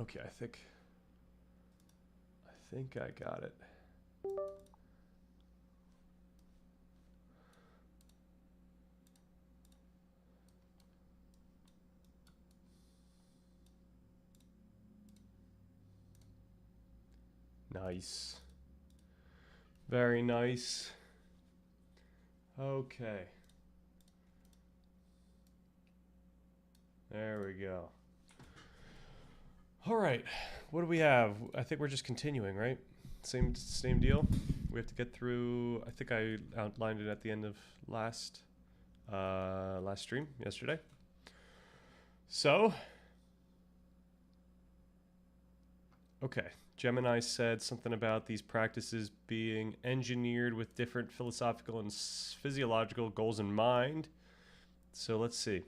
Okay, I think I got it. Nice. Very nice. Okay. There we go. All right. What do we have? I think we're just continuing, right? Same deal. We have to get through. I think I outlined it at the end of last stream yesterday. So, okay. Gemini said something about these practices being engineered with different philosophical and physiological goals in mind. So let's see.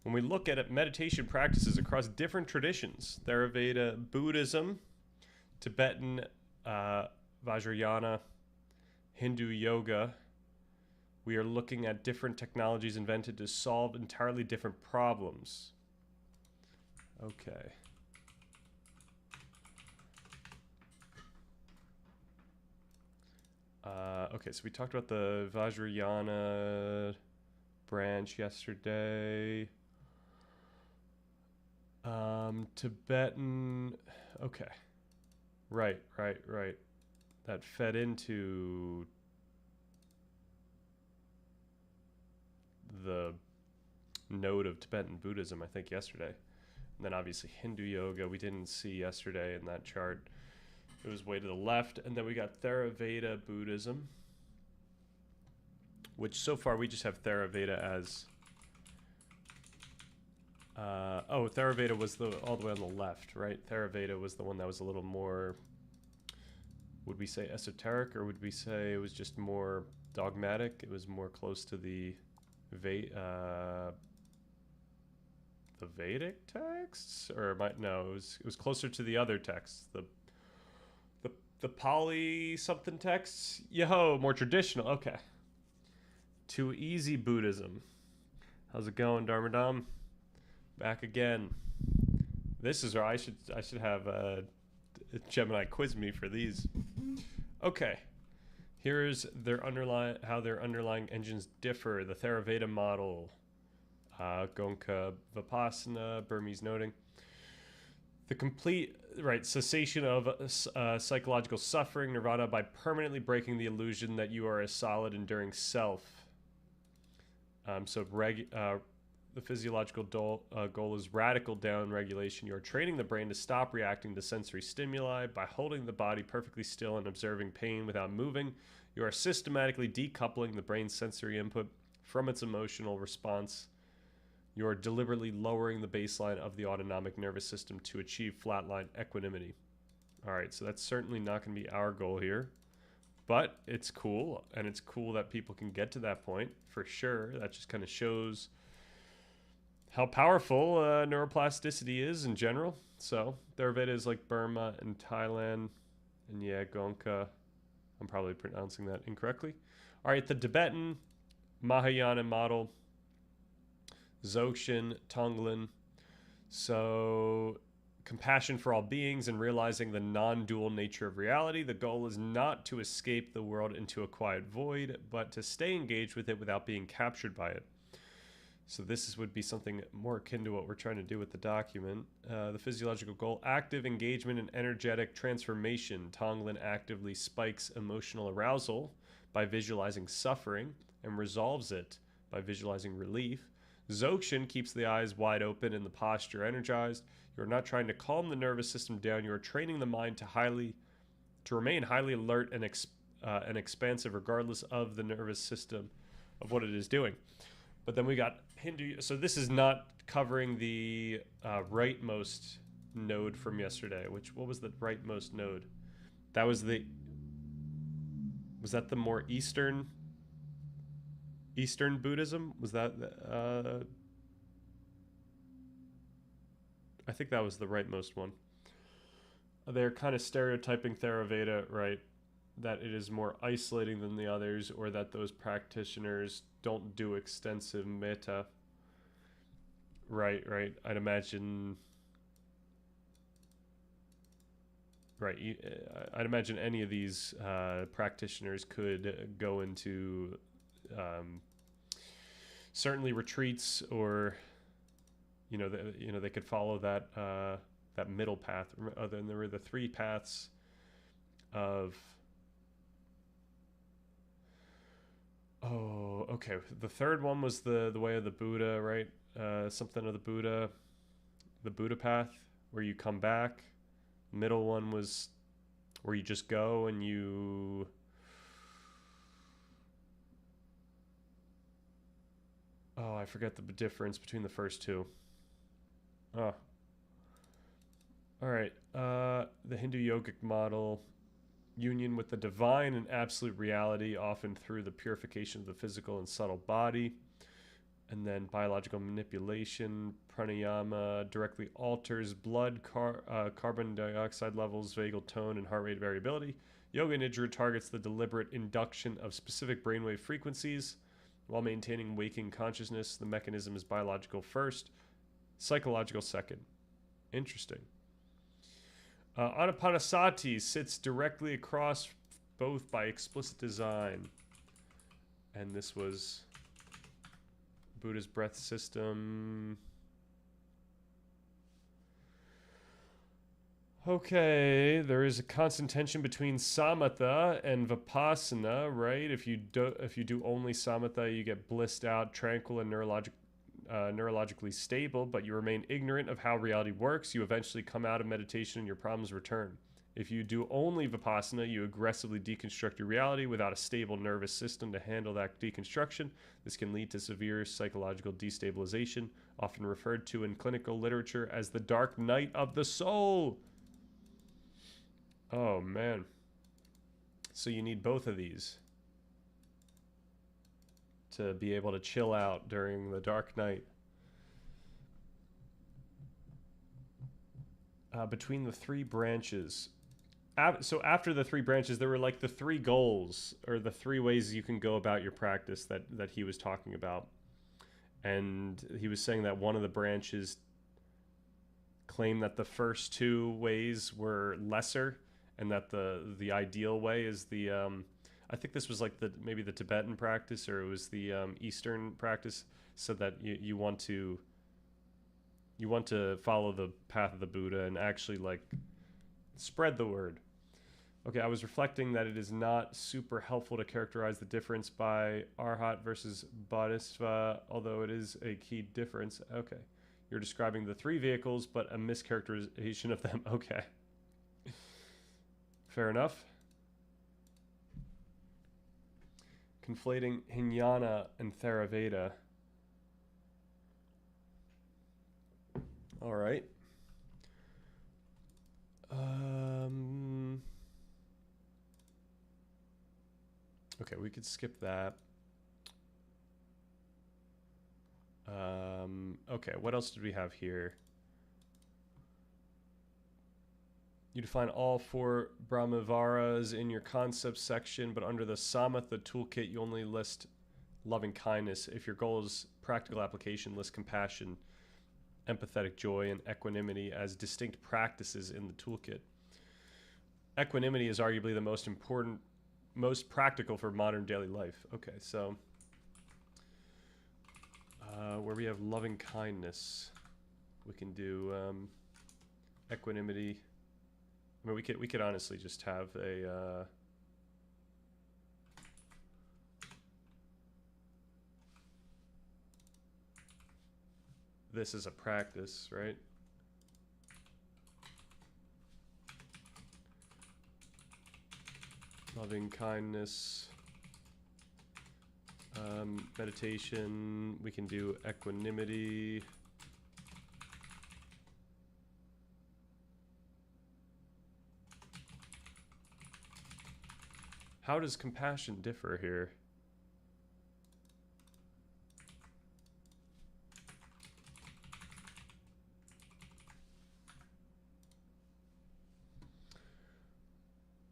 When we look at meditation practices across different traditions, Theravada Buddhism, Tibetan Vajrayana, Hindu yoga, we are looking at different technologies invented to solve entirely different problems. Okay. Okay, so we talked about the Vajrayana branch yesterday. Tibetan. Okay. Right. That fed into the node of Tibetan Buddhism, I think, yesterday. And then obviously Hindu yoga we didn't see yesterday in that chart. It was way to the left. And then we got Theravada Buddhism, which so far we just have Theravada as... Theravada was all the way on the left, right? Theravada was the one that was a little more... Would we say esoteric, or would we say it was just more dogmatic? It was more close to the Vedic texts, or no? It was closer to the other texts, the Pali something texts. Yo, more traditional. Okay. Too easy Buddhism. How's it going, Dharmadam? Back again. This is where I should have Gemini quiz me for these. Okay. Here's how their underlying engines differ. The Theravada model, Gonka Vipassana, Burmese noting. The complete cessation of psychological suffering, nirvana, by permanently breaking the illusion that you are a solid, enduring self. The physiological goal is radical down regulation. You are training the brain to stop reacting to sensory stimuli by holding the body perfectly still and observing pain without moving. You are systematically decoupling the brain's sensory input from its emotional response. You are deliberately lowering the baseline of the autonomic nervous system to achieve flatline equanimity. All right, so that's certainly not going to be our goal here, but it's cool, and it's cool that people can get to that point for sure. That just kind of shows how powerful neuroplasticity is in general. So Theravada is like Burma and Thailand, and yeah, Gonka. I'm probably pronouncing that incorrectly. All right, the Tibetan Mahayana model, Dzogchen, Tonglen. So compassion for all beings and realizing the non-dual nature of reality. The goal is not to escape the world into a quiet void, but to stay engaged with it without being captured by it. So this would be something more akin to what we're trying to do with the document. The physiological goal, active engagement and energetic transformation. Tonglen actively spikes emotional arousal by visualizing suffering and resolves it by visualizing relief. Dzogchen keeps the eyes wide open and the posture energized. You are not trying to calm the nervous system down. You are training the mind to remain highly alert and expansive regardless of the nervous system of what it is doing. But then we got Hindu. So this is not covering the rightmost node from yesterday. What was the rightmost node? Was that the more Eastern Buddhism? Was that I think that was the rightmost one. They're kind of stereotyping Theravada, right? That it is more isolating than the others, or that those practitioners don't do extensive metta. Right. I'd imagine right. I'd imagine any of these practitioners could go into um, certainly retreats, or they could follow that middle path. Then there were the three paths of. Oh, okay. The third one was the way of the Buddha, right? Something of the Buddha path, where you come back. Middle one was where you just go and you. Oh, I forget the difference between the first two. Oh. All right. The Hindu yogic model, union with the divine and absolute reality, often through the purification of the physical and subtle body. And then biological manipulation, pranayama directly alters blood, carbon dioxide levels, vagal tone, and heart rate variability. Yoga Nidra targets the deliberate induction of specific brainwave frequencies while maintaining waking consciousness. The mechanism is biological first, psychological second. Interesting. Anapanasati sits directly across both by explicit design. And this was Buddha's breath system. Okay, there is a constant tension between samatha and vipassana, right? If you do only samatha, you get blissed out, tranquil, and neurologically stable, but you remain ignorant of how reality works. You eventually come out of meditation and your problems return. If you do only vipassana, you aggressively deconstruct your reality without a stable nervous system to handle that deconstruction. This can lead to severe psychological destabilization, often referred to in clinical literature as the dark night of the soul. Oh, man. So you need both of these to be able to chill out during the dark night. Between the three branches. So after the three branches, there were like the three goals, or the three ways you can go about your practice that he was talking about. And he was saying that one of the branches claimed that the first two ways were lesser, and that the ideal way is the I think this was like maybe the Tibetan practice, or it was the Eastern practice, so that you want to follow the path of the Buddha and actually like spread the word. Okay, I was reflecting that it is not super helpful to characterize the difference by Arhat versus Bodhisattva, although it is a key difference. Okay, you're describing the three vehicles, but a mischaracterization of them. Okay, fair enough. Conflating Hinayana and Theravada. All right. Okay, we could skip that. Okay, what else did we have here? You define all four Brahmaviharas in your concepts section, but under the Samatha toolkit, you only list loving kindness. If your goal is practical application, list compassion, empathetic joy, and equanimity as distinct practices in the toolkit. Equanimity is arguably the most important, most practical for modern daily life. Okay, so where we have loving kindness, we can do equanimity. I mean, we could honestly just have a this is a practice, right? Loving kindness, meditation. We can do equanimity. How does compassion differ here?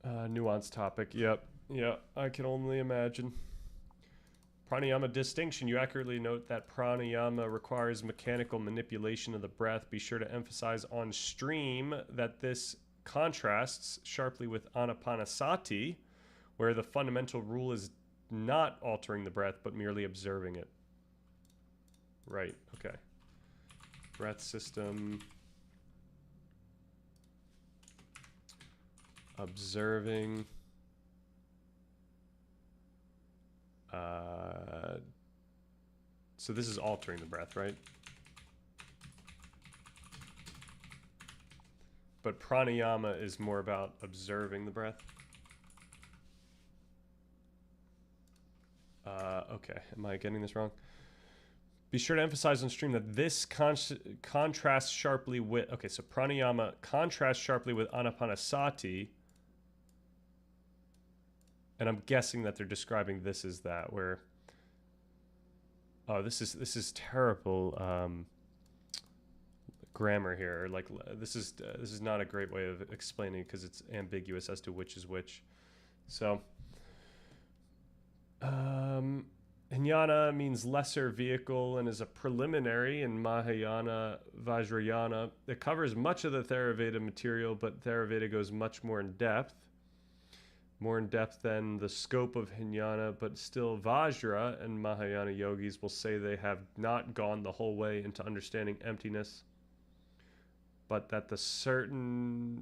Nuanced topic. Yep. Yeah, I can only imagine. Pranayama distinction. You accurately note that pranayama requires mechanical manipulation of the breath. Be sure to emphasize on stream that this contrasts sharply with anapanasati, where the fundamental rule is not altering the breath, but merely observing it. Right, okay. Breath system. Observing. So this is altering the breath, right? But pranayama is more about observing the breath. Okay, am I getting this wrong? Be sure to emphasize on stream that this contrasts sharply with... Okay, so pranayama contrasts sharply with anapanasati. And I'm guessing that they're describing this as that, where... Oh, this is terrible grammar here. Like, this is not a great way of explaining because it's ambiguous as to which is which. So, Jnana means lesser vehicle and is a preliminary in Mahayana Vajrayana. It covers much of the Theravada material, but Theravada goes much more in depth. More in depth than the scope of Jnana, but still Vajra and Mahayana yogis will say they have not gone the whole way into understanding emptiness, but that they certainly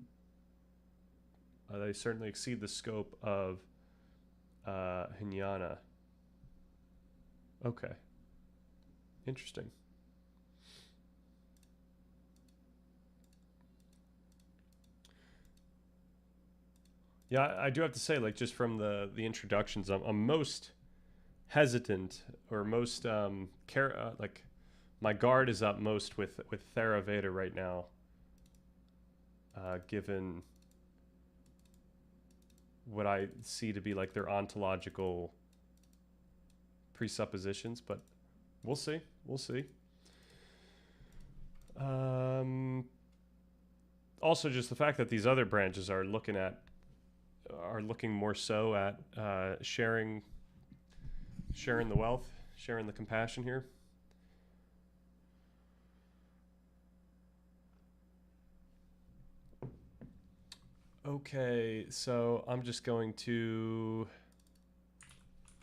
exceed the scope of Jnana. Okay. Interesting. Yeah, I do have to say, like, just from the introductions, I'm most hesitant or most like, my guard is up most with Theravada right now, given what I see to be like their ontological presuppositions, but we'll see. We'll see. Also, just the fact that these other branches are looking more so at sharing the wealth, sharing the compassion here. Okay, so I'm just going to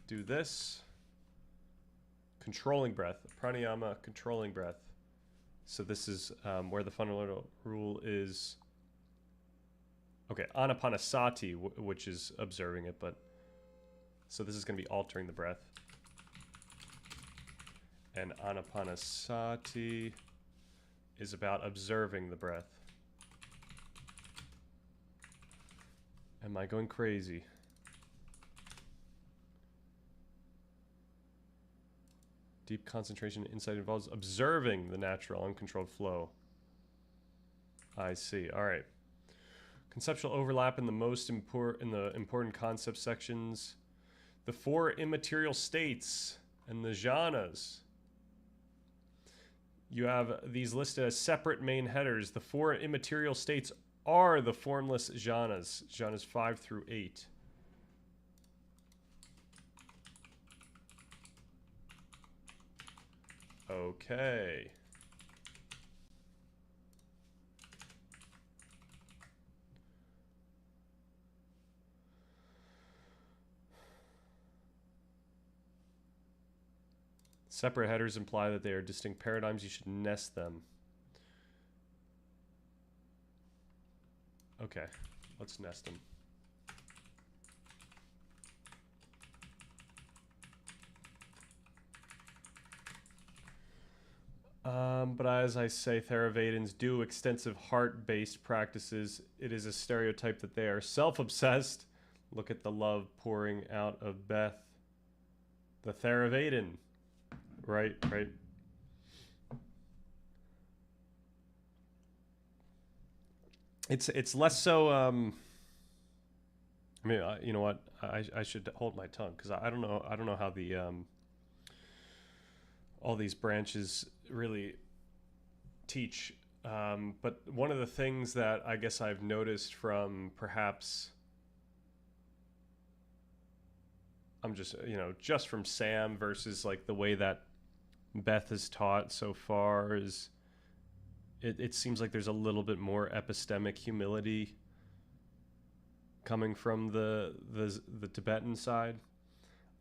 do this. Controlling breath, pranayama, controlling breath. So this is where the fundamental rule is. Okay, anapanasati, which is observing it, but so this is going to be altering the breath. And anapanasati is about observing the breath. Am I going crazy? Deep concentration and insight involves observing the natural, uncontrolled flow. I see. All right. Conceptual overlap in the important concept sections. The four immaterial states and the jhanas. You have these listed as separate main headers. The four immaterial states are the formless jhanas. Jhanas 5 through 8. Okay. Separate headers imply that they are distinct paradigms. You should nest them. Okay, let's nest them. But as I say, Theravadins do extensive heart-based practices. It is a stereotype that they are self-obsessed. Look at the love pouring out of Beth. The Theravadin. Right. It's less so. I mean, you know what? I should hold my tongue because I don't know how the all these branches really teach. But one of the things that I guess I've noticed from perhaps just from Sam versus like the way that Beth has taught so far is it seems like there's a little bit more epistemic humility coming from the Tibetan side.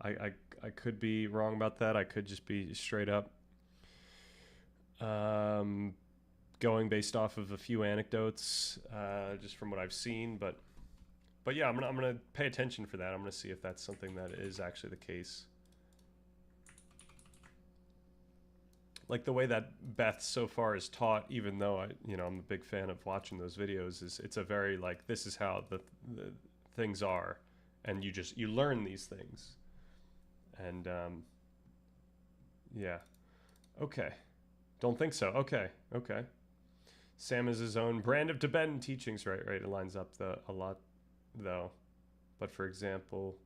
I could be wrong about that. I could just be straight up going based off of a few anecdotes, just from what I've seen. But yeah, I'm gonna pay attention for that. I'm gonna see if that's something that is actually the case. Like the way that Beth so far is taught, even though I'm a big fan of watching those videos, is it's a very like, this is how the things are, and you learn these things, and yeah, okay, don't think so. Okay. Sam is his own brand of Tibetan teachings, right? It lines up a lot though, but for example,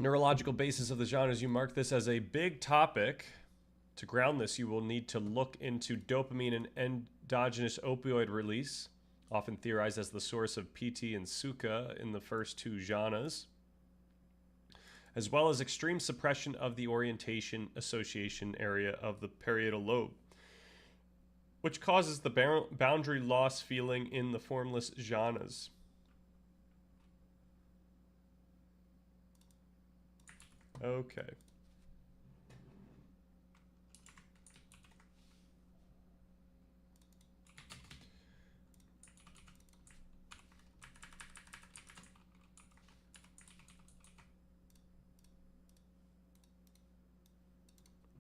neurological basis of the genres, you mark this as a big topic. To ground this, you will need to look into dopamine and endogenous opioid release, often theorized as the source of PT and Sukha in the first two jhanas, as well as extreme suppression of the orientation association area of the parietal lobe, which causes the boundary loss feeling in the formless jhanas. Okay.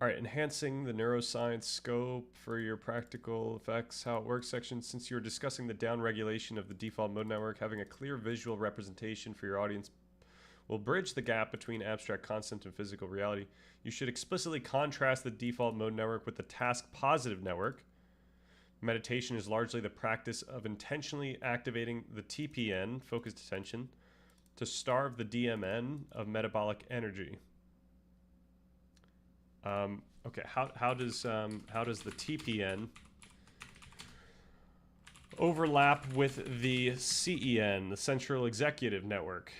All right, enhancing the neuroscience scope for your practical effects, how it works section. Since you're discussing the downregulation of the default mode network, having a clear visual representation for your audience will bridge the gap between abstract concept and physical reality. You should explicitly contrast the default mode network with the task positive network. Meditation is largely the practice of intentionally activating the TPN, focused attention, to starve the DMN of metabolic energy. Okay, how does the TPN overlap with the CEN, the Central Executive Network?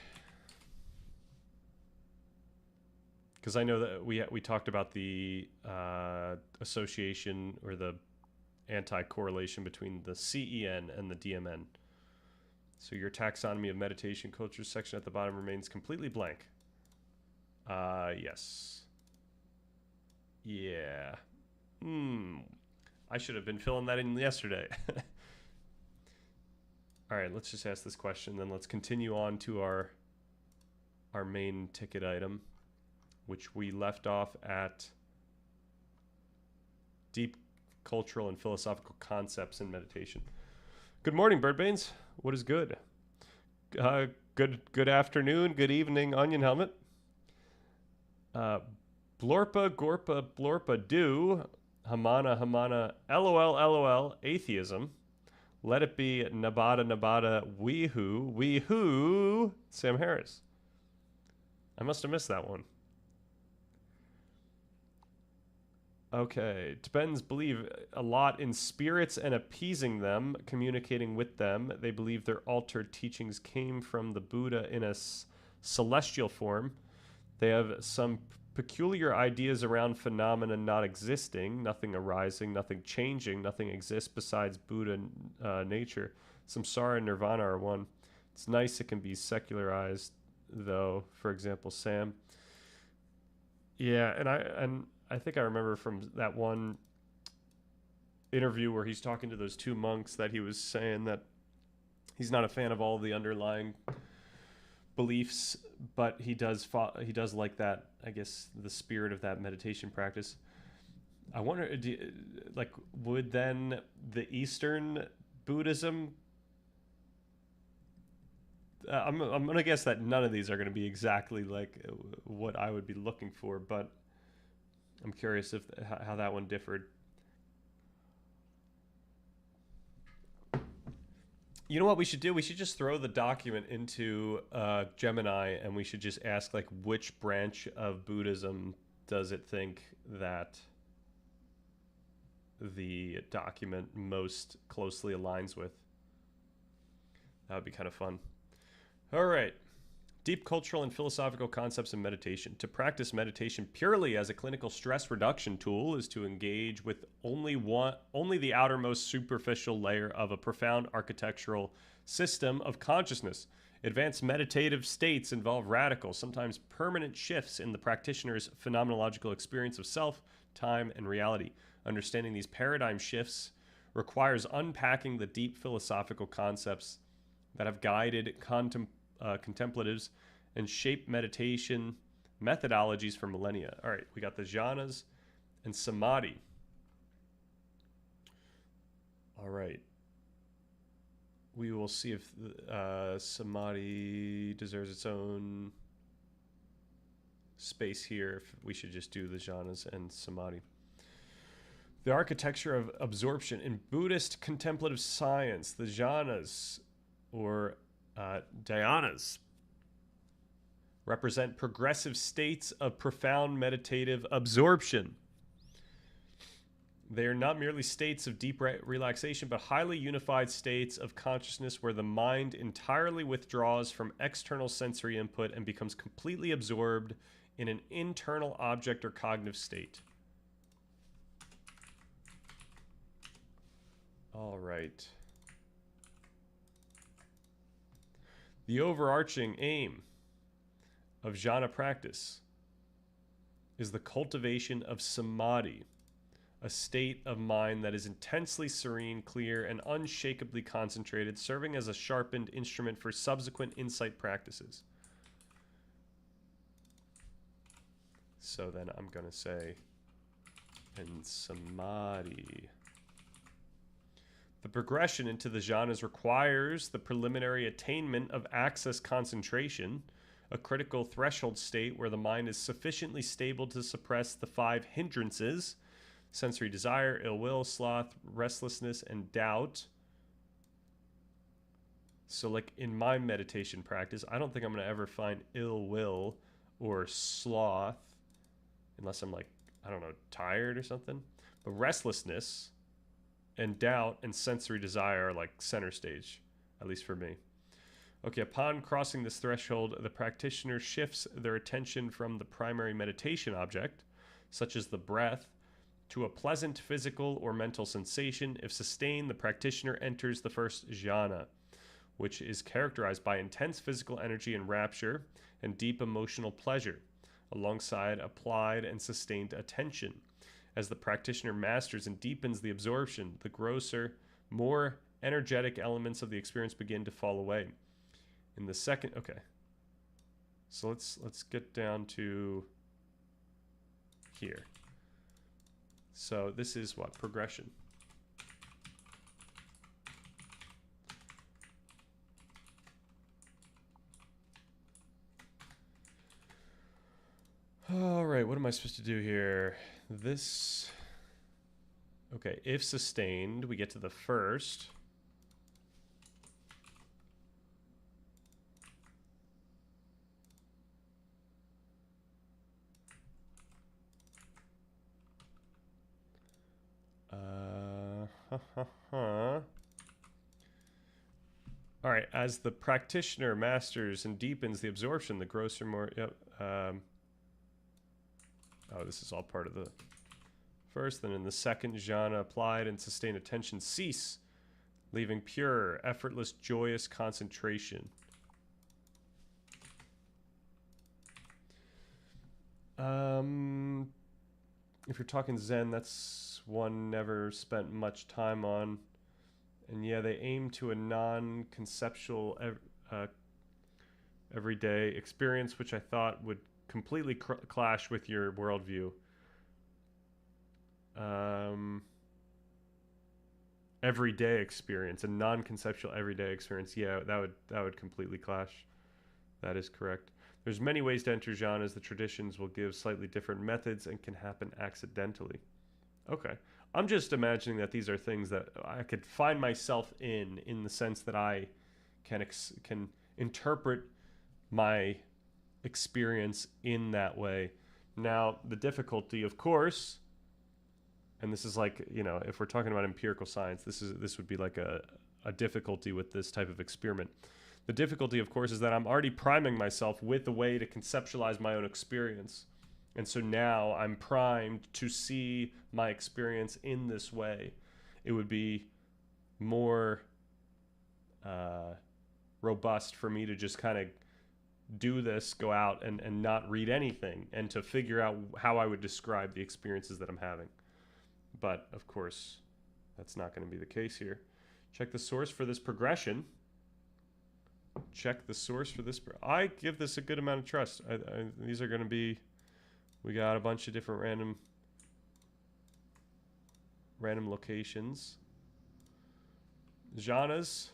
Because I know that we talked about the association or the anti-correlation between the CEN and the DMN. So your taxonomy of meditation culture section at the bottom remains completely blank. Yes. Yeah. I should have been filling that in yesterday. All right, let's just ask this question, then let's continue on to our main ticket item, which we left off at deep cultural and philosophical concepts in meditation. Good morning, Birdbanes. What is good? Good afternoon, good evening, Onion Helmet. Blorpa, Gorpa, Blorpa, do, Hamana, LOL, atheism. Let it be Nabada, weehoo, Sam Harris. I must have missed that one. Okay, Tibetans believe a lot in spirits and appeasing them, communicating with them. They believe their altered teachings came from the Buddha in a celestial form. They have some peculiar ideas around phenomena not existing, nothing arising, nothing changing, nothing exists besides Buddha nature. Samsara and nirvana are one. It's nice it can be secularized, though. For example, Sam. Yeah, and I think I remember from that one interview where he's talking to those two monks that he was saying that he's not a fan of all the underlying beliefs, but he does like that, I guess, the spirit of that meditation practice. I wonder, would then the Eastern Buddhism, I'm gonna guess that none of these are going to be exactly like what I would be looking for, but I'm curious how that one differed. You know what we should do? We should just throw the document into Gemini, and we should just ask, like, which branch of Buddhism does it think that the document most closely aligns with? That would be kind of fun. All right. Deep cultural and philosophical concepts in meditation. To practice meditation purely as a clinical stress reduction tool is to engage with only the outermost superficial layer of a profound architectural system of consciousness. Advanced meditative states involve radical, sometimes permanent shifts in the practitioner's phenomenological experience of self, time, and reality. Understanding these paradigm shifts requires unpacking the deep philosophical concepts that have guided contemplatives and shaped meditation methodologies for millennia. All right, we got the jhanas and samadhi. All right. We will see if samadhi deserves its own space here. If we should just do the jhanas and samadhi. The architecture of absorption. In Buddhist contemplative science, the jhanas, or dhyanas, represent progressive states of profound meditative absorption. They are not merely states of deep relaxation, but highly unified states of consciousness where the mind entirely withdraws from external sensory input and becomes completely absorbed in an internal object or cognitive state. All right. The overarching aim of jhana practice is the cultivation of samadhi, a state of mind that is intensely serene, clear, and unshakably concentrated, serving as a sharpened instrument for subsequent insight practices. So then I'm going to say, and samadhi. The progression into the jhanas requires the preliminary attainment of access concentration, a critical threshold state where the mind is sufficiently stable to suppress the 5 hindrances: sensory desire, ill will, sloth, restlessness, and doubt. So like in my meditation practice, I don't think I'm going to ever find ill will or sloth unless I'm like, I don't know, tired or something. But restlessness and doubt and sensory desire are like center stage, at least for me. Okay, upon crossing this threshold, the practitioner shifts their attention from the primary meditation object, such as the breath, to a pleasant physical or mental sensation. If sustained, the practitioner enters the first jhana, which is characterized by intense physical energy and rapture and deep emotional pleasure, alongside applied and sustained attention. As the practitioner masters and deepens the absorption, the grosser, more energetic elements of the experience begin to fall away. In the second, okay. So let's get down to here. So this is what? Progression. All right, what am I supposed to do here? This, okay, if sustained, we get to the first. All right, as the practitioner masters and deepens the absorption, the grosser, more, yep. Oh, this is all part of the first. Then in the second jhana, applied and sustained attention cease, leaving pure, effortless, joyous concentration. If you're talking Zen, that's one never spent much time on. And yeah, they aim to a non-conceptual everyday experience, which I thought would completely clash with your worldview. Everyday experience, a non-conceptual everyday experience. Yeah, that would completely clash. That is correct. There's many ways to enter jhanas. The traditions will give slightly different methods and can happen accidentally. Okay. I'm just imagining that these are things that I could find myself in the sense that I can interpret my experience in that way. Now, the difficulty, of course, and this is like, you know, if we're talking about empirical science, this would be like a difficulty with this type of experiment. The difficulty, of course, is that I'm already priming myself with a way to conceptualize my own experience. And so now I'm primed to see my experience in this way. It would be more robust for me to just kind of do this, go out and not read anything, and to figure out how I would describe the experiences that I'm having. But, of course, that's not going to be the case here. Check the source for this progression. Check the source for this. I give this a good amount of trust. These are going to be... We got a bunch of different random locations. Jhanas.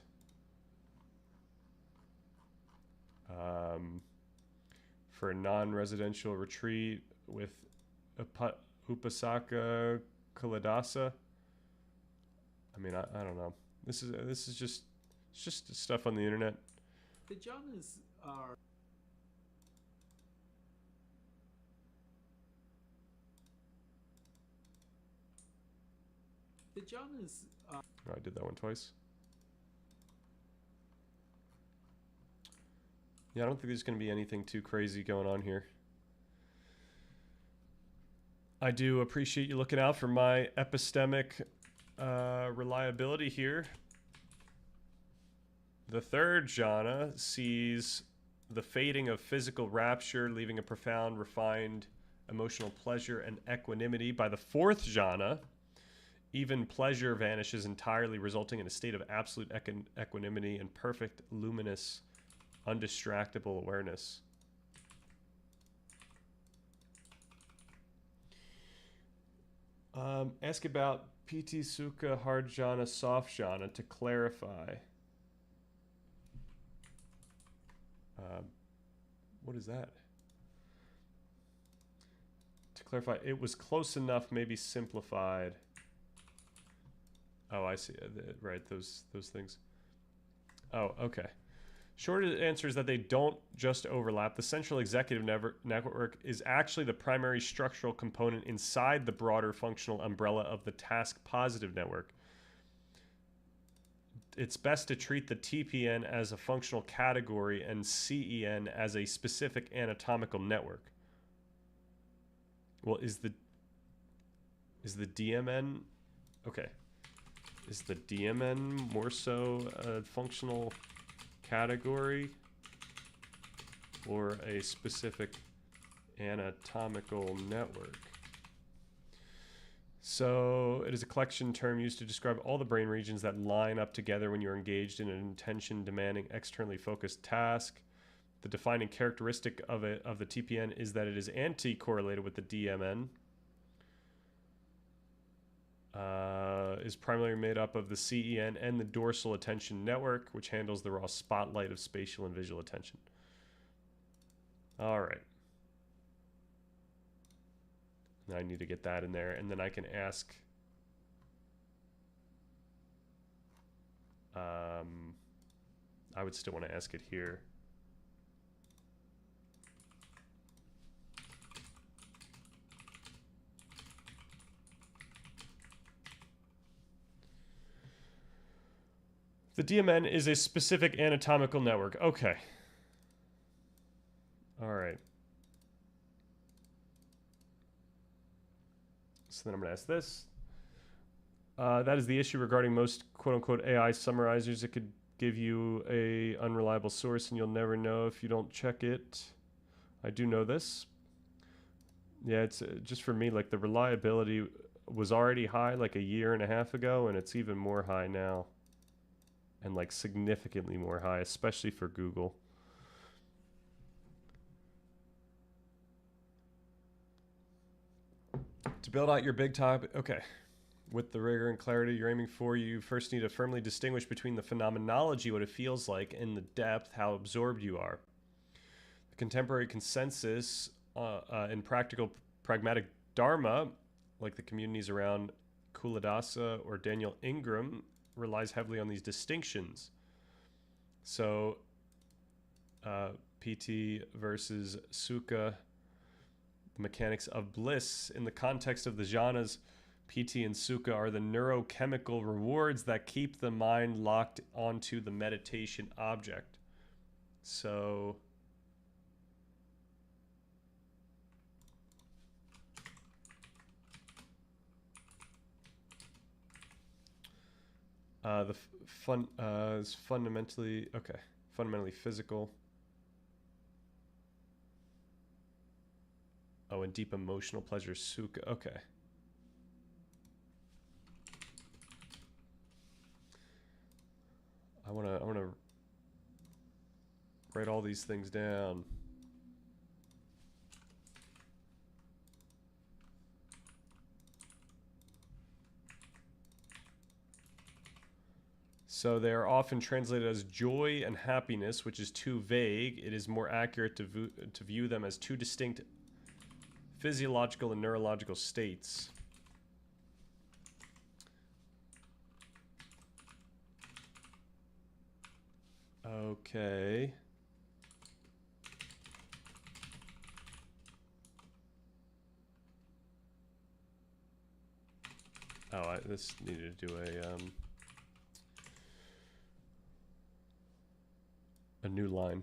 For a non-residential retreat with Upasaka Kalidasa. I mean, I don't know. This is just stuff on the internet. The jhanas are... The jhanas are... Oh, I did that one twice. Yeah, I don't think there's going to be anything too crazy going on here. I do appreciate you looking out for my epistemic reliability here. The third jhana sees the fading of physical rapture, leaving a profound, refined emotional pleasure and equanimity. By the fourth jhana, even pleasure vanishes entirely, resulting in a state of absolute equanimity and perfect, luminous, undistractable awareness. Ask about Piti Sukha, hard jhana, soft jhana to clarify. What is that? To clarify, it was close enough, maybe simplified. Oh, I see. Right, those things. Oh, okay. Short answer is that they don't just overlap. The central executive network is actually the primary structural component inside the broader functional umbrella of the task positive network. It's best to treat the TPN as a functional category and CEN as a specific anatomical network. Well, is the DMN... Okay. Is the DMN more so a functional category or a specific anatomical network? So it is a collection term used to describe all the brain regions that line up together when you're engaged in an attention-demanding, externally focused task. The defining characteristic of the TPN is that it is anti-correlated with the DMN. Is primarily made up of the CEN and the dorsal attention network, which handles the raw spotlight of spatial and visual attention. All right. Now I need to get that in there, and then I can ask. I would still want to ask it here. The DMN is a specific anatomical network. Okay. All right. So then I'm going to ask this. That is the issue regarding most quote-unquote AI summarizers. It could give you a unreliable source and you'll never know if you don't check it. I do know this. Yeah, it's just for me, like the reliability was already high like a year and a half ago, and it's even more high now. And like significantly more high, especially for Google. To build out your big topic, okay. With the rigor and clarity you're aiming for, you first need to firmly distinguish between the phenomenology, what it feels like, and the depth, how absorbed you are. The contemporary consensus in pragmatic Dharma, like the communities around Culadasa or Daniel Ingram, relies heavily on these distinctions. So, PT versus Sukha, the mechanics of bliss. In the context of the jhanas, PT and Sukha are the neurochemical rewards that keep the mind locked onto the meditation object. So the fun is fundamentally okay. Fundamentally physical. Oh, and deep emotional pleasure, Sukha. Okay. I wanna write all these things down. So they are often translated as joy and happiness, which is too vague. It is more accurate to view them as two distinct physiological and neurological states. Okay. Oh, this needed to do a new line.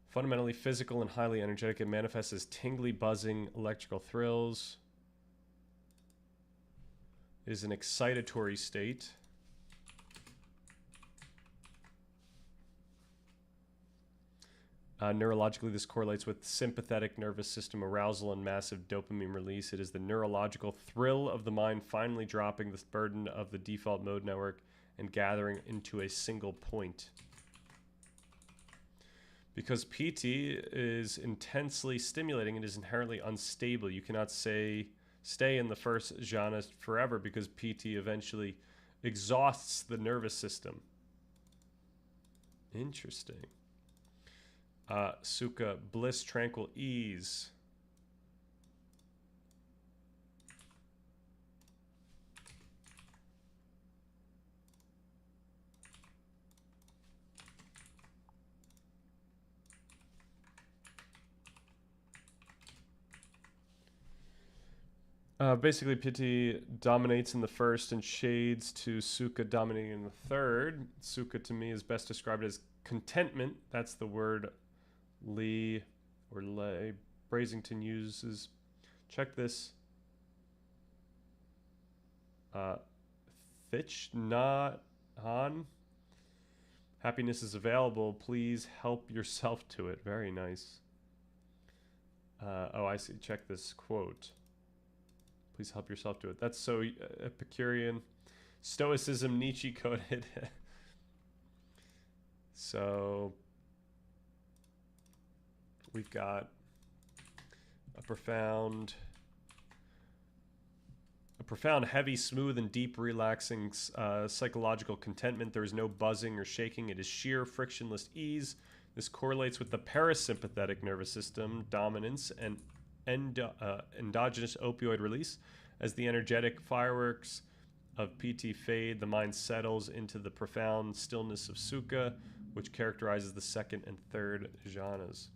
Fundamentally physical and highly energetic, it manifests as tingly, buzzing, electrical thrills. It is an excitatory state. Neurologically, this correlates with sympathetic nervous system arousal and massive dopamine release. It is the neurological thrill of the mind finally dropping the burden of the default mode network and gathering into a single point. Because PT is intensely stimulating, it is inherently unstable. You cannot stay in the first jhana forever because PT eventually exhausts the nervous system. Interesting. Sukha, bliss, tranquil, ease. Basically, Piti dominates in the first and shades to Sukha dominating in the third. Sukha to me is best described as contentment. That's the word Lee or Lay Brazington uses. Check this. Thich Nhat Hanh. Happiness is available. Please help yourself to it. Very nice. Oh, I see. Check this quote. Please help yourself to it. That's so Epicurean. Stoicism, Nietzsche coded. So we've got a profound, heavy, smooth, and deep, relaxing psychological contentment. There is no buzzing or shaking. It is sheer, frictionless ease. This correlates with the parasympathetic nervous system dominance and endogenous opioid release. As the energetic fireworks of PT fade, the mind settles into the profound stillness of Sukha, which characterizes the second and third jhanas.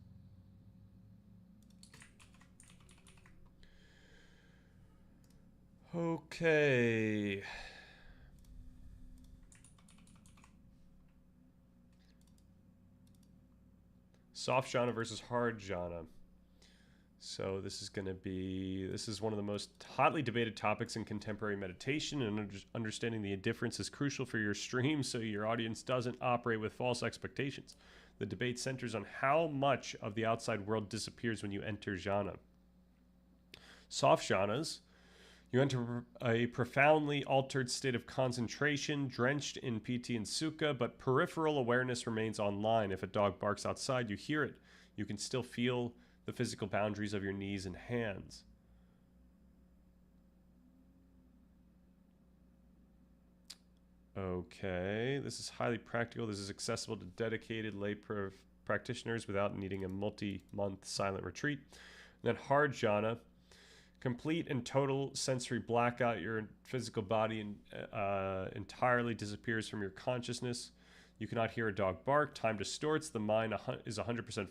Okay. Soft jhana versus hard jhana. So this is one of the most hotly debated topics in contemporary meditation, and understanding the difference is crucial for your stream so your audience doesn't operate with false expectations. The debate centers on how much of the outside world disappears when you enter jhana. Soft jhanas, you enter a profoundly altered state of concentration, drenched in Piti and Sukha, but peripheral awareness remains online. If a dog barks outside, you hear it. You can still feel the physical boundaries of your knees and hands. Okay, this is highly practical. This is accessible to dedicated lay practitioners without needing a multi-month silent retreat. And then hard jhana, complete and total sensory blackout. Your physical body entirely disappears from your consciousness. You cannot hear a dog bark. Time distorts. The mind is 100%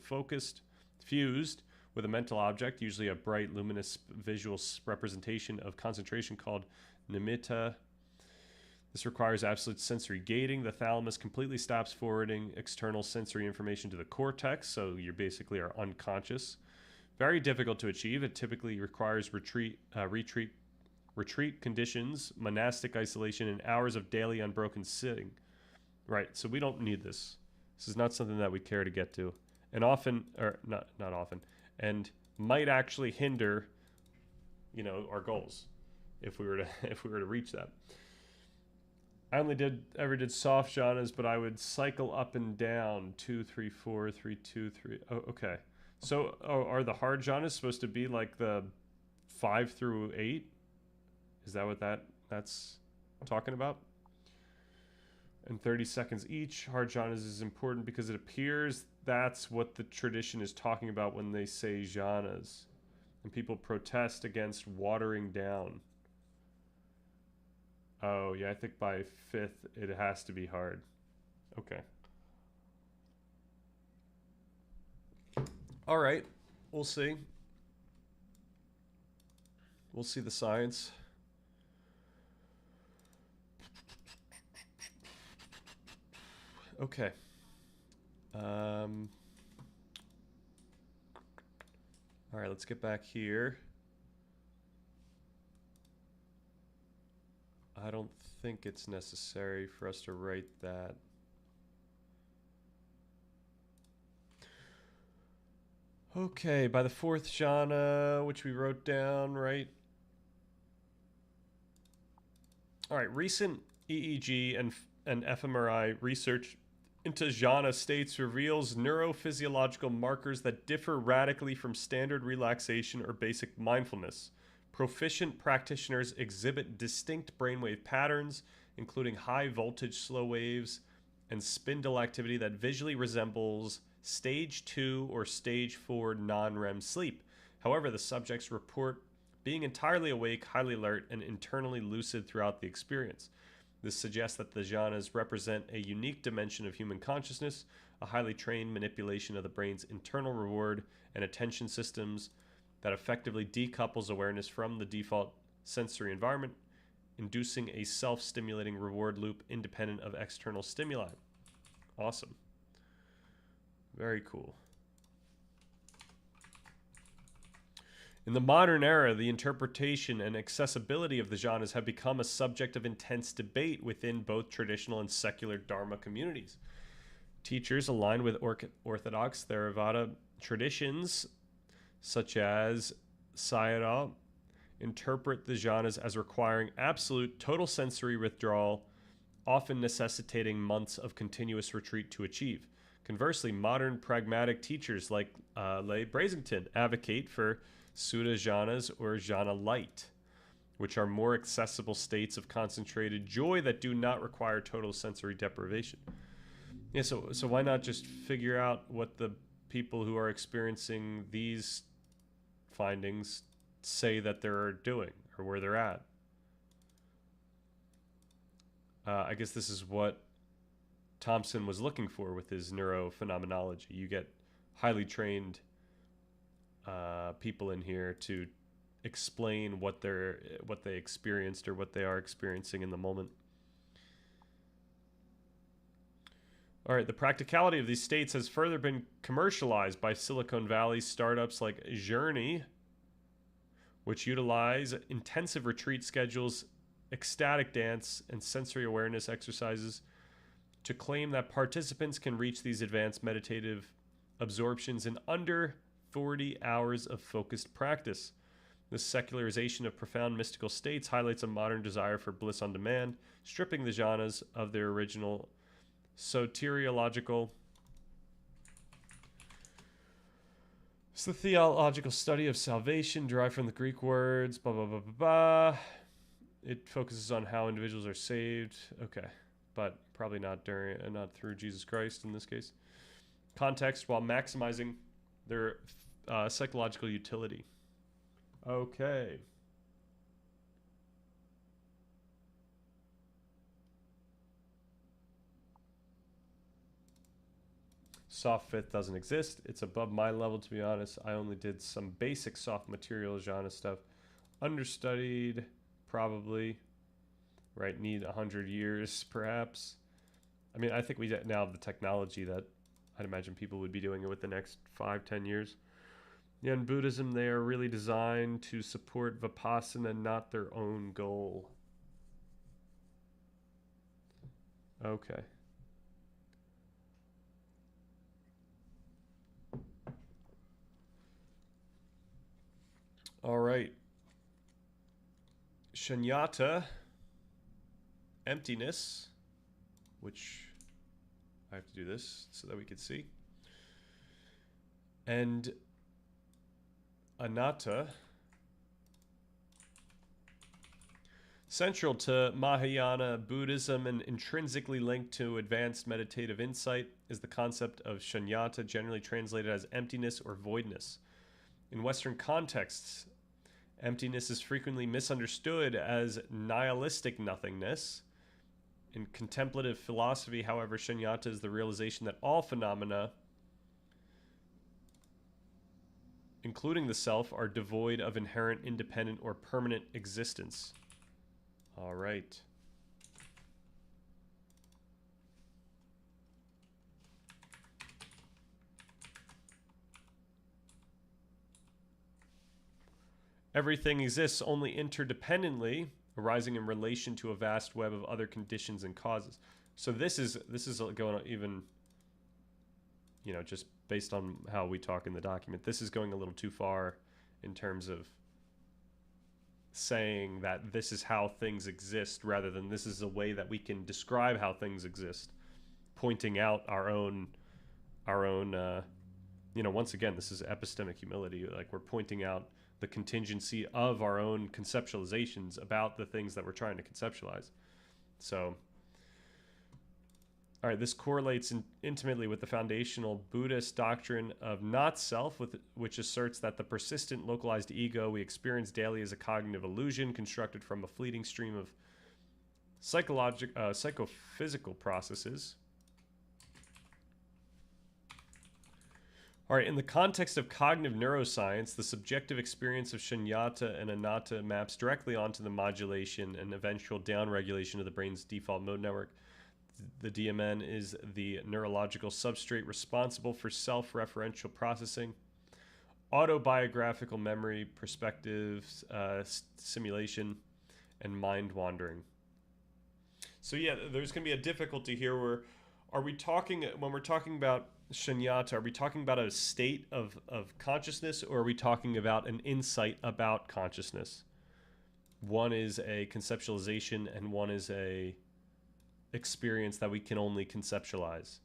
fused with a mental object, usually a bright, luminous visual representation of concentration called nimitta. This requires absolute sensory gating. The thalamus completely stops forwarding external sensory information to the cortex, so you basically are unconscious. Very difficult to achieve. It typically requires retreat conditions, monastic isolation, and hours of daily unbroken sitting. Right, so we don't need this. This is not something that we care to get to. And often, or not often, and might actually hinder, our goals if we were to reach that. I only ever did soft jhanas, but I would cycle up and down 2, 3, 4, 3, 2, 3. Oh, okay. So are the hard jhanas supposed to be like the 5 through 8? Is that what that's talking about? And 30 seconds each. Hard jhanas is important because it appears that's what the tradition is talking about when they say jhanas. And people protest against watering down. Oh, yeah, I think by 5th it has to be hard. Okay. All right. We'll see. We'll see the science. Okay. All right, let's get back here. I don't think it's necessary for us to write that. Okay, by the 4th jhana, which we wrote down, right? All right, recent EEG and fMRI research into jhana states reveals neurophysiological markers that differ radically from standard relaxation or basic mindfulness. Proficient practitioners exhibit distinct brainwave patterns, including high voltage slow waves and spindle activity that visually resembles stage 2 or stage 4 non-REM sleep. However, the subjects report being entirely awake, highly alert, and internally lucid throughout the experience. This suggests that the jhanas represent a unique dimension of human consciousness, a highly trained manipulation of the brain's internal reward and attention systems that effectively decouples awareness from the default sensory environment, inducing a self-stimulating reward loop independent of external stimuli. Awesome. Very cool. In the modern era, the interpretation and accessibility of the jhanas have become a subject of intense debate within both traditional and secular Dharma communities. Teachers aligned with Orthodox Theravada traditions, such as Sayadaw, interpret the jhanas as requiring absolute total sensory withdrawal, often necessitating months of continuous retreat to achieve. Conversely, modern pragmatic teachers like Leigh Brasington advocate for Sutta jhanas or jhana light, which are more accessible states of concentrated joy that do not require total sensory deprivation. Yeah, so why not just figure out what the people who are experiencing these findings say that they're doing or where they're at? I guess this is what Thompson was looking for with his neurophenomenology. You get highly trained people in here to explain what they experienced or what they are experiencing in the moment. All right, the practicality of these states has further been commercialized by Silicon Valley startups like Journey, which utilize intensive retreat schedules, ecstatic dance, and sensory awareness exercises to claim that participants can reach these advanced meditative absorptions in under 40 hours of focused practice. This secularization of profound mystical states highlights a modern desire for bliss on demand, stripping the jhanas of their original soteriological. It's the theological study of salvation derived from the Greek words, blah, blah, blah, blah, blah. It focuses on how individuals are saved. Okay, but probably not through Jesus Christ in this case. Context while maximizing their psychological utility. Okay. Soft fifth doesn't exist. It's above my level, to be honest. I only did some basic soft material jhana stuff. Understudied, probably. right? Need 100 years, perhaps. I mean, I think we now have the technology that I'd imagine people would be doing it with the next 5-10 years. Yeah, in Buddhism, they are really designed to support Vipassana, not their own goal. Okay. All right. Shunyata, emptiness, which I have to do this so that we can see. And anatta, central to Mahayana Buddhism and intrinsically linked to advanced meditative insight, is the concept of shunyata, generally translated as emptiness or voidness. In Western contexts, emptiness is frequently misunderstood as nihilistic nothingness. In contemplative philosophy, however, shunyata is the realization that all phenomena, including the self, are devoid of inherent, independent, or permanent existence. All right. Everything exists only interdependently, arising in relation to a vast web of other conditions and causes. So this is going even, just based on how we talk in the document, this is going a little too far in terms of saying that this is how things exist rather than this is a way that we can describe how things exist, pointing out our own once again, this is epistemic humility. Like, we're pointing out the contingency of our own conceptualizations about the things that we're trying to conceptualize. So, all right, this correlates intimately with the foundational Buddhist doctrine of not self, which asserts that the persistent localized ego we experience daily is a cognitive illusion constructed from a fleeting stream of psychophysical processes. All right, in the context of cognitive neuroscience, the subjective experience of shunyata and anatta maps directly onto the modulation and eventual downregulation of the brain's default mode network. The DMN is the neurological substrate responsible for self-referential processing, autobiographical memory, perspective, simulation, and mind wandering. So yeah, there's going to be a difficulty here where when we're talking about shunyata, are we talking about a state of consciousness, or are we talking about an insight about consciousness? One is a conceptualization and one is a experience that we can only conceptualize.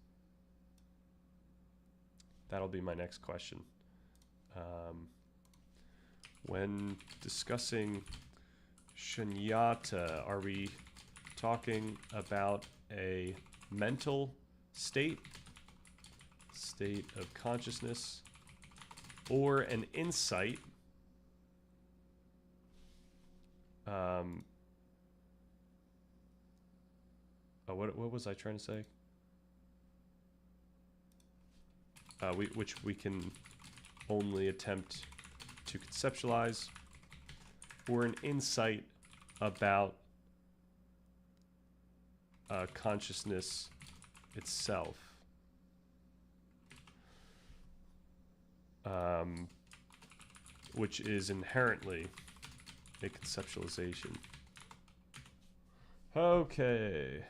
That'll be my next question. When discussing shunyata, are we talking about a mental state of consciousness, or an insight what was I trying to say? Which we can only attempt to conceptualize, or an insight about consciousness itself. Which is inherently a conceptualization. Okay.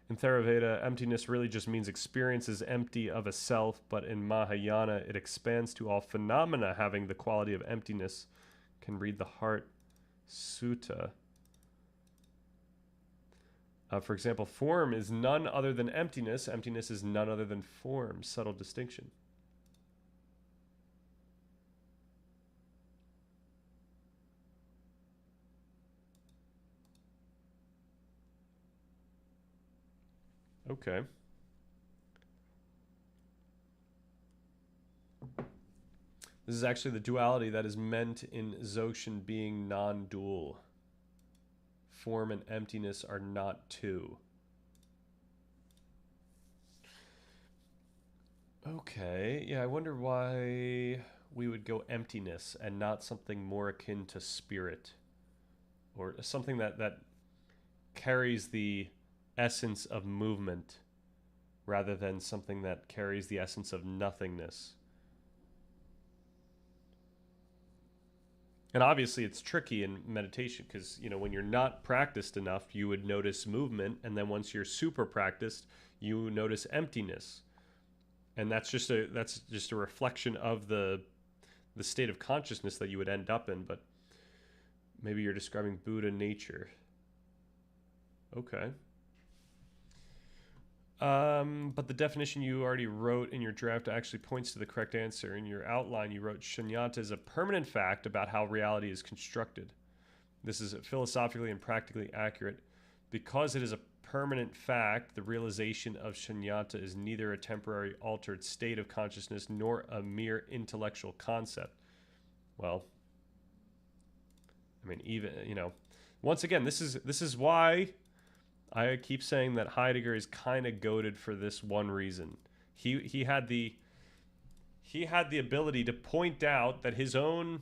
In Theravada, emptiness really just means experience is empty of a self, but in Mahayana, it expands to all phenomena having the quality of emptiness. Can read the Heart Sutta. For example, form is none other than emptiness. Emptiness is none other than form. Subtle distinction. Okay. This is actually the duality that is meant in Dzogchen being non-dual. Form and emptiness are not two. Okay, yeah, I wonder why we would go emptiness and not something more akin to spirit, or something that carries the essence of movement rather than something that carries the essence of nothingness. And obviously it's tricky in meditation because, you know, when you're not practiced enough, you would notice movement, and then once you're super practiced, you notice emptiness. And that's just a reflection of the state of consciousness that you would end up in. But maybe you're describing Buddha nature. Okay. But the definition you already wrote in your draft actually points to the correct answer. In your outline, you wrote shunyata is a permanent fact about how reality is constructed. This is philosophically and practically accurate. Because it is a permanent fact, the realization of shunyata is neither a temporary altered state of consciousness nor a mere intellectual concept. Well, I mean, even, you know, once again, this is why I keep saying that Heidegger is kind of goated for this one reason. He had the ability to point out that his own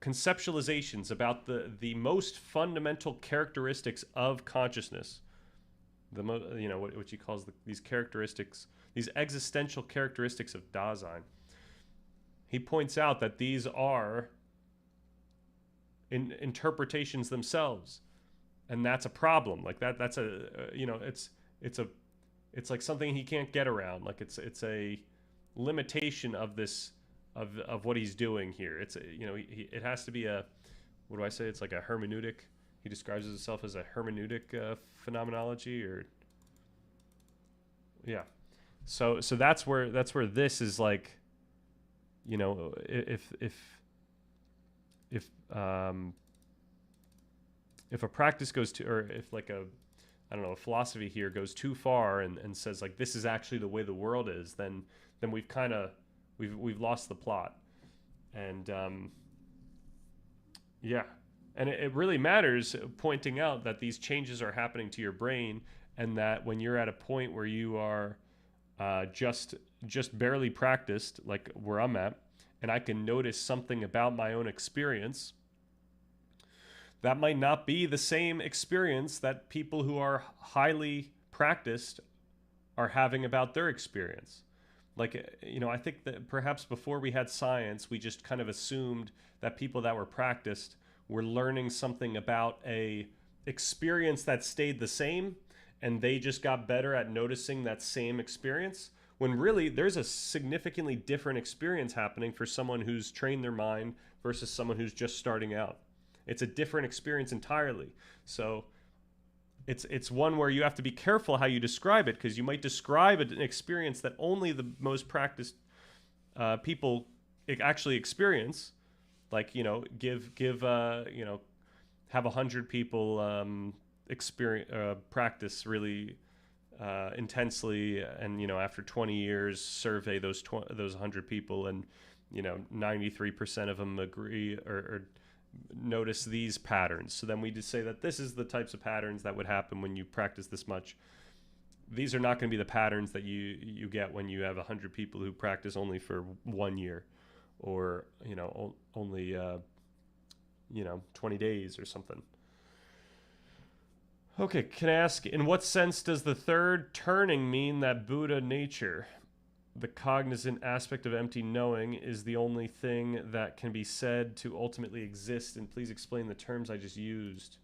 conceptualizations about the most fundamental characteristics of consciousness, what he calls these characteristics, these existential characteristics of Dasein. He points out that these are interpretations themselves. And that's a problem. Like that's it's like something he can't get around. Like it's a limitation of this of what he's doing here. It's it has to be a, what do I say? It's like a hermeneutic. He describes himself as a hermeneutic phenomenology, or yeah. So that's where this is like, you know, if a practice goes to, or if like a philosophy here goes too far and says like this is actually the way the world is, then we've kind of we've lost the plot. And yeah, and it really matters pointing out that these changes are happening to your brain, and that when you're at a point where you are just barely practiced, like where I'm at, and I can notice something about my own experience, that might not be the same experience that people who are highly practiced are having about their experience. Like, you know, I think that perhaps before we had science, we just kind of assumed that people that were practiced were learning something about a experience that stayed the same, and they just got better at noticing that same experience, when really there's a significantly different experience happening for someone who's trained their mind versus someone who's just starting out. It's a different experience entirely. So it's one where you have to be careful how you describe it, because you might describe an experience that only the most practiced people actually experience. Like, you know, have 100 people practice really intensely, and, you know, after 20 years survey those 100 people, and, you know, 93% of them agree or notice these patterns. So then we just say that this is the types of patterns that would happen when you practice this much. These are not going to be the patterns that you get when you have 100 people who practice only for 1 year, or, you know, only 20 days or something. Okay, can I ask, in what sense does the third turning mean that Buddha nature, the cognizant aspect of empty knowing, is the only thing that can be said to ultimately exist? And please explain the terms I just used.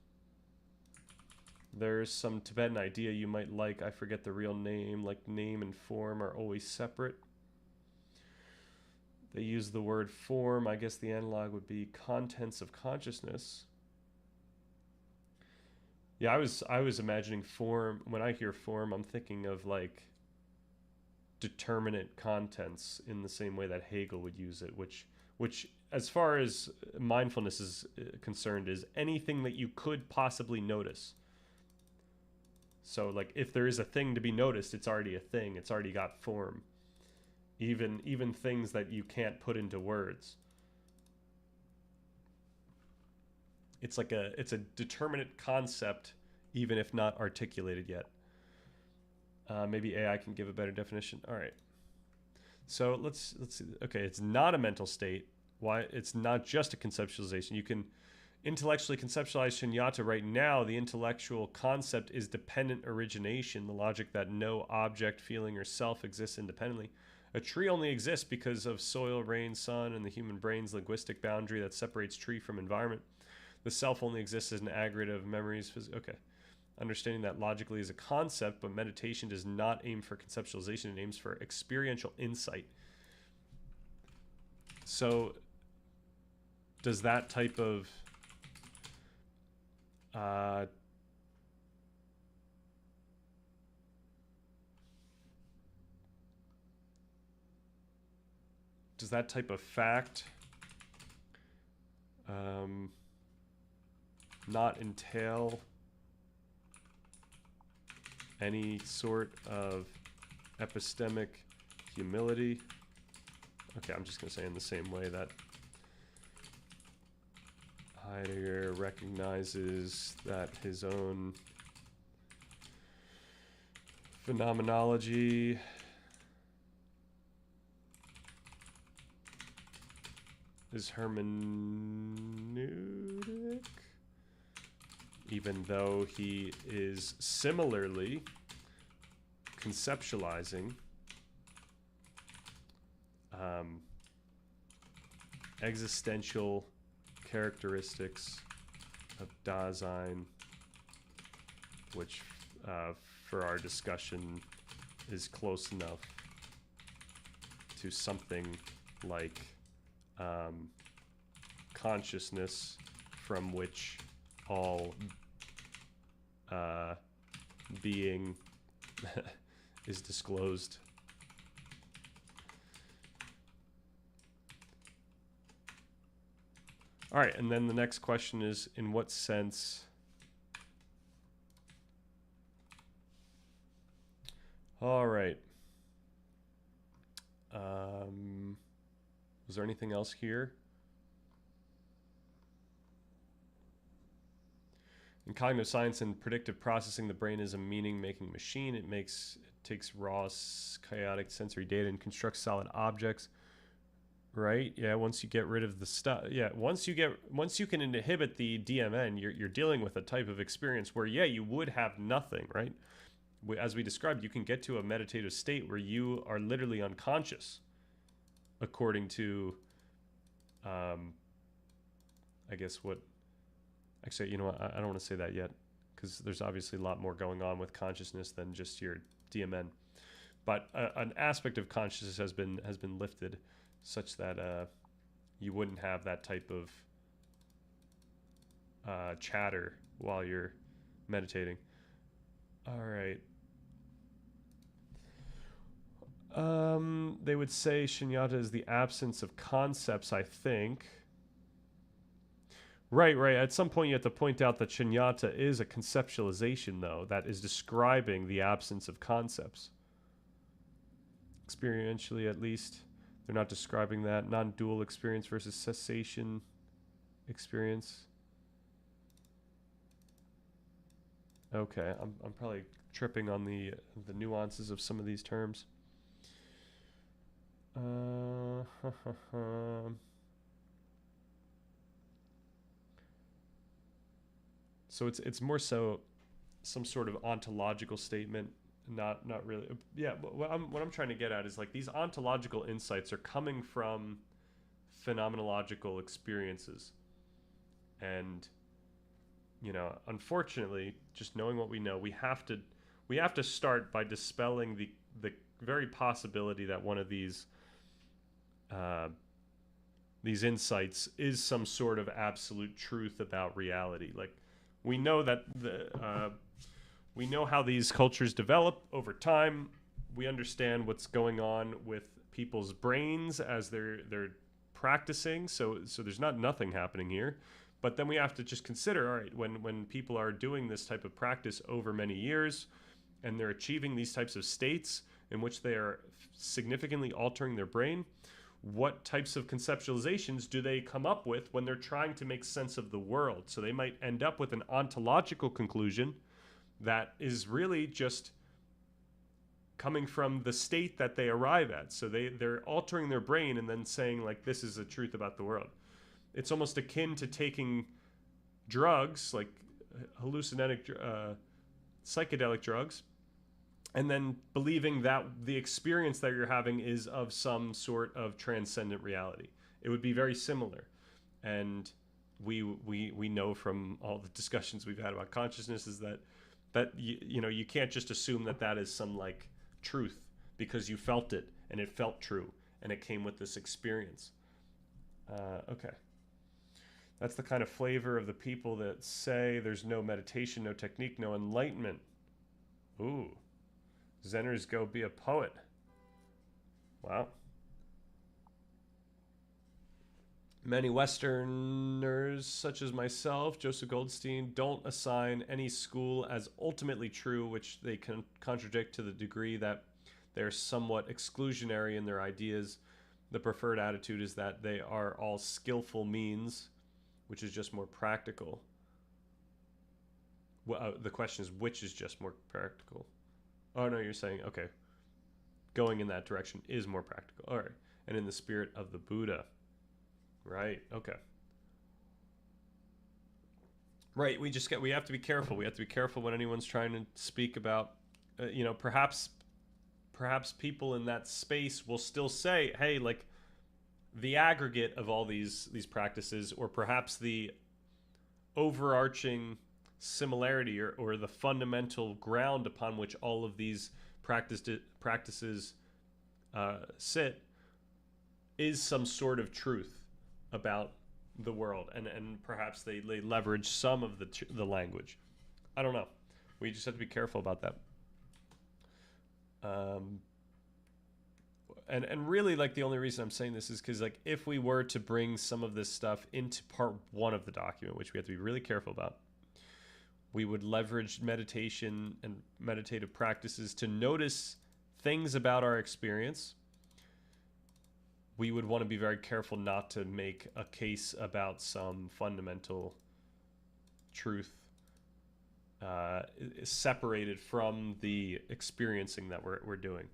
There's some Tibetan idea you might like. I forget the real name. Like, name and form are always separate. They use the word form. I guess the analog would be contents of consciousness. Yeah, I was imagining form. When I hear form, I'm thinking of like determinate contents, in the same way that Hegel would use it, which as far as mindfulness is concerned, is anything that you could possibly notice. So like, if there is a thing to be noticed, it's already a thing. It's already got form. Even things that you can't put into words. It's a determinate concept, even if not articulated yet. Maybe AI can give a better definition. All right. So let's see. Okay, it's not a mental state. Why? It's not just a conceptualization. intellectually conceptualized shunyata right now, the intellectual concept is dependent origination, the logic that no object, feeling, or self exists independently. A tree only exists because of soil, rain, sun, and the human brain's linguistic boundary that separates tree from environment. The self only exists as an aggregate of memories. Okay. Understanding that logically is a concept, but meditation does not aim for conceptualization. It aims for experiential insight. So does that type of fact not entail any sort of epistemic humility? Okay, I'm just going to say in the same way that Heidegger recognizes that his own phenomenology is hermeneutic, even though he is similarly conceptualizing existential characteristics of Dasein, which for our discussion is close enough to something like consciousness, from which all being is disclosed. All right, and then the next question is, in what sense? All right. Was there anything else here? In cognitive science and predictive processing, the brain is a meaning-making machine. It takes raw, chaotic sensory data and constructs solid objects. Right? Yeah. Once you get rid of the stuff. Yeah. Once you can inhibit the DMN, you're dealing with a type of experience where, yeah, you would have nothing, right? As we described, you can get to a meditative state where you are literally unconscious, according to, I guess what. Actually, you know what? I don't want to say that yet, because there's obviously a lot more going on with consciousness than just your DMN. But an aspect of consciousness has been lifted, such that you wouldn't have that type of chatter while you're meditating. All right. They would say shunyata is the absence of concepts, I think. Right. At some point, you have to point out that shunyata is a conceptualization, though, that is describing the absence of concepts. Experientially, at least. They're not describing that. Non-dual experience versus cessation experience. Okay, I'm probably tripping on the nuances of some of these terms. So it's more so some sort of ontological statement. Not really. Yeah, what I'm trying to get at is, like, these ontological insights are coming from phenomenological experiences. And, you know, unfortunately, just knowing what we know, we have to start by dispelling the very possibility that one of these insights is some sort of absolute truth about reality. Like, we know that we know how these cultures develop over time. We understand what's going on with people's brains as they're practicing. So there's nothing happening here. But then we have to just consider, all right, when people are doing this type of practice over many years, and they're achieving these types of states in which they are significantly altering their brain, what types of conceptualizations do they come up with when they're trying to make sense of the world? So they might end up with an ontological conclusion that is really just coming from the state that they arrive at. So they're altering their brain and then saying, like, this is the truth about the world. It's almost akin to taking drugs, like hallucinogenic, psychedelic drugs, and then believing that the experience that you're having is of some sort of transcendent reality. It would be very similar. And we know from all the discussions we've had about consciousness is that you can't just assume that that is some like truth because you felt it and it felt true and it came with this experience. Okay. That's the kind of flavor of the people that say there's no meditation, no technique, no enlightenment. Ooh. Zenners go be a poet. Wow. Many Westerners, such as myself, Joseph Goldstein, don't assign any school as ultimately true, which they can contradict to the degree that they're somewhat exclusionary in their ideas. The preferred attitude is that they are all skillful means, which is just more practical. Well, the question is, which is just more practical? Oh, no, you're saying, okay, going in that direction is more practical. All right. And in the spirit of the Buddha. Right. Okay. Right. We have to be careful. We have to be careful when anyone's trying to speak about, perhaps people in that space will still say, hey, like the aggregate of all these practices, or perhaps the overarching similarity or the fundamental ground upon which all of these practices sit is some sort of truth about the world, and perhaps they leverage some of the language. I don't know. We just have to be careful about that. And really, like, the only reason I'm saying this is because, like, if we were to bring some of this stuff into part 1 of the document, which we have to be really careful about, we would leverage meditation and meditative practices to notice things about our experience. We would want to be very careful not to make a case about some fundamental truth separated from the experiencing that we're doing.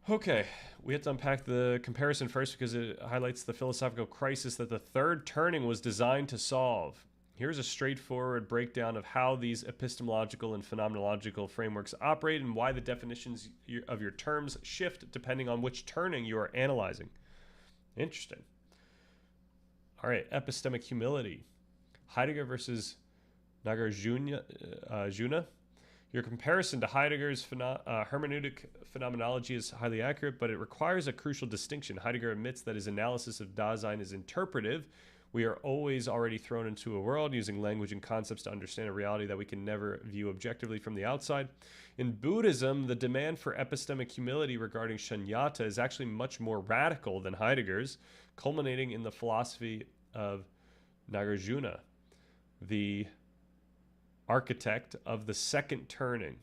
Okay, we have to unpack the comparison first because it highlights the philosophical crisis that the third turning was designed to solve. Here's a straightforward breakdown of how these epistemological and phenomenological frameworks operate and why the definitions of your terms shift depending on which turning you are analyzing. Interesting. All right, epistemic humility. Heidegger versus Nagarjuna. Your comparison to Heidegger's hermeneutic phenomenology is highly accurate, but it requires a crucial distinction. Heidegger admits that his analysis of Dasein is interpretive. We are always already thrown into a world using language and concepts to understand a reality that we can never view objectively from the outside. In Buddhism, the demand for epistemic humility regarding shunyata is actually much more radical than Heidegger's, culminating in the philosophy of Nagarjuna, the architect of the second turning.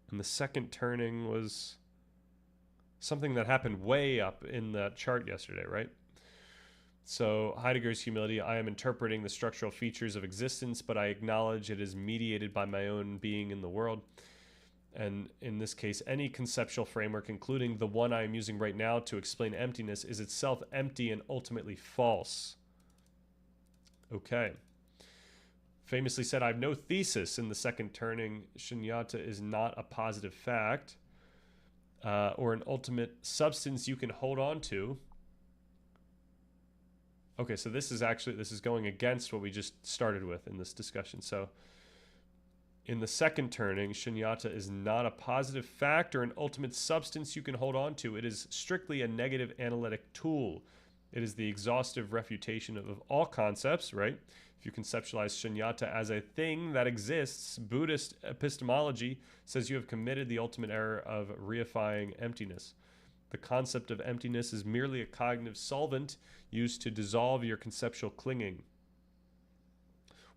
And the second turning was something that happened way up in that chart yesterday, right? So Heidegger's humility: I am interpreting the structural features of existence, but I acknowledge it is mediated by my own being in the world. And in this case, any conceptual framework, including the one I am using right now to explain emptiness, is itself empty and ultimately false. Okay. Famously said, I have no thesis in the second turning. Shunyata is not a positive fact or an ultimate substance you can hold on to. Okay, so this is going against what we just started with in this discussion. So in the second turning, shunyata is not a positive fact or an ultimate substance you can hold on to. It is strictly a negative analytic tool. It is the exhaustive refutation of all concepts, right? If you conceptualize shunyata as a thing that exists, Buddhist epistemology says you have committed the ultimate error of reifying emptiness. The concept of emptiness is merely a cognitive solvent used to dissolve your conceptual clinging.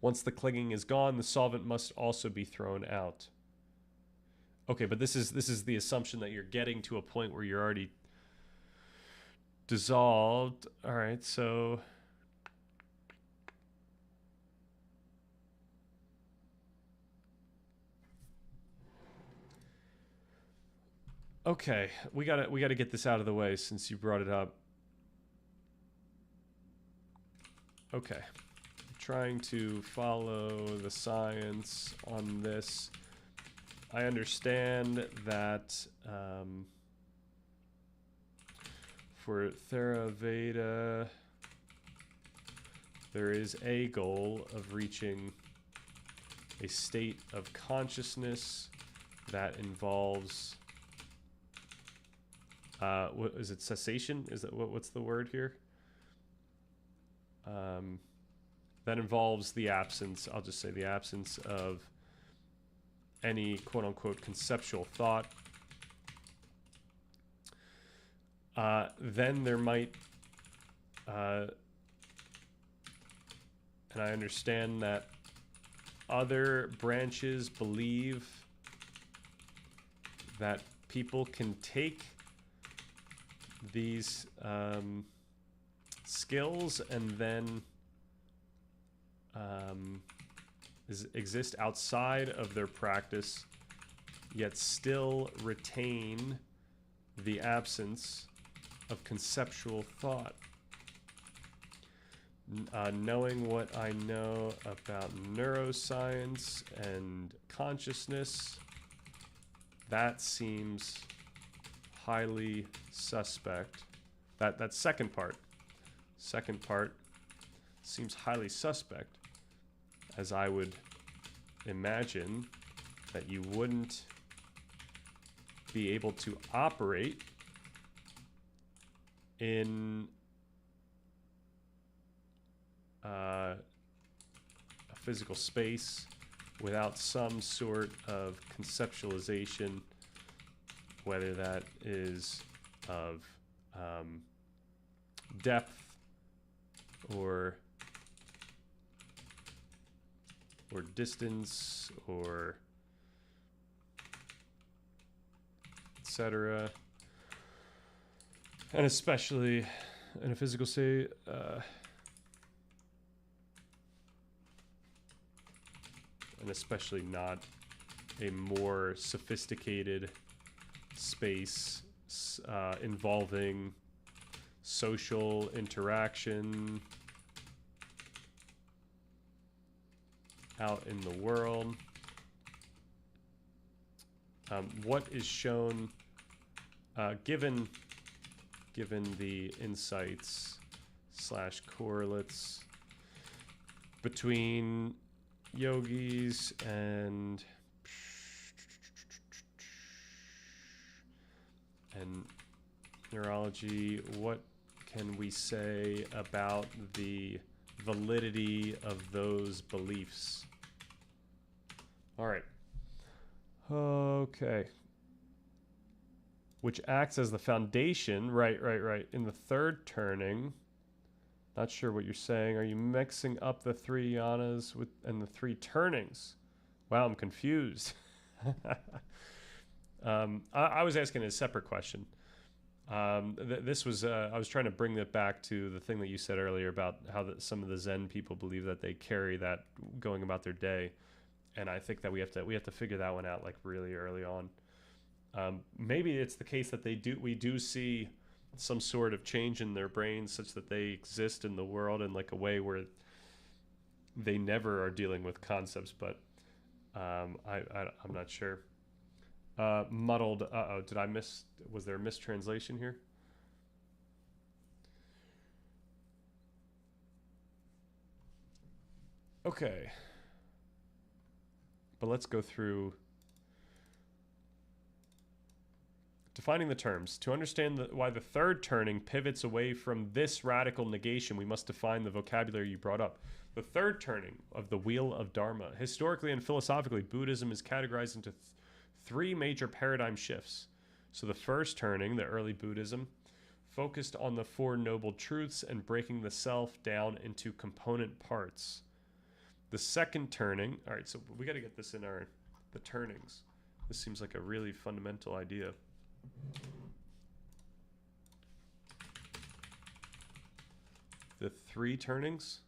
Once the clinging is gone, the solvent must also be thrown out. Okay, but this is the assumption that you're getting to a point where you're already dissolved. All right, so okay, we gotta get this out of the way since you brought it up. Okay. Trying to follow the science on this. I understand that for Theraveda, there is a goal of reaching a state of consciousness that involves, what is it, cessation? Is that what's the word here? That involves the absence, I'll just say the absence of any quote-unquote conceptual thought. Then there might, and I understand that other branches believe that people can take these skills and then exist outside of their practice, yet still retain the absence of conceptual thought. Knowing what I know about neuroscience and consciousness, that seems highly suspect. That second part seems highly suspect, as I would imagine that you wouldn't be able to operate in a physical space without some sort of conceptualization, whether that is of depth or distance or etc. And especially in a physical state, and especially not a more sophisticated space involving social interaction out in the world. What is shown, given the insights / correlates between yogis and neurology, what can we say about the validity of those beliefs? All right. Okay. Which acts as the foundation, right, in the third turning. Not sure what you're saying. Are you mixing up the three yanas and the three turnings? Wow, I'm confused. I was asking a separate question. This was, I was trying to bring that back to the thing that you said earlier about how some of the Zen people believe that they carry that going about their day. And I think that we have to figure that one out like really early on. Maybe it's the case that we do see some sort of change in their brains such that they exist in the world in like a way where they never are dealing with concepts, but I'm not sure. Muddled. Did I miss? Was there a mistranslation here? Okay. But let's go through defining the terms. To understand why the third turning pivots away from this radical negation, we must define the vocabulary you brought up. The third turning of the wheel of Dharma. Historically and philosophically, Buddhism is categorized into three major paradigm shifts. So the first turning, the early Buddhism, focused on the Four Noble Truths and breaking the self down into component parts. The second turning, all right, so we got to get this in the turnings. This seems like a really fundamental idea. The three turnings.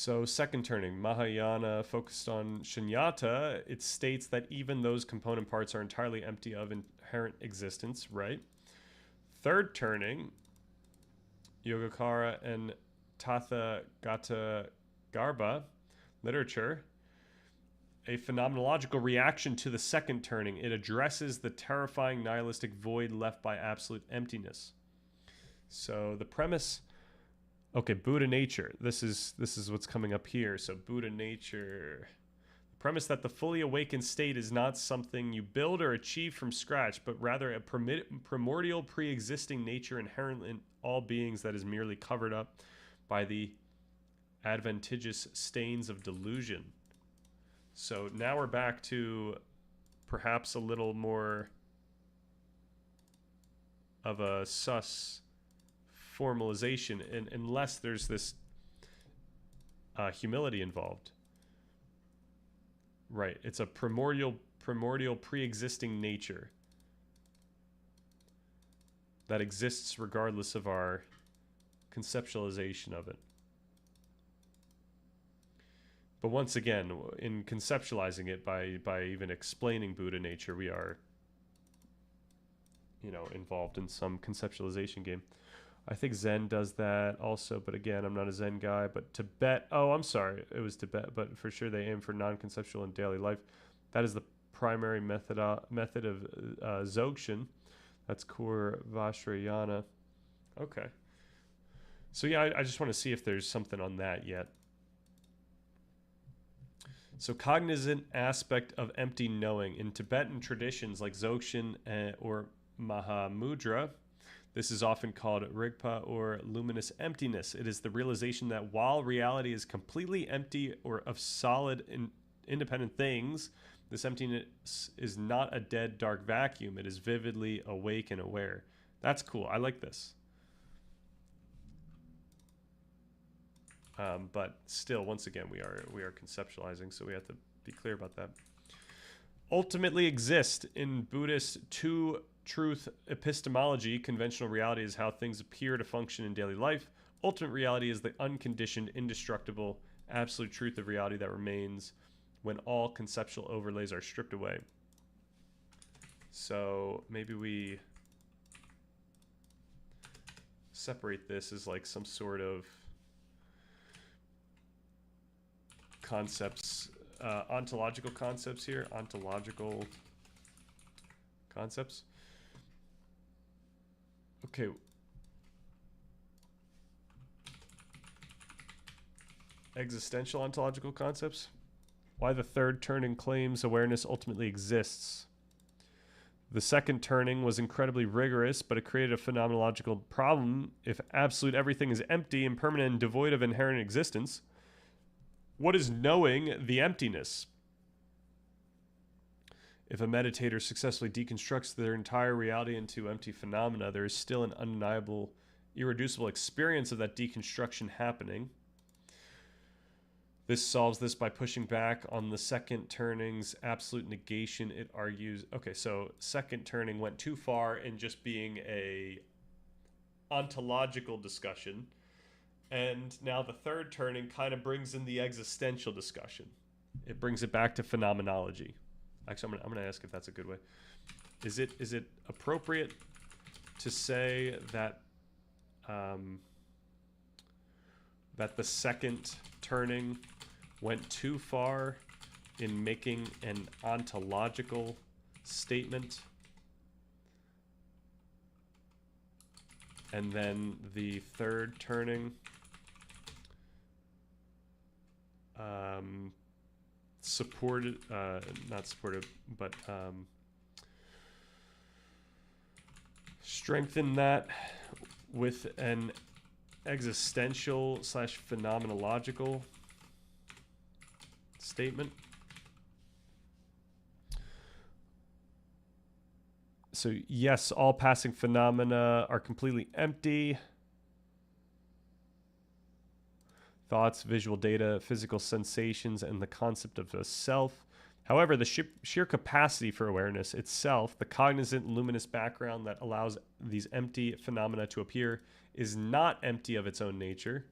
So second turning, Mahayana focused on Shunyata. It states that even those component parts are entirely empty of inherent existence, right? Third turning, Yogacara and Tathagata Garbha literature, a phenomenological reaction to the second turning. It addresses the terrifying nihilistic void left by absolute emptiness. So the premise, okay, Buddha nature. This is what's coming up here. So Buddha nature. The premise that the fully awakened state is not something you build or achieve from scratch, but rather a primordial pre-existing nature inherent in all beings that is merely covered up by the adventitious stains of delusion. So now we're back to perhaps a little more of a sus formalization, and unless there's this humility involved. Right, it's a primordial pre-existing nature that exists regardless of our conceptualization of it. But once again, in conceptualizing it by even explaining Buddha nature, we are, involved in some conceptualization game. I think Zen does that also, but again, I'm not a Zen guy. But Tibet, I'm sorry, it was Tibet, but for sure they aim for non-conceptual in daily life. That is the primary method of Dzogchen. That's core Vajrayana. Okay. So yeah, I just want to see if there's something on that yet. So cognizant aspect of empty knowing. In Tibetan traditions like Dzogchen or Mahamudra, this is often called Rigpa or luminous emptiness. It is the realization that while reality is completely empty or of solid independent things, this emptiness is not a dead, dark vacuum. It is vividly awake and aware. That's cool. I like this. But still, once again, we are conceptualizing, so we have to be clear about that. Ultimately exist in Buddhist two-truth epistemology. Conventional reality is how things appear to function in daily life. Ultimate reality is the unconditioned, indestructible, absolute truth of reality that remains when all conceptual overlays are stripped away. So maybe we separate this as like some sort of concepts, ontological concepts here, ontological concepts. Okay. Existential ontological concepts. Why the third turning claims awareness ultimately exists. The second turning was incredibly rigorous, but it created a phenomenological problem. If absolute everything is empty, impermanent, and devoid of inherent existence, what is knowing the emptiness? If a meditator successfully deconstructs their entire reality into empty phenomena, there is still an undeniable, irreducible experience of that deconstruction happening. This solves this by pushing back on the second turning's absolute negation. It argues, okay, so second turning went too far in just being a ontological discussion. And now the third turning kind of brings in the existential discussion. It brings it back to phenomenology. Actually, I'm gonna ask if that's a good way. Is it appropriate to say that that the second turning went too far in making an ontological statement, and then the third turning supported, not supported, but strengthen that with an existential / phenomenological statement? So yes, all passing phenomena are completely empty. Thoughts, visual data, physical sensations, and the concept of a self. However, the sheer capacity for awareness itself, the cognizant, luminous background that allows these empty phenomena to appear, is not empty of its own nature.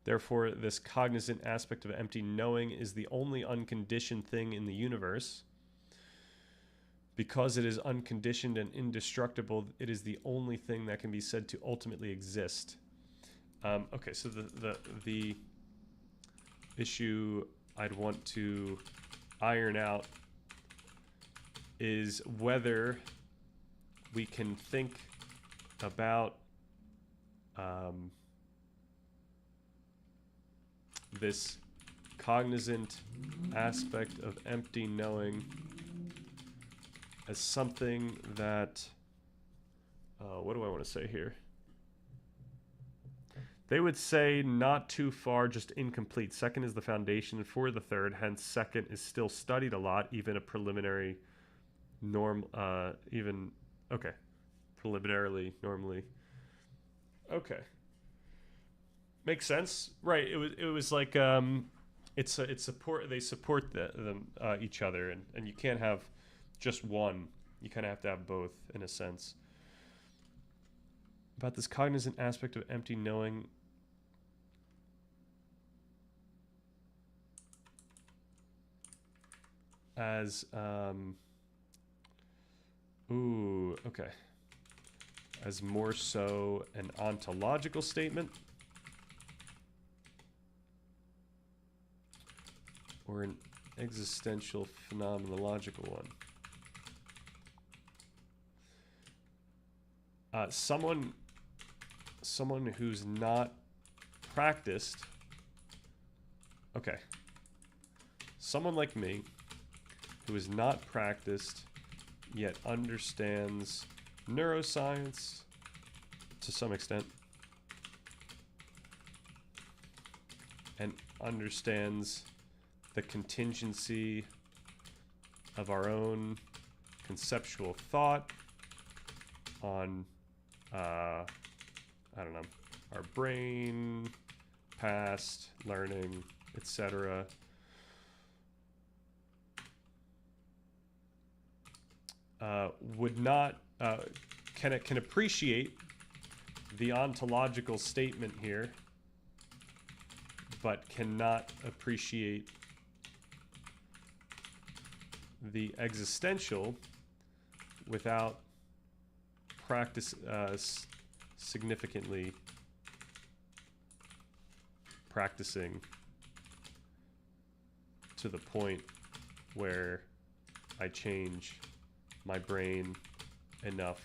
Therefore, this cognizant aspect of empty knowing is the only unconditioned thing in the universe. Because it is unconditioned and indestructible, it is the only thing that can be said to ultimately exist. Okay, so the issue I'd want to iron out is whether we can think about this cognizant aspect of empty knowing as something that, what do I want to say here? They would say not too far, just incomplete. Second is the foundation for the third, hence second is still studied a lot, even a preliminary norm, okay, preliminarily, normally. Okay. Makes sense. Right, it was like, it's support, they support them, each other, and you can't have just one. You kind of have to have both, in a sense. About this cognizant aspect of empty knowing, as okay, as more so an ontological statement or an existential phenomenological one. Someone who's not practiced, okay, someone like me who is not practiced yet understands neuroscience to some extent and understands the contingency of our own conceptual thought on I don't know, our brain, past, learning, etc. Would not can appreciate the ontological statement here, but cannot appreciate the existential without practice significantly practicing to the point where I change my brain enough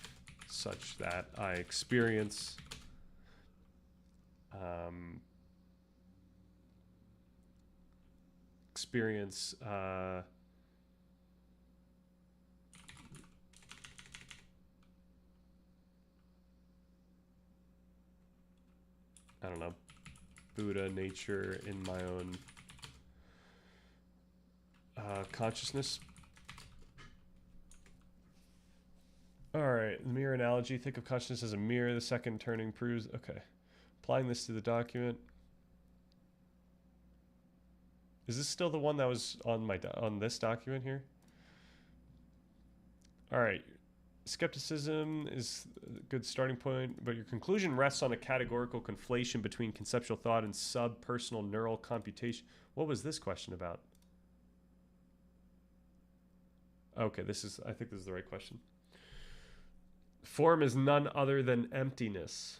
such that I experience I don't know, Buddha nature in my own consciousness. Alright, the mirror analogy. Think of consciousness as a mirror. The second turning proves... Okay. Applying this to the document. Is this still the one that was on this document here? Alright. Skepticism is a good starting point, but your conclusion rests on a categorical conflation between conceptual thought and sub-personal neural computation. What was this question about? Okay, I think this is the right question. Form is none other than emptiness.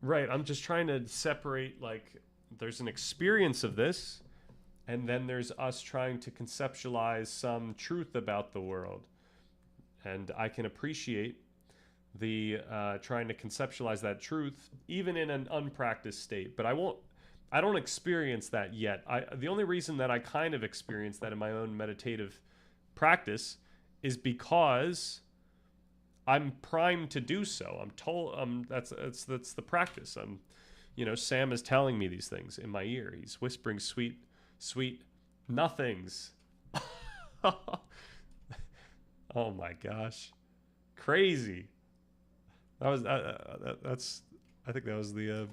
Right, I'm just trying to separate, like, there's an experience of this, and then there's us trying to conceptualize some truth about the world. And I can appreciate the trying to conceptualize that truth, even in an unpracticed state. But I don't experience that yet. The only reason that I kind of experience that in my own meditative practice is because I'm primed to do so. I'm told that's the practice. Sam is telling me these things in my ear. He's whispering sweet nothings. Oh my gosh, crazy. That was that's. I think that was the.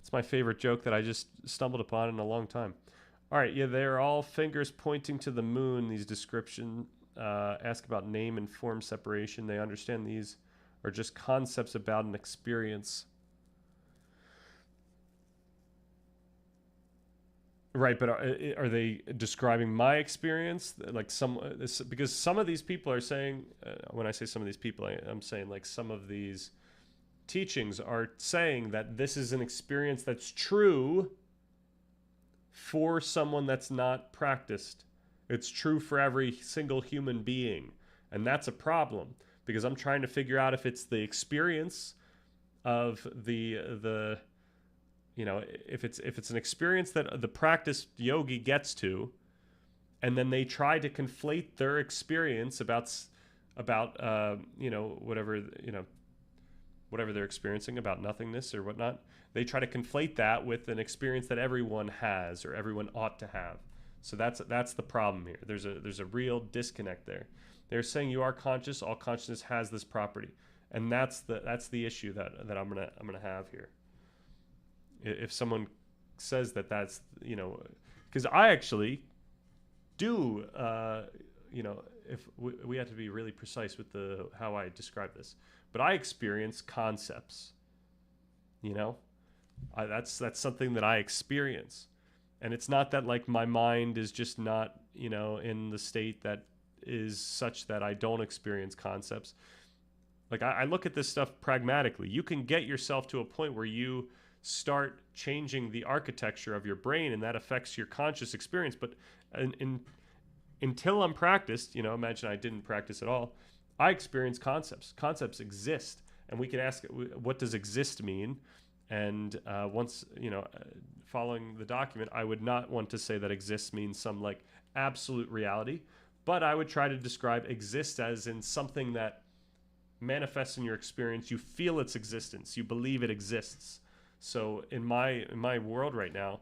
It's my favorite joke that I just stumbled upon in a long time. All right, yeah, they're all fingers pointing to the moon. These descriptions ask about name and form separation. They understand these or just concepts about an experience. Right, but are they describing my experience? Like because some of these people are saying, when I say some of these people, I'm saying like some of these teachings are saying that this is an experience that's true for someone that's not practiced. It's true for every single human being. And that's a problem because I'm trying to figure out if it's the experience of the if it's an experience that the practiced yogi gets to, and then they try to conflate their experience about whatever they're experiencing about nothingness or whatnot. They try to conflate that with an experience that everyone has or everyone ought to have. So that's the problem here. There's a real disconnect there. They're saying you are conscious. All consciousness has this property, and that's the issue that I'm gonna have here. If someone says that's because I actually do if we have to be really precise with how I describe this, but I experience concepts. That's something that I experience, and it's not that like my mind is just not in the state that is such that I don't experience concepts. Like I look at this stuff pragmatically. You can get yourself to a point where you start changing the architecture of your brain, and that affects your conscious experience. But until I'm practiced, imagine I didn't practice at all, I experience concepts. Concepts exist, and we can ask, what does exist mean? And once, following the document, I would not want to say that exists means some like absolute reality, but I would try to describe exist as in something that manifests in your experience. You feel its existence. You believe it exists. So in my world right now,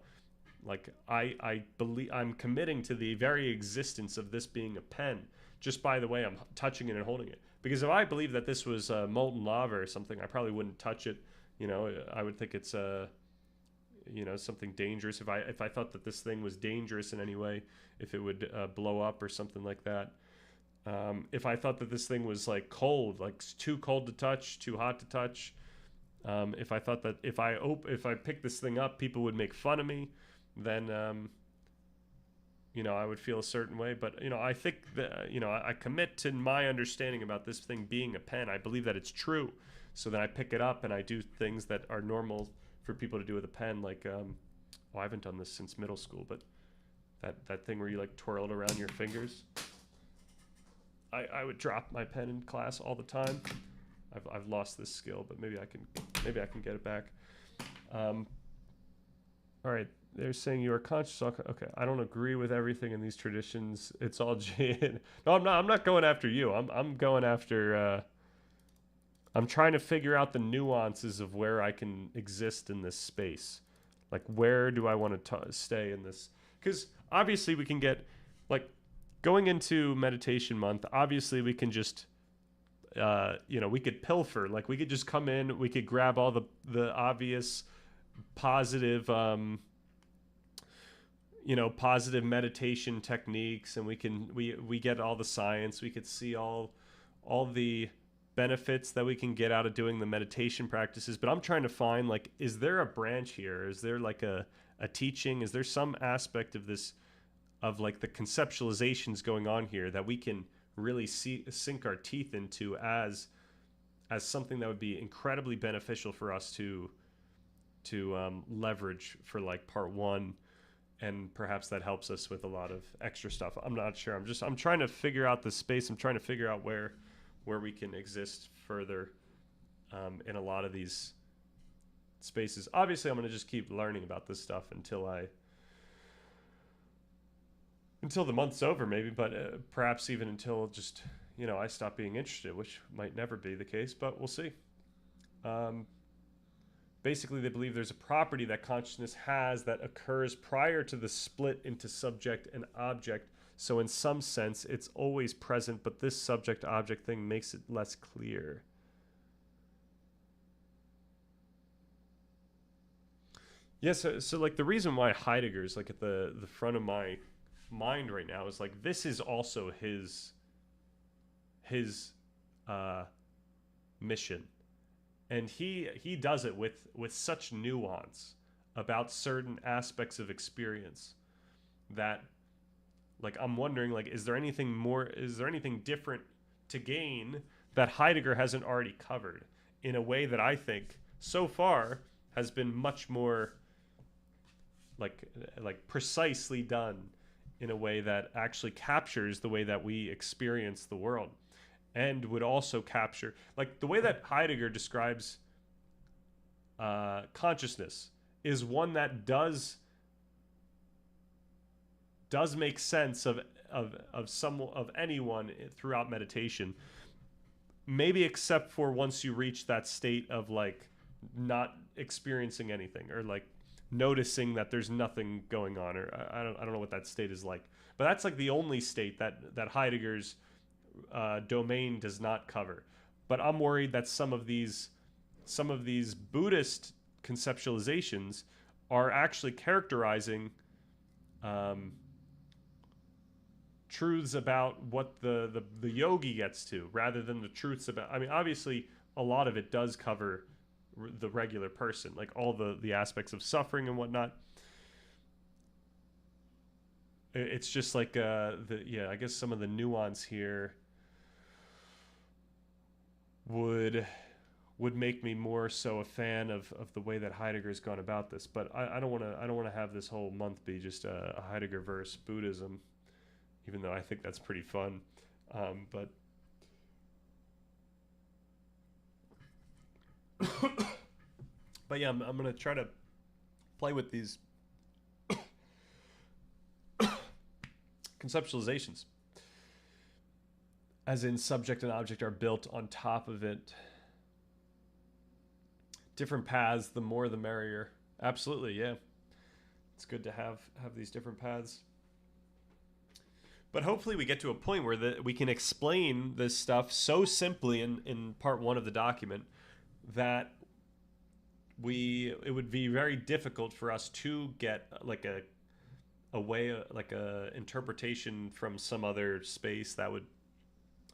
like I believe I'm committing to the very existence of this being a pen, just by the way I'm touching it and holding it. Because if I believe that this was molten lava or something, I probably wouldn't touch it. I would think it's something dangerous. If I thought that this thing was dangerous in any way, if it would blow up or something like that. If I thought that this thing was like cold, like too cold to touch, too hot to touch. If I thought that if I picked this thing up, people would make fun of me, then I would feel a certain way. But I think that I commit to my understanding about this thing being a pen. I believe that it's true. So then I pick it up and I do things that are normal for people to do with a pen, like I haven't done this since middle school, but that thing where you like twirl it around your fingers. I would drop my pen in class all the time. I've lost this skill, but maybe I can get it back. All right, they're saying you are conscious. Okay, I don't agree with everything in these traditions. It's all jade. No, I'm not. I'm not going after you. I'm going after. I'm trying to figure out the nuances of where I can exist in this space. Like, where do I want to stay in this? Because obviously we can get like going into meditation month. Obviously we can just. We could pilfer. Like we could just come in, we could grab all the obvious positive, positive meditation techniques, and we get all the science. We could see all the benefits that we can get out of doing the meditation practices. But I'm trying to find like, is there a branch here? Is there like a teaching? Is there some aspect of this, of like the conceptualizations going on here that we can really sink our teeth into as something that would be incredibly beneficial for us to leverage for like part one, and perhaps that helps us with a lot of extra stuff. I'm not sure. I'm trying to figure out the space. I'm trying to figure out where we can exist further in a lot of these spaces. Obviously, I'm going to just keep learning about this stuff until the month's over, maybe, but perhaps even until just, I stop being interested, which might never be the case, but we'll see. Basically, they believe there's a property that consciousness has that occurs prior to the split into subject and object. So in some sense, it's always present, but this subject-object thing makes it less clear. Yeah, so like the reason why Heidegger's like at the front of my mind right now is like, this is also his mission, and he does it with such nuance about certain aspects of experience that, like, I'm wondering, like, is there anything different to gain that Heidegger hasn't already covered in a way that I think so far has been much more like precisely done in a way that actually captures the way that we experience the world, and would also capture, like, the way that Heidegger describes consciousness is one that does make sense of anyone throughout meditation, maybe except for once you reach that state of, like, not experiencing anything, or like noticing that there's nothing going on, or I don't know what that state is like, but that's like the only state that Heidegger's domain does not cover. But I'm worried that some of these Buddhist conceptualizations are actually characterizing truths about what the yogi gets to, rather than the truths about, I mean, obviously a lot of it does cover the regular person, like all the aspects of suffering and whatnot. It's just like I guess some of the nuance here would make me more so a fan of the way that Heidegger's gone about this. But I don't want to have this whole month be just a Heidegger verse Buddhism, even though I think that's pretty fun. But but yeah, I'm gonna try to play with these conceptualizations, as in subject and object are built on top of it. Different paths, the more the merrier. Absolutely, yeah. It's good to have these different paths. But hopefully we get to a point where we can explain this stuff so simply in part 1 of the document that it would be very difficult for us to get like a way, like a interpretation from some other space that would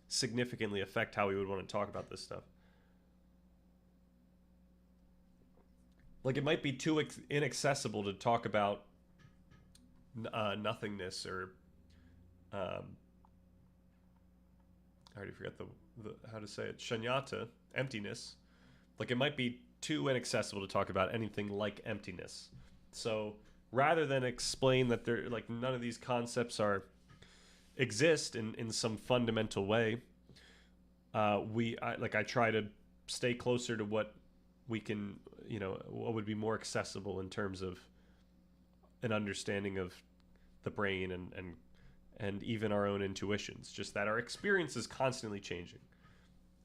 significantly affect how we would want to talk about this stuff. Like, it might be too inaccessible to talk about nothingness, or I already forgot the how to say it, shunyata, emptiness. Like, it might be too inaccessible to talk about anything like emptiness. So rather than explain that there, like, none of these concepts exist in some fundamental way, I try to stay closer to what we can, what would be more accessible in terms of an understanding of the brain and even our own intuitions. Just that our experience is constantly changing,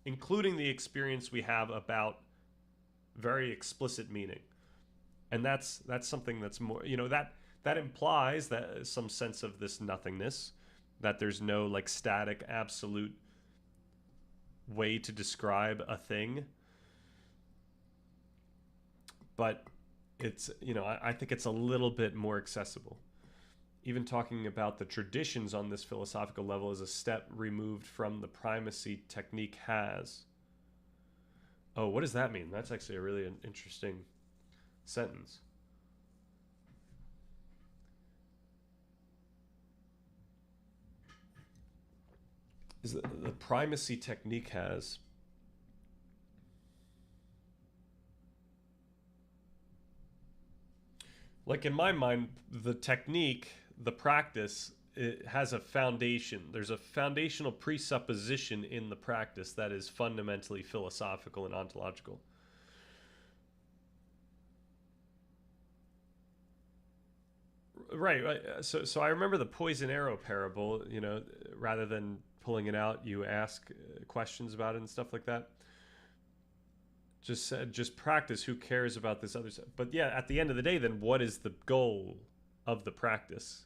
including the experience we have about very explicit meaning. And that's something that's more, that implies that some sense of this nothingness, that there's no, like, static absolute way to describe a thing. But it's, I think it's a little bit more accessible. Even talking about the traditions on this philosophical level is a step removed from the primacy technique has. Oh, what does that mean? That's actually a really interesting sentence. Is the primacy technique has. Like, in my mind, the technique, the practice, it has a foundation. There's a foundational presupposition in the practice that is fundamentally philosophical and ontological. Right. So I remember the poison arrow parable. Rather than pulling it out, you ask questions about it and stuff like that. Just practice. Who cares about this other stuff? But yeah, at the end of the day, then what is the goal of the practice?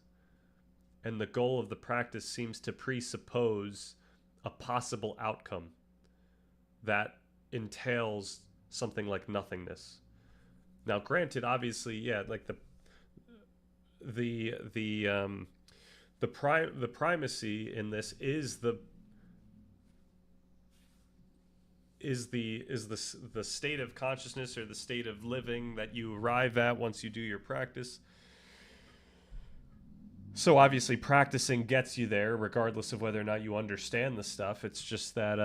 And the goal of the practice seems to presuppose a possible outcome that entails something like nothingness. Now, granted, obviously, yeah, like the primacy in this is the state of consciousness or the state of living that you arrive at once you do your practice. So obviously practicing gets you there regardless of whether or not you understand the stuff. It's just that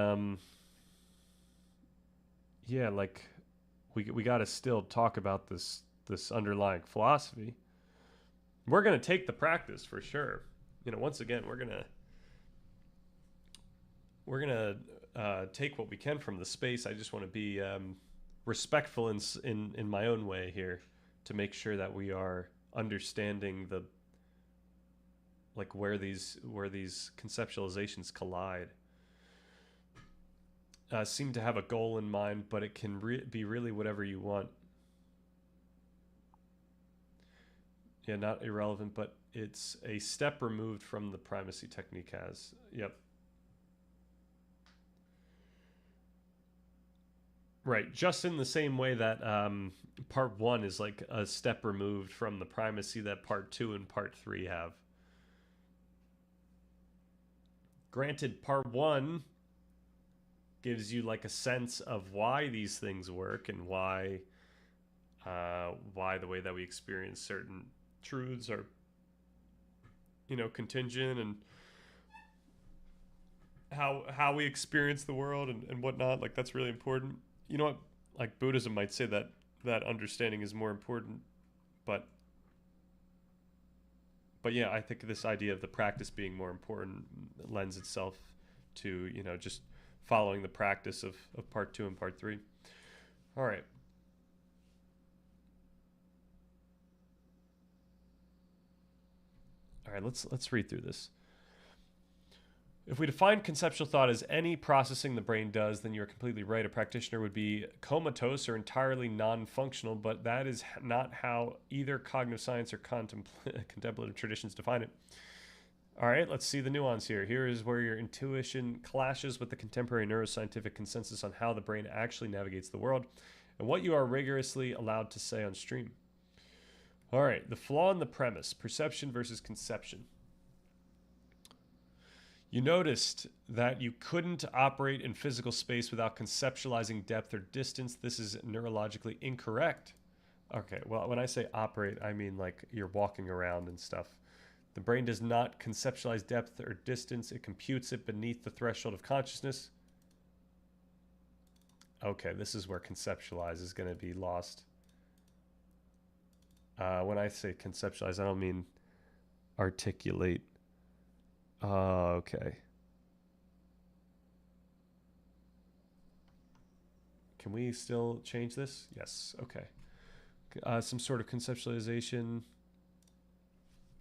yeah, like we got to still talk about this underlying philosophy. We're going to take the practice for sure. You know, once again, we're going to take what we can from the space. I just want to be respectful in my own way here to make sure that we are understanding the like where these conceptualizations collide. Seem to have a goal in mind, but it can be really whatever you want. Yeah, not irrelevant, but it's a step removed from the primacy technique has. Yep. Right, just in the same way that part 1 is like a step removed from the primacy that part 2 and part 3 have. Granted, part 1 gives you like a sense of why these things work and why the way that we experience certain truths are, you know, contingent, and how we experience the world and whatnot. Like, that's really important. You know what? Like, Buddhism might say that understanding is more important, but yeah, I think this idea of the practice being more important lends itself to, you know, just following the practice of part 2 and part 3. All right. All right, let's read through this. If we define conceptual thought as any processing the brain does, then you're completely right. A practitioner would be comatose or entirely non-functional, but that is not how either cognitive science or contemplative traditions define it. All right, let's see the nuance here. Here is where your intuition clashes with the contemporary neuroscientific consensus on how the brain actually navigates the world and what you are rigorously allowed to say on stream. All right, the flaw in the premise, perception versus conception. You noticed that you couldn't operate in physical space without conceptualizing depth or distance. This is neurologically incorrect. Okay, well, when I say operate, I mean like you're walking around and stuff. The brain does not conceptualize depth or distance. It computes it beneath the threshold of consciousness. Okay, this is where conceptualize is going to be lost. When I say conceptualize, I don't mean articulate. Okay. Can we still change this? Yes. Okay. Some sort of conceptualization.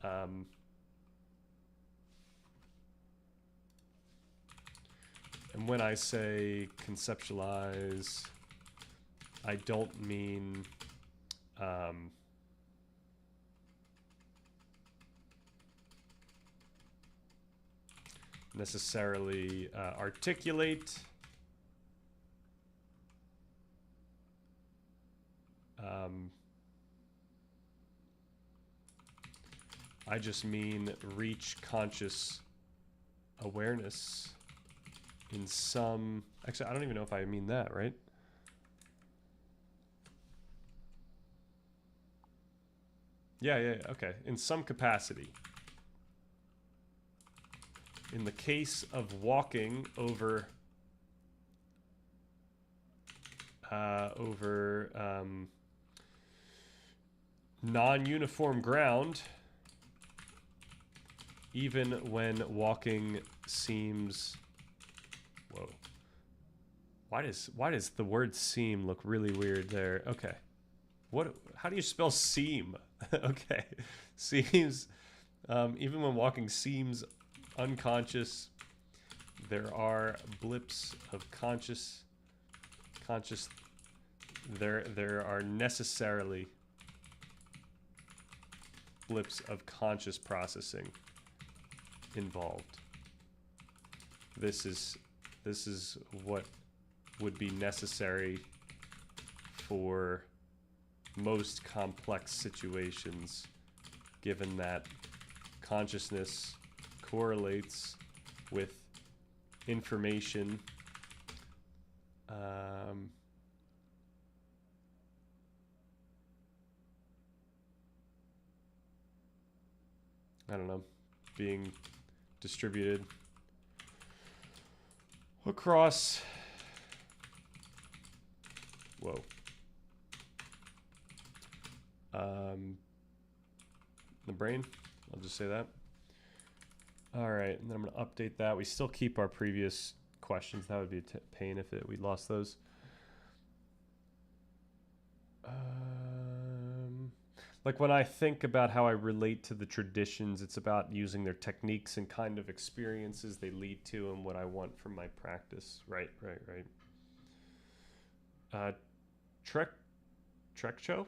And when I say conceptualize, I don't mean necessarily articulate. I just mean reach conscious awareness in some... Actually, I don't even know if I mean that, right? Yeah, okay. In some capacity. In the case of walking over non-uniform ground, even when walking seems... Whoa. Why does the word seem look really weird there? Okay. How do you spell seem? Okay. Seems, even when walking seems unconscious, there are blips of conscious, there are necessarily blips of conscious processing involved. This is what would be necessary for most complex situations, given that consciousness correlates with information Um, I don't know, being distributed across, whoa, the brain. I'll just say that. All right, and then I'm going to update that. We still keep our previous questions. That would be a pain if we lost those. Like when I think about how I relate to the traditions, it's about using their techniques and kind of experiences they lead to and what I want from my practice. Right. Trekcho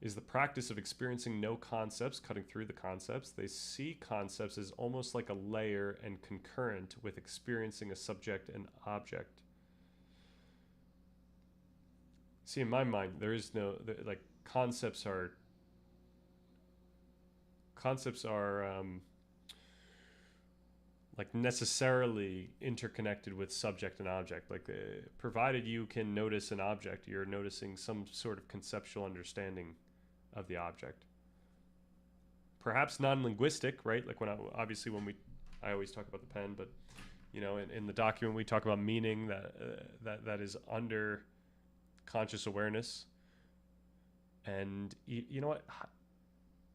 is the practice of experiencing no concepts, cutting through the concepts. They see concepts as almost like a layer and concurrent with experiencing a subject and object. See, in my mind, there is no, like, concepts are like necessarily interconnected with subject and object. Like, provided you can notice an object, you're noticing some sort of conceptual understanding of the object. Perhaps non-linguistic, right? Like when I always talk about the pen, but you know, in the document we talk about meaning that is under conscious awareness. And you know what?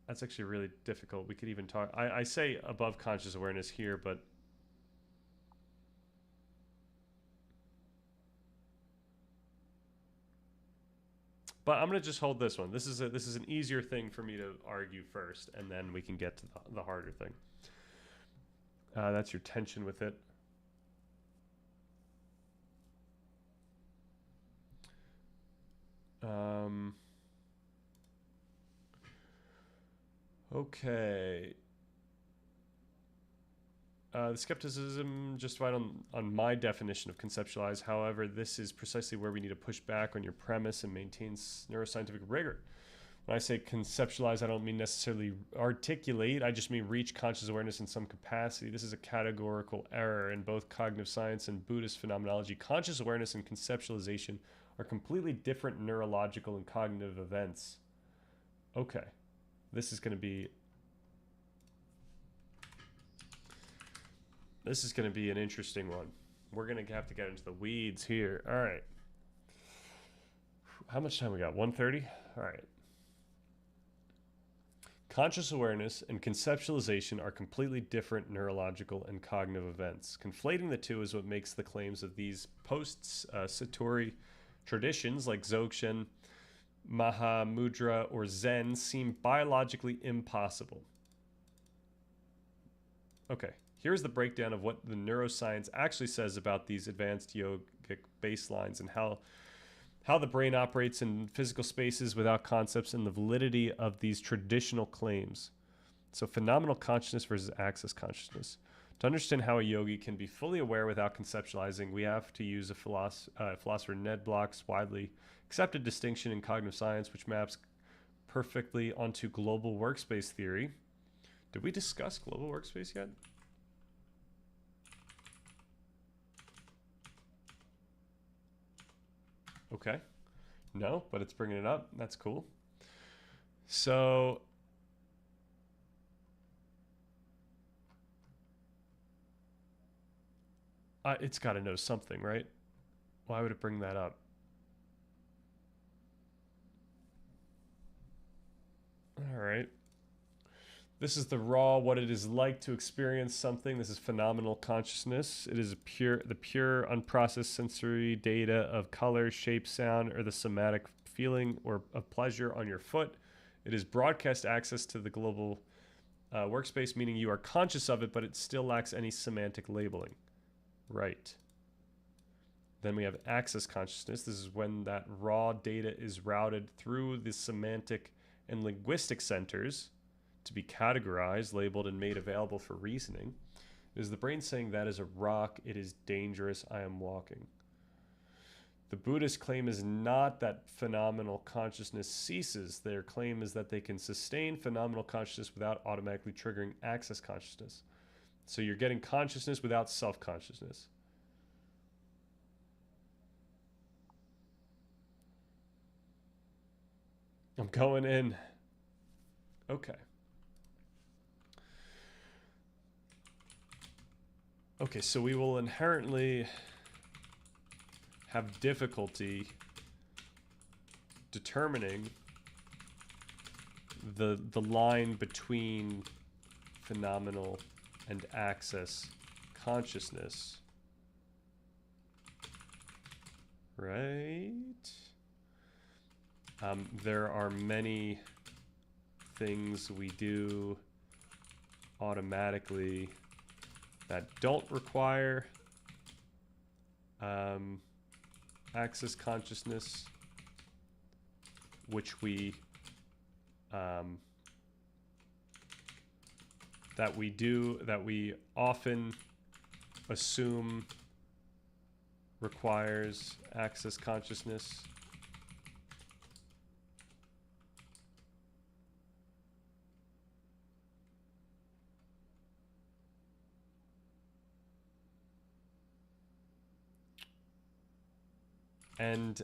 That's actually really difficult. We could even talk. I say above conscious awareness here, but I'm gonna just hold this one. This is an easier thing for me to argue first, and then we can get to the harder thing. That's your tension with it. Okay. The skepticism justified on my definition of conceptualize. However, this is precisely where we need to push back on your premise and maintain neuroscientific rigor. When I say conceptualize, I don't mean necessarily articulate. I just mean reach conscious awareness in some capacity. This is a categorical error in both cognitive science and Buddhist phenomenology. Conscious awareness and conceptualization are completely different neurological and cognitive events. Okay. This is going to be an interesting one. We're going to have to get into the weeds here. All right. How much time we got? 1:30? All right. Conscious awareness and conceptualization are completely different neurological and cognitive events. Conflating the two is what makes the claims of these post-Satori traditions like Dzogchen, Mahamudra, or Zen seem biologically impossible. Okay, here's the breakdown of what the neuroscience actually says about these advanced yogic baselines and how the brain operates in physical spaces without concepts and the validity of these traditional claims. So phenomenal consciousness versus access consciousness. To understand how a yogi can be fully aware without conceptualizing, we have to use a philosopher Ned Block's widely accepted distinction in cognitive science, which maps perfectly onto global workspace theory. Did we discuss global workspace yet? Okay. No, but it's bringing it up. That's cool. So it's got to know something, right? Why would it bring that up? All right. This is the raw, what it is like to experience something. This is phenomenal consciousness. It is the pure unprocessed sensory data of color, shape, sound, or the somatic feeling or of pleasure on your foot. It is broadcast access to the global workspace, meaning you are conscious of it, but it still lacks any semantic labeling. Right. Then we have access consciousness. This is when that raw data is routed through the semantic and linguistic centers to be categorized, labeled, and made available for reasoning. It is the brain saying that is a rock, it is dangerous, I am walking. The Buddhist claim is not that phenomenal consciousness ceases. Their claim is that they can sustain phenomenal consciousness without automatically triggering access consciousness. So you're getting consciousness without self-consciousness. I'm going in. Okay. Okay, so we will inherently have difficulty determining the line between phenomenal and access consciousness. Right? There are many things we do automatically that don't require access consciousness, which we that we often assume requires access consciousness. And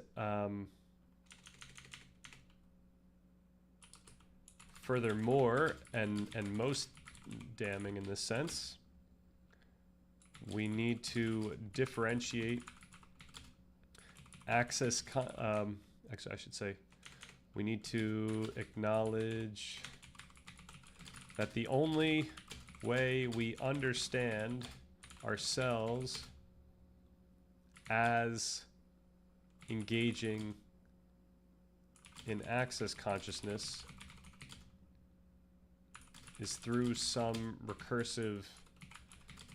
furthermore, and most damning in this sense, we need to differentiate access. Actually, I should say, we need to acknowledge that the only way we understand ourselves as engaging in access consciousness is through some recursive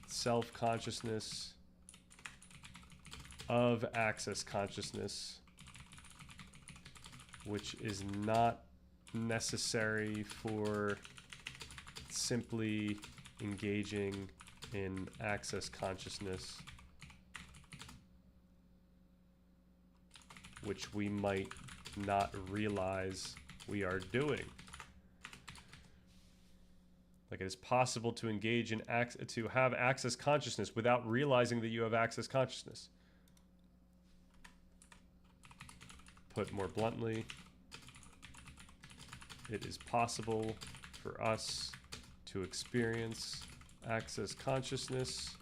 self-consciousness of access consciousness, which is not necessary for simply engaging in access consciousness, which we might not realize we are doing. Like, it is possible to engage in to have access consciousness without realizing that you have access consciousness. Put more bluntly, it is possible for us to experience access consciousness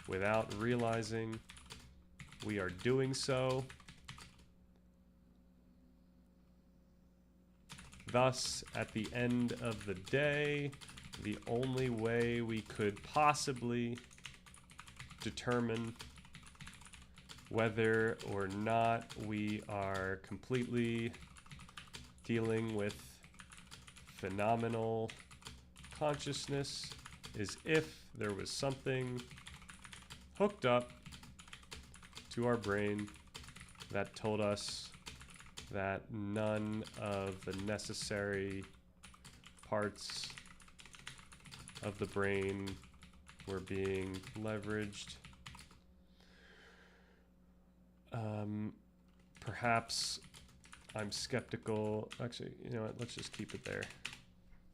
without realizing we are doing so. Thus, at the end of the day, the only way we could possibly determine whether or not we are completely dealing with phenomenal consciousness is if there was something hooked up to our brain that told us that none of the necessary parts of the brain were being leveraged. Perhaps I'm skeptical. Actually, you know what? Let's just keep it there.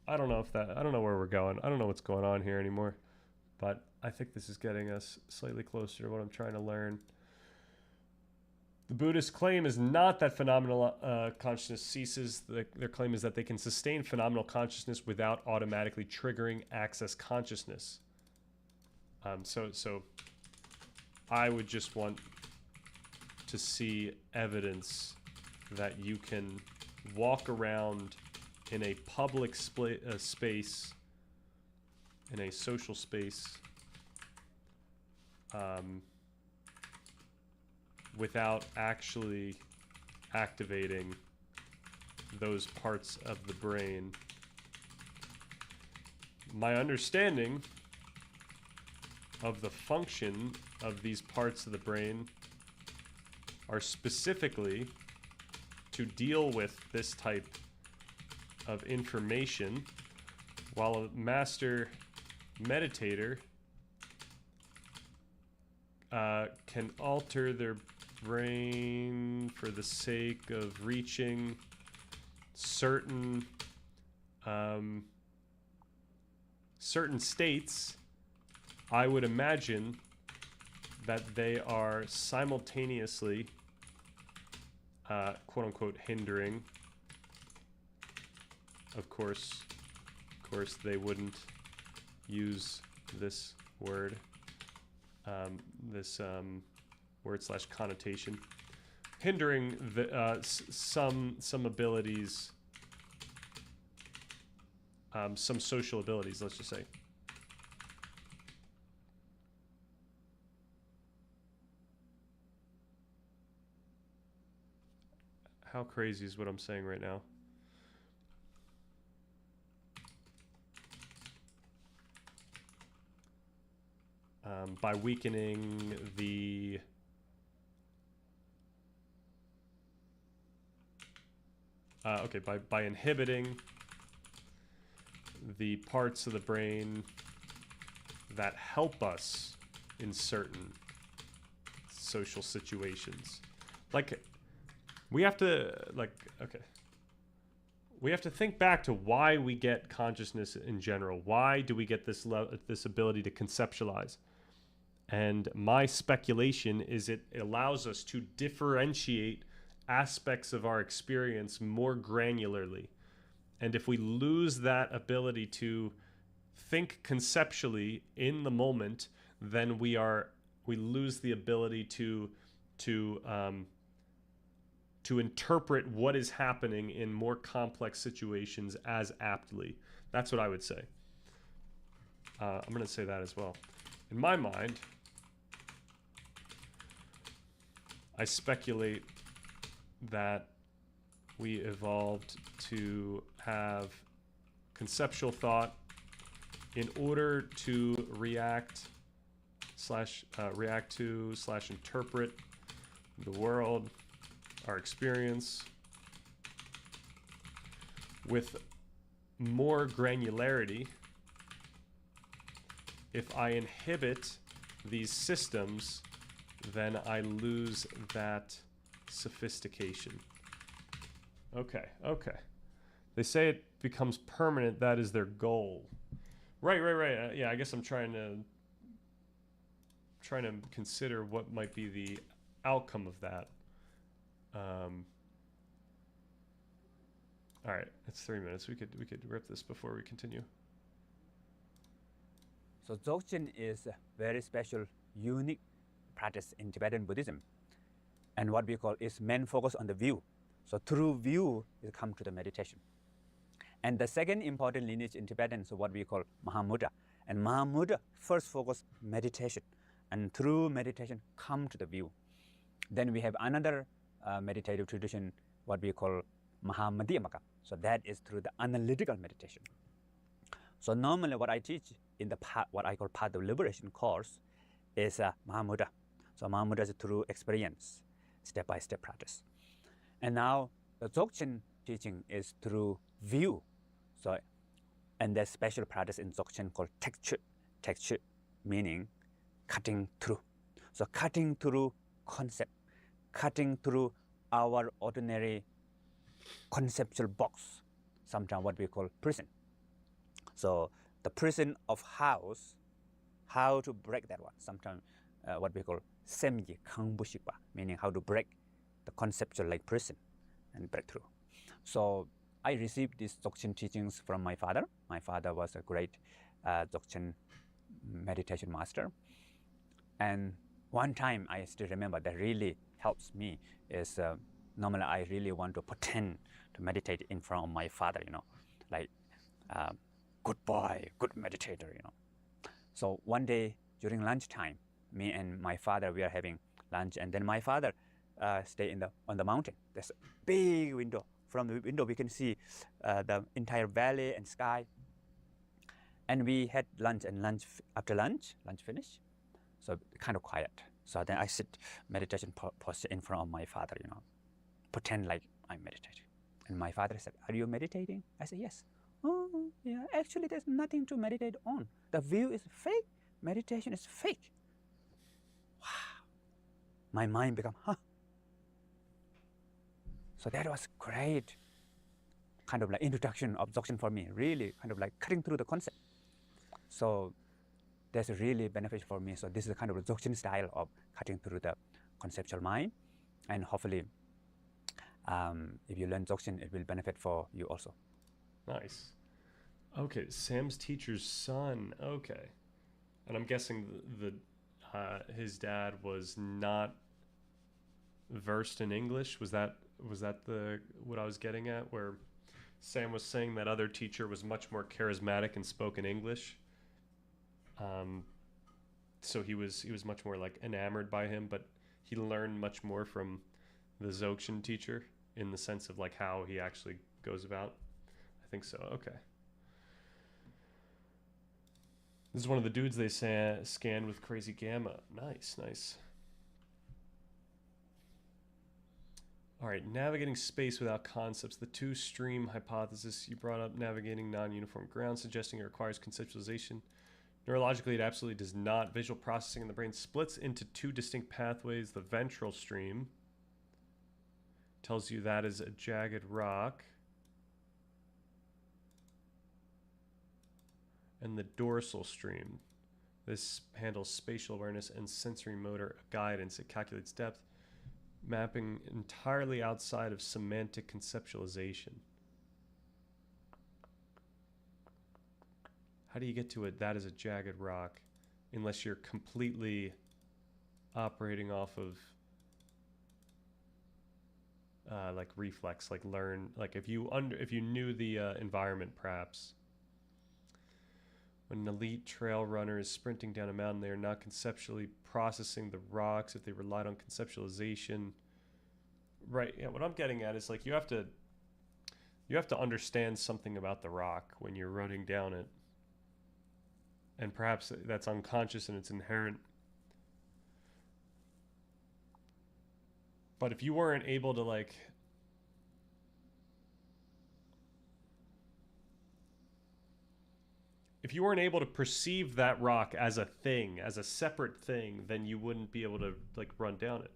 I don't know where we're going. I don't know what's going on here anymore. But I think this is getting us slightly closer to what I'm trying to learn. The Buddhist claim is not that phenomenal consciousness ceases. Their claim is that they can sustain phenomenal consciousness without automatically triggering access consciousness. So I would just want to see evidence that you can walk around in a public space, in a social space, without actually activating those parts of the brain. My understanding of the function of these parts of the brain are specifically to deal with this type of information, while a master meditator can alter their brain for the sake of reaching certain states. I would imagine that they are simultaneously quote unquote hindering of course, they wouldn't use this word, this word / connotation, hindering the, some abilities, some social abilities, let's just say. How crazy is what I'm saying right now? By weakening the by inhibiting the parts of the brain that help us in certain social situations. Like, we have to, we have to think back to why we get consciousness in general. Why do we get this ability to conceptualize? And my speculation is it allows us to differentiate aspects of our experience more granularly. And if we lose that ability to think conceptually in the moment, then we lose the ability to interpret what is happening in more complex situations as aptly. That's what I would say. I'm going to say that as well. In my mind, I speculate that we evolved to have conceptual thought in order to react to / interpret the world, our experience, with more granularity. If I inhibit these systems, then I lose that sophistication. Okay. They say it becomes permanent. That is their goal. Right. Yeah, I guess I'm trying to consider what might be the outcome of that. All right, it's 3 minutes. We could rip this before we continue. So Dzogchen is a very special, unique practice in Tibetan Buddhism, and what we call is main focus on the view. So through view, you come to the meditation. And the second important lineage in Tibetan is what we call Mahamudra. And Mahamudra first focus meditation, and through meditation come to the view. Then we have another meditative tradition, what we call Mahamadhyamaka. So that is through the analytical meditation. So normally what I teach in the what I call Path of Liberation course is Mahamudra. So Mahamudra is through experience, step-by-step practice. And now the Dzogchen teaching is through view. So, and there's special practice in Dzogchen called tekchu. Tekchu meaning cutting through. So cutting through concept, cutting through our ordinary conceptual box, sometimes what we call prison. So the prison of house, how to break that one, sometimes what we call semji kangbushikpa, meaning how to break the conceptual like prison and break through. So I received these Dzogchen teachings from my father. My father was a great Dzogchen meditation master. And one time I still remember that really helps me is normally I really want to pretend to meditate in front of my father, like good boy, good meditator, So one day during lunchtime, me and my father, we are having lunch, and then my father stay on the mountain. There's a big window. From the window we can see the entire valley and sky. And we had lunch, and after lunch finished, so kind of quiet. So then I sit meditation posture in front of my father, pretend like I'm meditating. And my father said, "Are you meditating?" I said, "Yes." "Oh, yeah, actually there's nothing to meditate on. The view is fake, meditation is fake." Wow. My mind became, So that was great kind of like introduction of Dzogchen for me, really kind of like cutting through the concept. So that's really beneficial for me. So this is a kind of a Dzogchen style of cutting through the conceptual mind. And hopefully, if you learn Dzogchen, it will benefit for you also. Nice. Okay, Sam's teacher's son. Okay, and I'm guessing his dad was not versed in English. Was that the what I was getting at? Where Sam was saying that other teacher was much more charismatic and spoke in English. So he was much more like enamored by him, but he learned much more from the Dzogchen teacher in the sense of like how he actually goes about. I think so. Okay. This is one of the dudes they scanned with crazy gamma. Nice, nice. All right, navigating space without concepts. The two-stream hypothesis you brought up, navigating non-uniform ground, suggesting it requires conceptualization. Neurologically, it absolutely does not. Visual processing in the brain splits into two distinct pathways. The ventral stream tells you that is a jagged rock. And the dorsal stream. This handles spatial awareness and sensory motor guidance. It calculates depth, mapping entirely outside of semantic conceptualization. How do you get to it? That is a jagged rock, unless you're completely operating off of like reflex, like learn, like if you knew the environment, perhaps. When an elite trail runner is sprinting down a mountain, they are not conceptually processing the rocks if they relied on conceptualization. Right. Yeah. What I'm getting at is like you have to understand something about the rock when you're running down it. And perhaps that's unconscious and it's inherent. But if you weren't able to like if you weren't able to perceive that rock as a thing, as a separate thing, then you wouldn't be able to like run down it.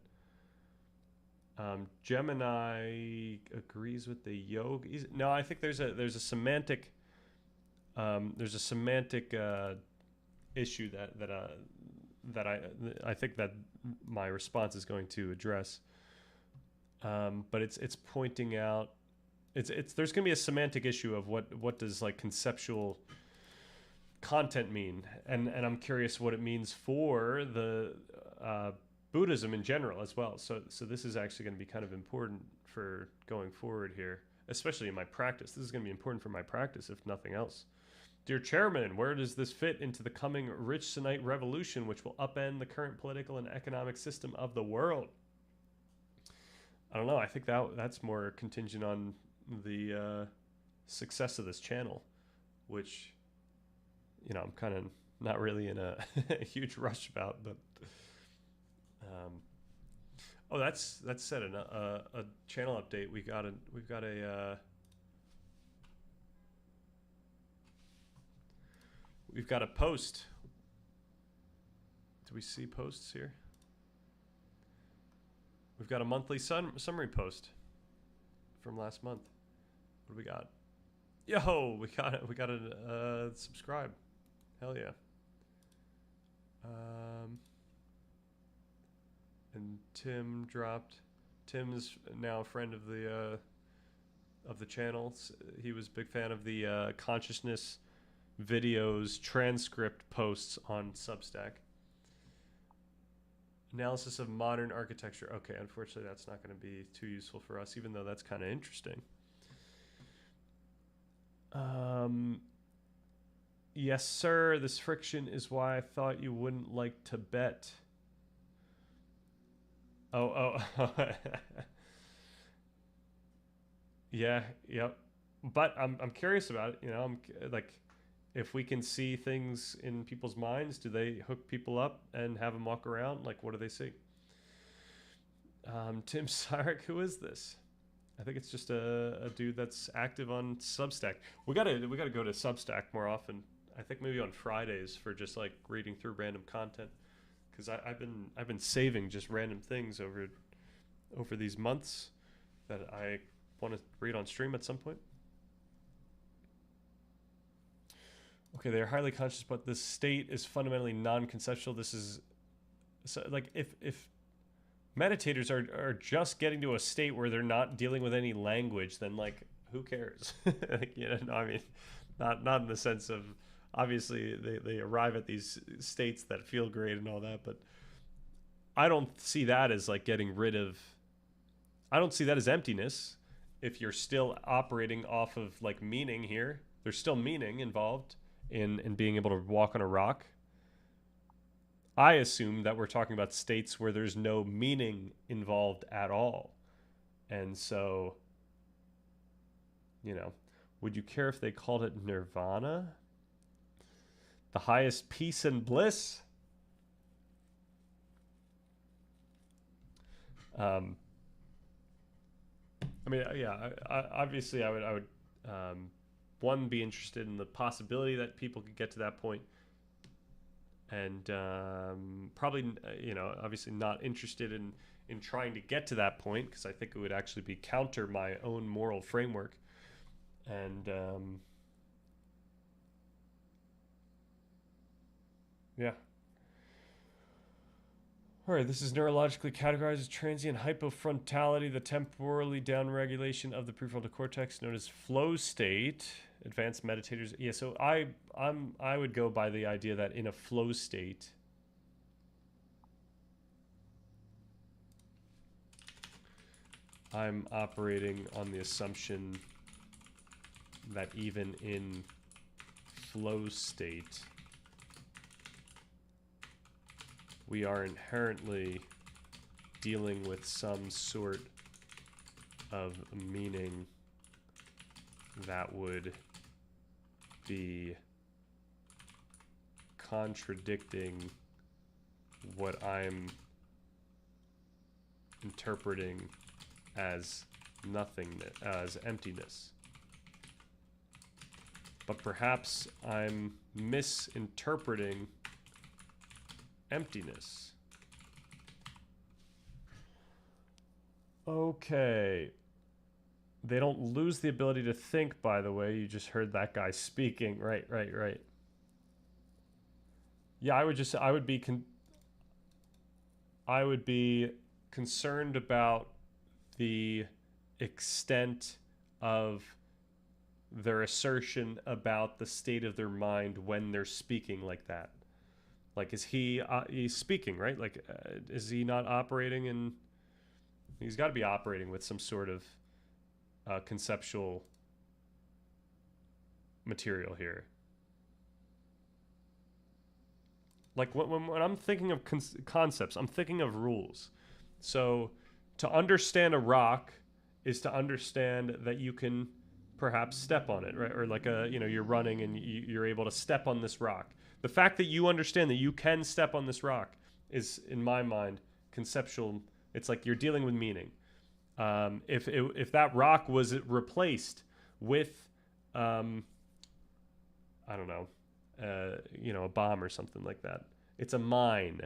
Gemini agrees with the yogis. No, I think there's a semantic issue that I think that my response is going to address. But it's pointing out it's there's going to be a semantic issue of what does like conceptual content mean, and I'm curious what it means for the Buddhism in general as well. So this is actually going to be kind of important for going forward here, especially in my practice. This is going to be important for my practice, if nothing else. Dear Chairman, where does this fit into the coming Richsonite revolution, which will upend the current political and economic system of the world? I don't know. I think that's more contingent on the success of this channel, which, you know, I'm kind of not really in a huge rush about, but oh, that's said a channel update. We've got a post. Do we see posts here? We've got a monthly summary post from last month. What do we got? Yo, we got a subscribe. Hell yeah. And Tim dropped. Tim's now a friend of the channel. He was a big fan of the consciousness videos, transcript posts on Substack. Analysis of modern architecture. Okay, unfortunately, that's not going to be too useful for us, even though that's kind of interesting. Yes, sir. This friction is why I thought you wouldn't like Tibet. Oh. Yeah, yep. But I'm curious about it. You know, I'm like, if we can see things in people's minds, do they hook people up and have them walk around? Like, what do they see? Tim Sarek, who is this? I think it's just a dude that's active on Substack. We gotta go to Substack more often. I think maybe on Fridays for just like reading through random content, because I've been saving just random things over these months that I want to read on stream at some point. Okay, they're highly conscious, but the state is fundamentally non-conceptual. This is so like if meditators are just getting to a state where they're not dealing with any language, then like who cares? Like, you know, I mean, not in the sense of, obviously they arrive at these states that feel great and all that, but I don't see that as like getting rid of, I don't see that as emptiness. If you're still operating off of like meaning here, there's still meaning involved in being able to walk on a rock. I assume that we're talking about states where there's no meaning involved at all. And so, you know, would you care if they called it nirvana? The highest peace and bliss? I mean, yeah, obviously I would one, be interested in the possibility that people could get to that point, and probably, you know, obviously not interested in trying to get to that point, because I think it would actually be counter my own moral framework. And yeah. All right, this is neurologically categorized as transient hypofrontality, the temporally downregulation of the prefrontal cortex, known as flow state. Advanced meditators, yeah. So I would go by the idea that in a flow state, I'm operating on the assumption that even in flow state, we are inherently dealing with some sort of meaning that would be contradicting what I'm interpreting as nothingness, as emptiness. But perhaps I'm misinterpreting emptiness. Okay. They don't lose the ability to think, by the way. You just heard that guy speaking. Right. Yeah, I would be concerned about the extent of their assertion about the state of their mind when they're speaking like that. Like, is he's speaking, right? Like, is he not operating in, he's got to be operating with some sort of conceptual material here. Like, when I'm thinking of concepts, I'm thinking of rules. So to understand a rock is to understand that you can perhaps step on it, right? Or like you're running and you're able to step on this rock. The fact that you understand that you can step on this rock is, in my mind, conceptual. It's like you're dealing with meaning. If that rock was replaced with, I don't know, a bomb or something like that, it's a mine.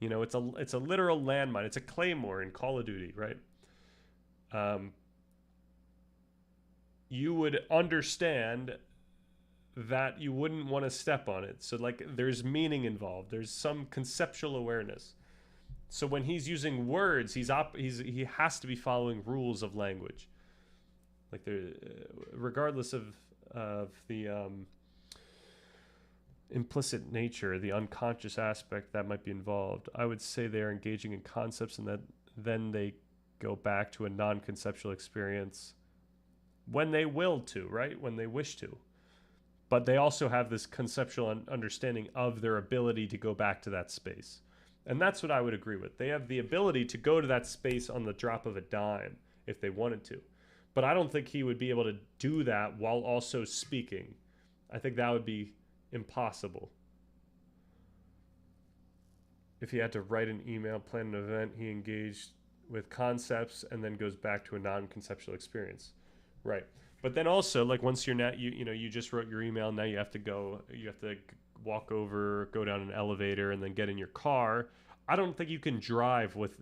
You know, it's a literal landmine. It's a claymore in Call of Duty, right? You would understand that you wouldn't want to step on it. So like, there's meaning involved. There's some conceptual awareness. So when he's using words, he has to be following rules of language. Like, regardless of the implicit nature, the unconscious aspect that might be involved, I would say they are engaging in concepts, and that then they go back to a non-conceptual experience when they will to, right? When they wish to. But they also have this conceptual understanding of their ability to go back to that space. And that's what I would agree with. They have the ability to go to that space on the drop of a dime if they wanted to. But I don't think he would be able to do that while also speaking. I think that would be impossible. If he had to write an email, plan an event, he engaged with concepts and then goes back to a non-conceptual experience. Right. But then also, like, once you're not, you just wrote your email, now you have to walk over, go down an elevator, and then get in your car. I don't think you can drive with,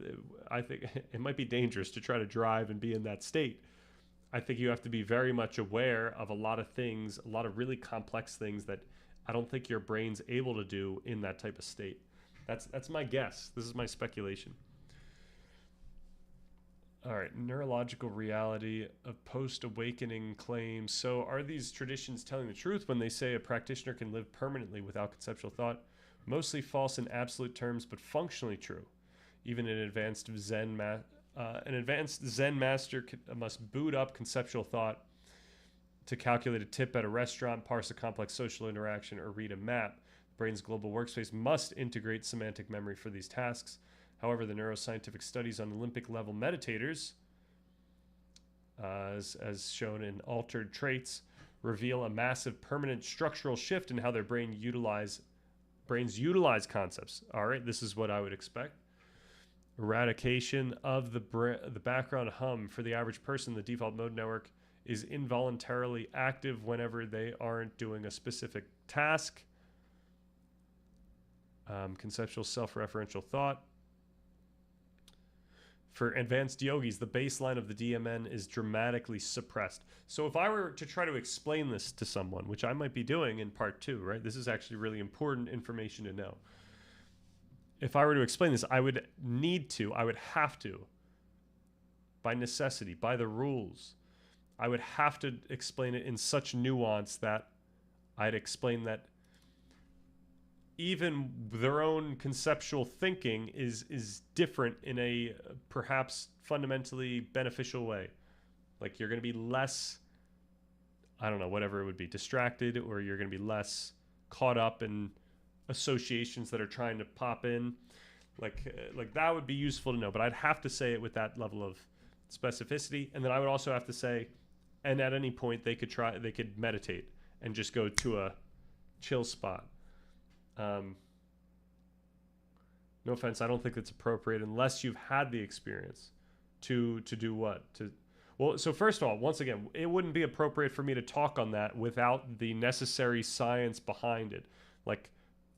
I think it might be dangerous to try to drive and be in that state. I think you have to be very much aware of a lot of things, a lot of really complex things that I don't think your brain's able to do in that type of state. That's my guess. This is my speculation. All right, neurological reality of post-awakening claims. So are these traditions telling the truth when they say a practitioner can live permanently without conceptual thought? Mostly false in absolute terms, but functionally true. Even an advanced Zen master must boot up conceptual thought to calculate a tip at a restaurant, parse a complex social interaction, or read a map. The brain's global workspace must integrate semantic memory for these tasks. However, the neuroscientific studies on Olympic-level meditators, as shown in Altered Traits, reveal a massive permanent structural shift in how their brains utilize concepts. All right, this is what I would expect. Eradication of the background hum. For the average person, the default mode network is involuntarily active whenever they aren't doing a specific task. Conceptual self-referential thought. For advanced yogis, the baseline of the DMN is dramatically suppressed. So if I were to try to explain this to someone, which I might be doing in part 2, right? This is actually really important information to know. If I were to explain this, I would have to, by necessity, by the rules, I would have to explain it in such nuance that I'd explain that even their own conceptual thinking is different in a perhaps fundamentally beneficial way. Like you're going to be less, I don't know, whatever it would be, distracted, or you're going to be less caught up in associations that are trying to pop in. Like that would be useful to know, but I'd have to say it with that level of specificity. And then I would also have to say, and at any point they could meditate and just go to a chill spot. No offense, I don't think it's appropriate unless you've had the experience to do what? Well, so first of all, once again, it wouldn't be appropriate for me to talk on that without the necessary science behind it. Like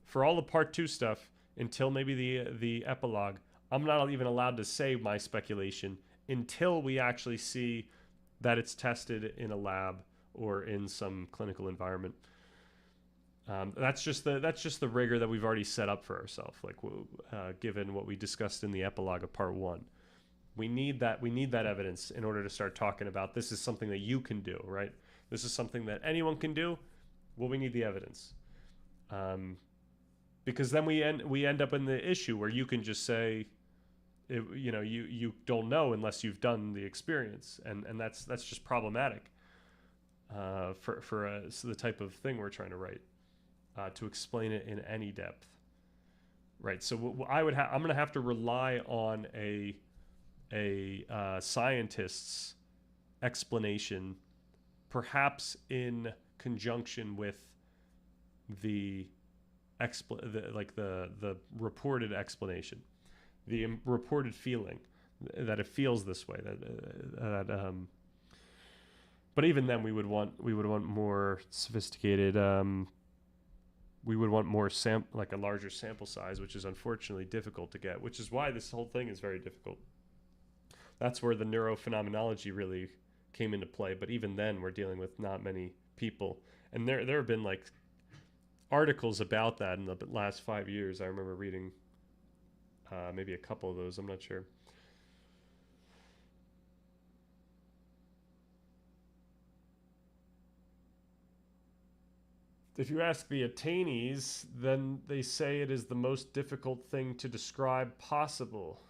for all the part 2 stuff, until maybe the epilogue, I'm not even allowed to say my speculation until we actually see that it's tested in a lab or in some clinical environment. That's just the rigor that we've already set up for ourselves. Like given what we discussed in the epilogue of part 1, we need that evidence in order to start talking about this is something that you can do, right? This is something that anyone can do. Well, we need the evidence, because then we end up in the issue where you can just say, you don't know unless you've done the experience, and that's just problematic for the type of thing we're trying to write. To explain it in any depth, right? So I'm going to have to rely on a scientist's explanation, perhaps in conjunction with the reported explanation, the reported feeling that it feels this way. But even then, we would want more sophisticated. We would want more a larger sample size, which is unfortunately difficult to get, which is why this whole thing is very difficult. That's where the neurophenomenology really came into play. But even then, we're dealing with not many people. And there have been like articles about that in the last 5 years. I remember reading maybe a couple of those. I'm not sure. If you ask the Atainis, then they say it is the most difficult thing to describe possible.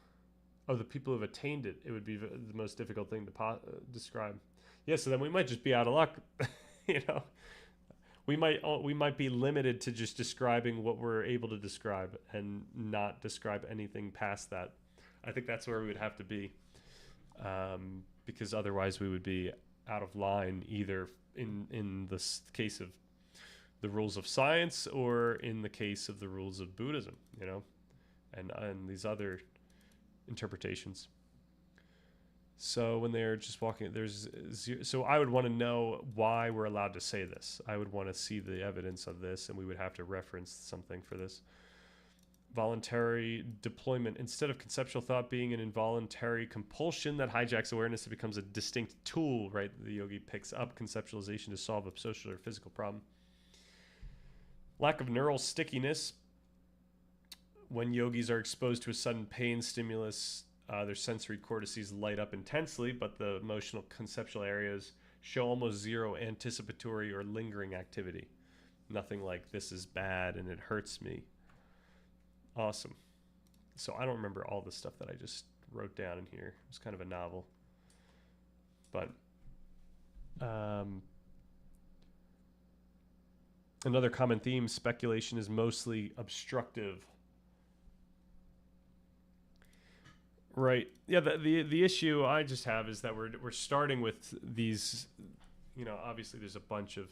Of the people who have attained it, it would be the most difficult thing to describe. Yeah, so then we might just be out of luck. We might be limited to just describing what we're able to describe and not describe anything past that. I think that's where we would have to be, because otherwise we would be out of line, either in the case of the rules of science or in the case of the rules of Buddhism, and these other interpretations. So when they're just walking, so I would want to know why we're allowed to say this. I would want to see the evidence of this, and we would have to reference something for this. Voluntary deployment. Instead of conceptual thought being an involuntary compulsion that hijacks awareness, it becomes a distinct tool, right? The yogi picks up conceptualization to solve a social or physical problem. Lack of neural stickiness. When yogis are exposed to a sudden pain stimulus, their sensory cortices light up intensely, but the emotional conceptual areas show almost zero anticipatory or lingering activity. Nothing like this is bad and it hurts me. Awesome. So I don't remember all the stuff that I just wrote down in here. It was kind of a novel. But another common theme, speculation is mostly obstructive. Right. Yeah, the issue I just have is that we're starting with these, you know, obviously there's a bunch of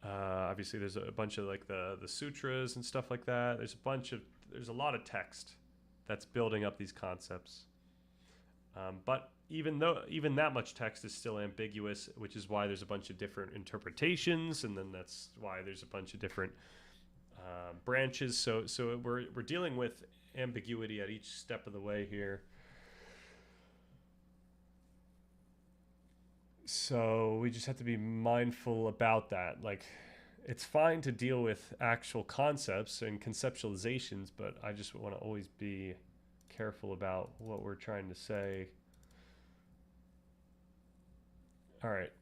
obviously there's a bunch of like the sutras and stuff like that. There's a lot of text that's building up these concepts. But even that much text is still ambiguous, which is why there's a bunch of different interpretations, and then that's why there's a bunch of different branches. So we're dealing with ambiguity at each step of the way here. So we just have to be mindful about that. Like, it's fine to deal with actual concepts and conceptualizations, but I just want to always be careful about what we're trying to say. All right.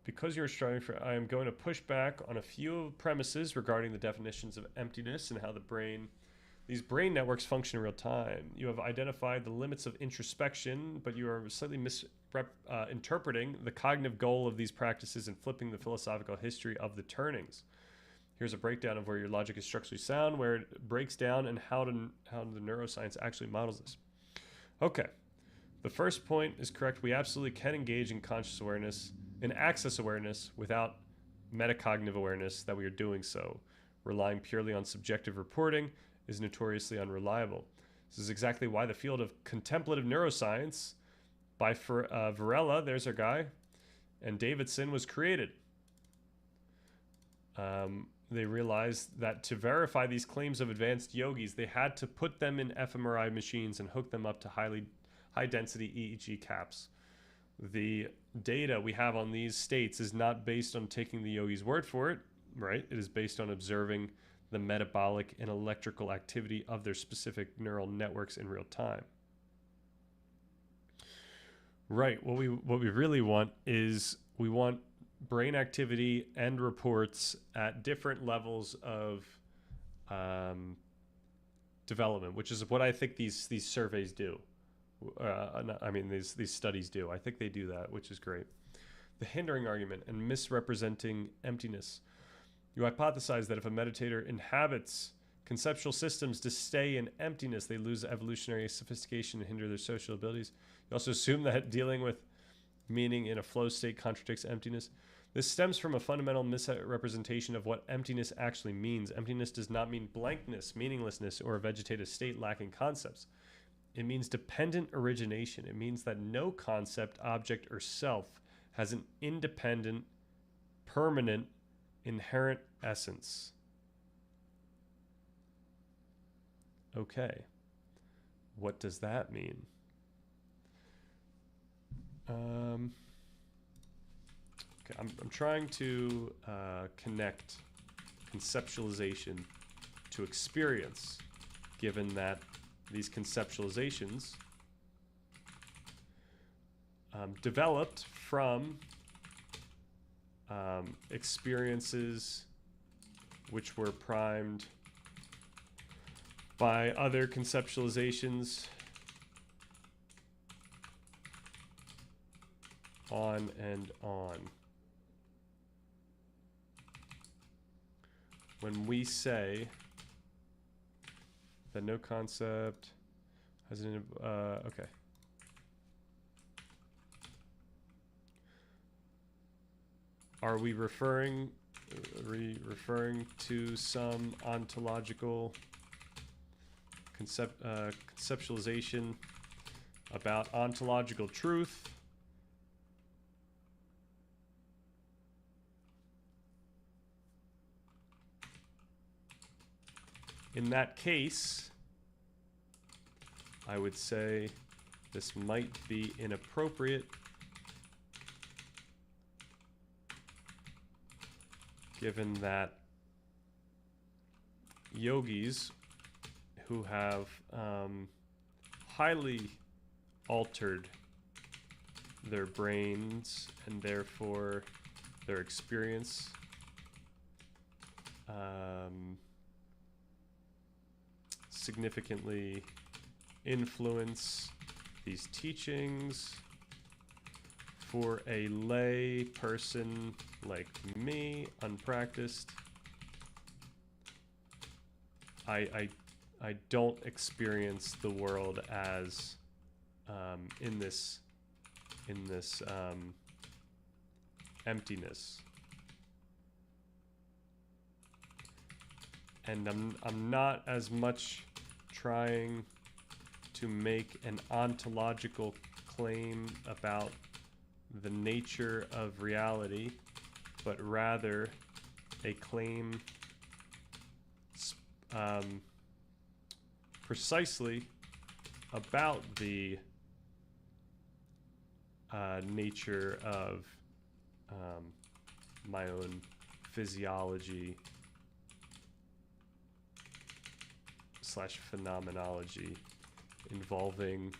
Because you're striving for, I am going to push back on a few premises regarding the definitions of emptiness and how these brain networks function in real time. You have identified the limits of introspection, but you are slightly interpreting the cognitive goal of these practices and flipping the philosophical history of the turnings. Here's a breakdown of where your logic is structurally sound, where it breaks down, and how the neuroscience actually models this. Okay. The first point is correct. We absolutely can engage in conscious awareness, in access awareness, without metacognitive awareness that we are doing so. Relying purely on subjective reporting is notoriously unreliable. This is exactly why the field of contemplative neuroscience by Varela, there's our guy, and Davidson was created. They realized that to verify these claims of advanced yogis, they had to put them in fMRI machines and hook them up to high-density EEG caps. The data we have on these states is not based on taking the yogi's word for it, right? It is based on observing the metabolic and electrical activity of their specific neural networks in real time. Right. What we really want is we want brain activity and reports at different levels of development, which is what I think these surveys do. These studies do. I think they do that, which is great. The hindering argument and misrepresenting emptiness. You hypothesize that if a meditator inhabits conceptual systems to stay in emptiness, they lose evolutionary sophistication and hinder their social abilities. You also assume that dealing with meaning in a flow state contradicts emptiness. This stems from a fundamental misrepresentation of what emptiness actually means. Emptiness does not mean blankness, meaninglessness, or a vegetative state lacking concepts. It means dependent origination. It means that no concept, object, or self has an independent, permanent, inherent essence. Okay. What does that mean? Okay, I'm trying to connect conceptualization to experience, given that these conceptualizations developed from experiences which were primed by other conceptualizations on and on. When we say that no concept has an okay. Are we referring to some ontological conceptualization about ontological truth? In that case, I would say this might be inappropriate, given that yogis who have highly altered their brains and therefore their experience. Significantly influence these teachings. For a lay person like me, unpracticed, I don't experience the world as in this emptiness, and I'm not as much trying to make an ontological claim about the nature of reality, but rather a claim precisely about the nature of my own physiology / phenomenology, involving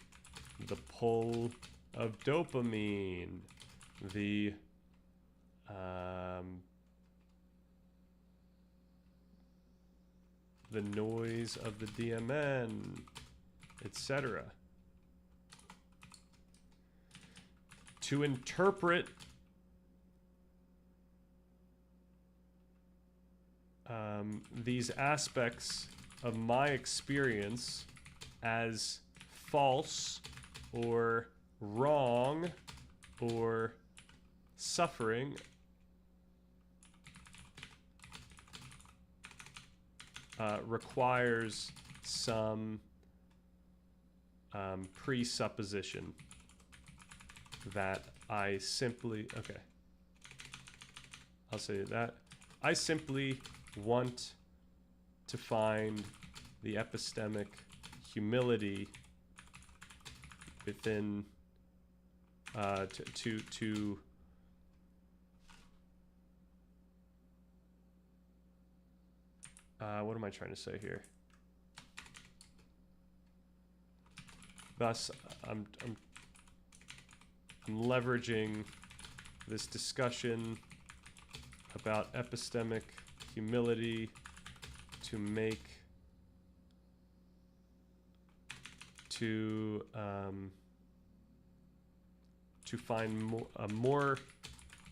the pull of dopamine, the noise of the DMN, etc. To interpret these aspects of my experience as false or wrong or suffering requires some presupposition that I simply, okay, I'll say that. I simply want to find the epistemic humility within to what am I trying to say here? Thus, I'm leveraging this discussion about epistemic humility to make to find a more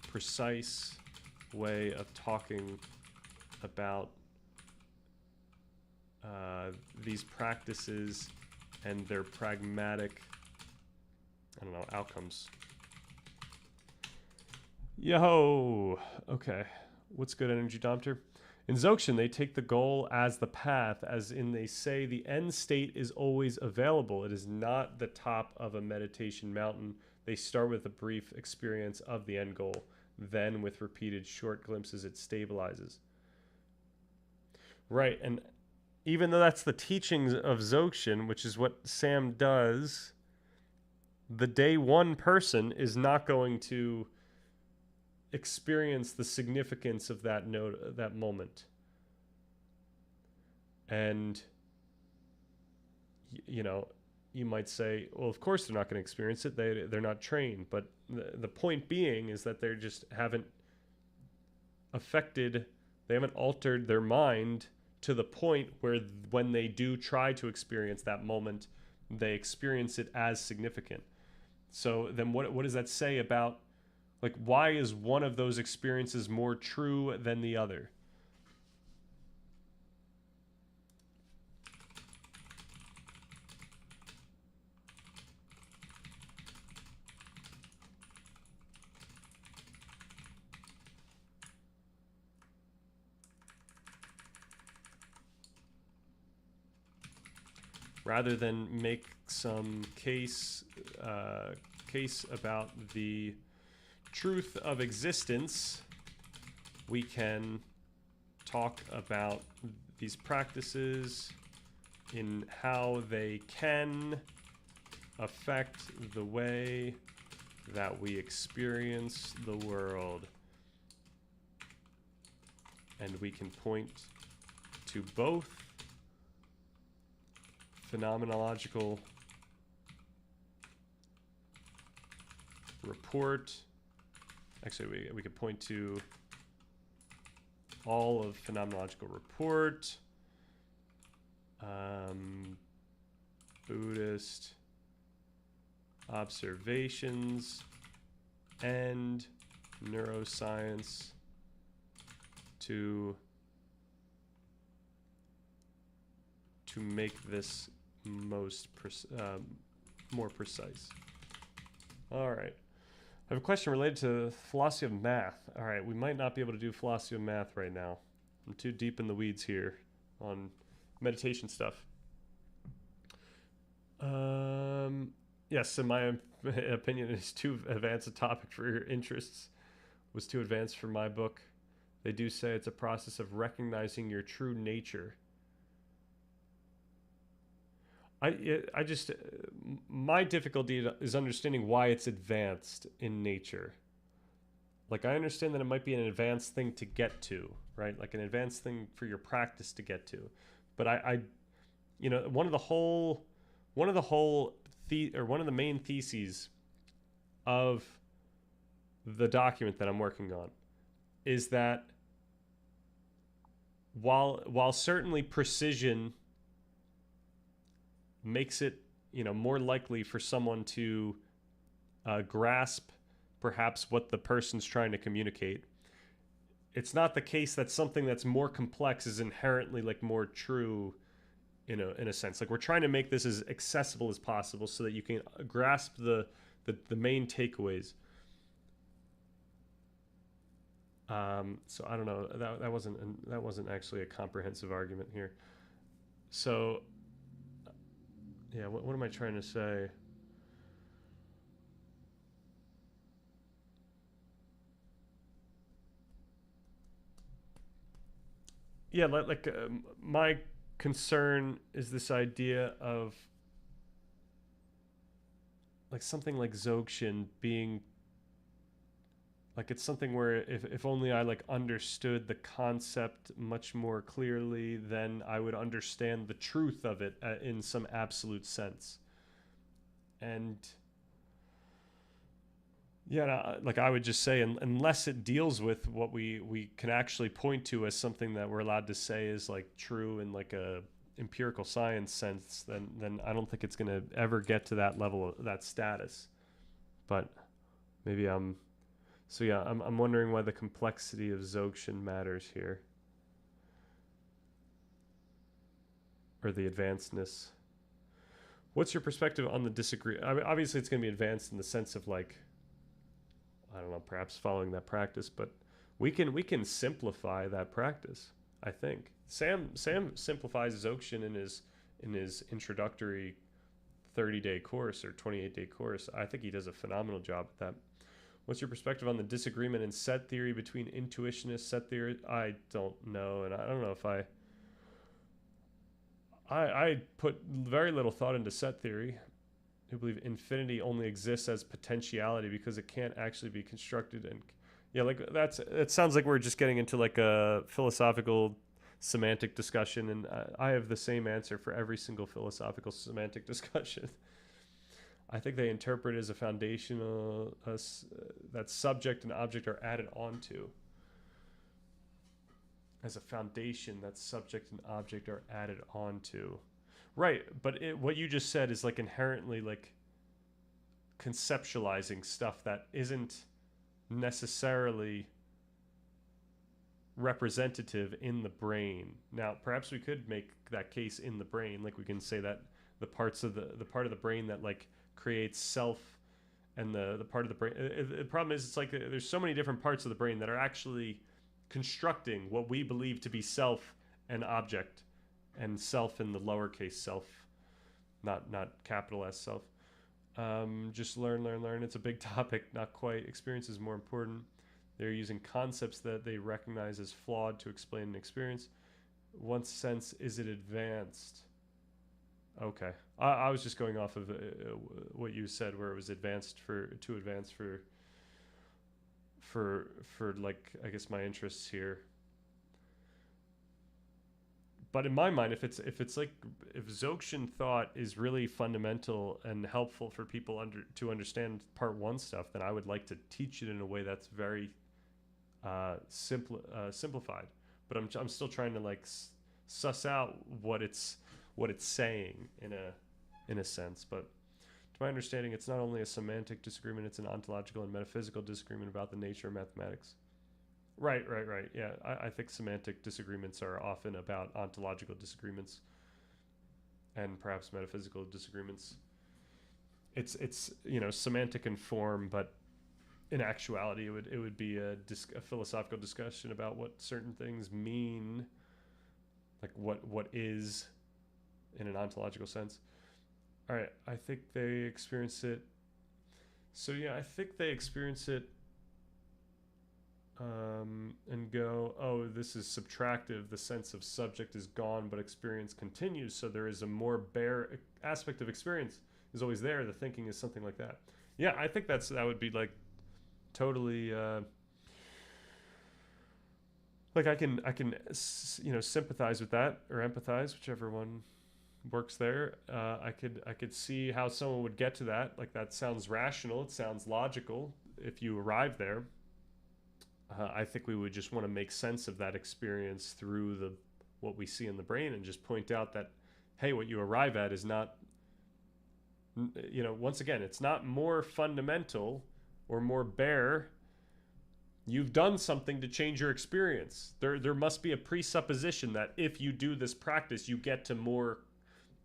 precise way of talking about these practices and their pragmatic, I don't know, outcomes. Yo, okay. What's good, Energy Dompter? In Dzogchen, they take the goal as the path, as in they say the end state is always available. It is not the top of a meditation mountain. They start with a brief experience of the end goal. Then, with repeated short glimpses, it stabilizes. Right, and even though that's the teachings of Dzogchen, which is what Sam does, the day one person is not going to experience the significance of that that moment. And you know, you might say, well, of course they're not going to experience it. They're not trained. But the point being is that they just haven't they haven't altered their mind to the point where when they do try to experience that moment, they experience it as significant. So then what does that say about, like, why is one of those experiences more true than the other? Rather than make some case about the truth of existence, we can talk about these practices in how they can affect the way that we experience the world. And we can point to both phenomenological report. Actually, we could point to all of phenomenological report, Buddhist observations, and neuroscience to make this more precise. All right. I have a question related to philosophy of math. All right, we might not be able to do philosophy of math right now. I'm too deep in the weeds here on meditation stuff. Yes, in my opinion, it's too advanced a topic for your interests. Was too advanced for my book. They do say it's a process of recognizing your true nature. I just, my difficulty is understanding why it's advanced in nature. Like, I understand that it might be an advanced thing to get to, right? Like an advanced thing for your practice to get to. But one of the main theses of the document that I'm working on is that while certainly precision makes it, more likely for someone to grasp perhaps what the person's trying to communicate, it's not the case that something that's more complex is inherently like more true in a sense. Like, we're trying to make this as accessible as possible so that you can grasp the main takeaways. So I don't know, that wasn't actually a comprehensive argument here. So yeah, what am I trying to say? Yeah, my concern is this idea of like something like Dzogchen being like, it's something where if only I like understood the concept much more clearly, then I would understand the truth of it in some absolute sense. And yeah, like I would just say, unless it deals with what we can actually point to as something that we're allowed to say is like true in like a empirical science sense, then I don't think it's going to ever get to that level of that status. But maybe I'm wondering why the complexity of Dzogchen matters here, or the advancedness. What's your perspective on the disagree? I mean, obviously it's going to be advanced in the sense of like, I don't know, perhaps following that practice, but we can simplify that practice. I think Sam simplifies Dzogchen in his introductory 30-day course or 28-day course. I think he does a phenomenal job at that. What's your perspective on the disagreement in set theory between intuitionists, set theory? I don't know, and I don't know if I put very little thought into set theory, who believe infinity only exists as potentiality because it can't actually be constructed. And yeah, like it sounds like we're just getting into like a philosophical semantic discussion, and I have the same answer for every single philosophical semantic discussion. I think they interpret it as a foundational that subject and object are added onto. As a foundation that subject and object are added onto. Right, but what you just said is like inherently like conceptualizing stuff that isn't necessarily representative in the brain. Now, perhaps we could make that case in the brain, like we can say that the parts of the part of the brain that like creates self, and the part of the brain. The problem is, it's like there's so many different parts of the brain that are actually constructing what we believe to be self and object, and self in the lowercase self, not capital S self. Just learn. It's a big topic, not quite. Experience is more important. They're using concepts that they recognize as flawed to explain an experience. One sense, is it advanced? Okay, I was just going off of what you said, where it was too advanced for like, I guess, my interests here. but in my mind, if it's like if Dzogchen thought is really fundamental and helpful for people to understand part one stuff, then I would like to teach it in a way that's very simplified. But I'm still trying to like suss out what it's saying in a sense. But to my understanding, it's not only a semantic disagreement; it's an ontological and metaphysical disagreement about the nature of mathematics. Right. Yeah, I think semantic disagreements are often about ontological disagreements and perhaps metaphysical disagreements. It's semantic in form, but in actuality, it would be a philosophical discussion about what certain things mean, like what is in an ontological sense. All right, I think they experience it. So yeah, I think they experience it and go, oh, this is subtractive. The sense of subject is gone, but experience continues. So there is a more bare aspect of experience is always there. The thinking is something like that. Yeah, I think that would be like totally like I can sympathize with that or empathize, whichever one works there. I could see how someone would get to that. Like that sounds rational. It sounds logical if you arrive there. I think we would just want to make sense of that experience through what we see in the brain and just point out that, hey, what you arrive at is not, once again, it's not more fundamental or more bare. You've done something to change your experience. There must be a presupposition that if you do this practice, you get to more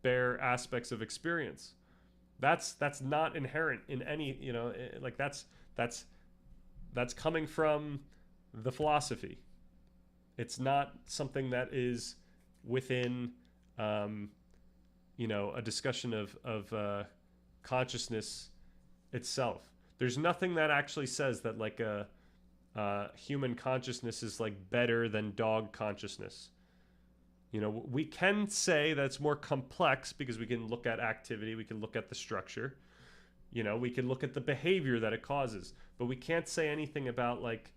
bare aspects of experience. That's not inherent in any, like that's coming from the philosophy. It's not something that is within, a discussion of consciousness itself. There's nothing that actually says that like human consciousness is like better than dog consciousness. We can say that it's more complex because we can look at activity, we can look at the structure, we can look at the behavior that it causes, but we can't say anything about like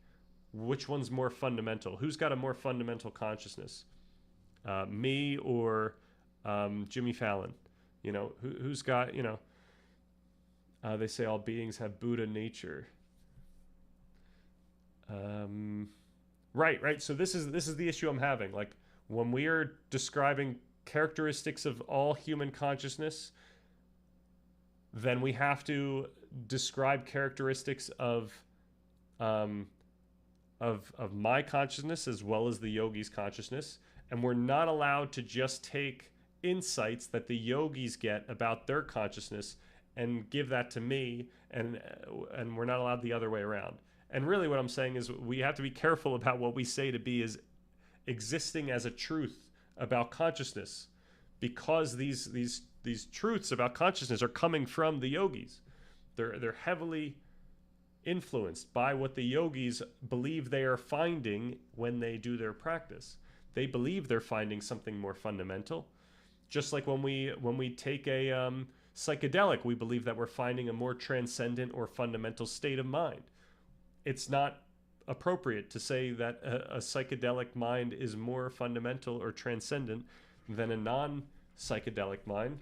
which one's more fundamental. Who's got a more fundamental consciousness? Me or Jimmy Fallon? Who's got, they say all beings have Buddha nature. Right. So this is the issue I'm having. Like when we are describing characteristics of all human consciousness, then we have to describe characteristics of my consciousness as well as the yogi's consciousness, and we're not allowed to just take insights that the yogis get about their consciousness and give that to me, and we're not allowed the other way around. And really what I'm saying is we have to be careful about what we say to be as existing as a truth about consciousness, because these truths about consciousness are coming from the yogis. They're heavily influenced by what the yogis believe they are finding when they do their practice. They believe they're finding something more fundamental. Just like when we take a psychedelic, we believe that we're finding a more transcendent or fundamental state of mind. It's not appropriate to say that a psychedelic mind is more fundamental or transcendent than a non-psychedelic mind.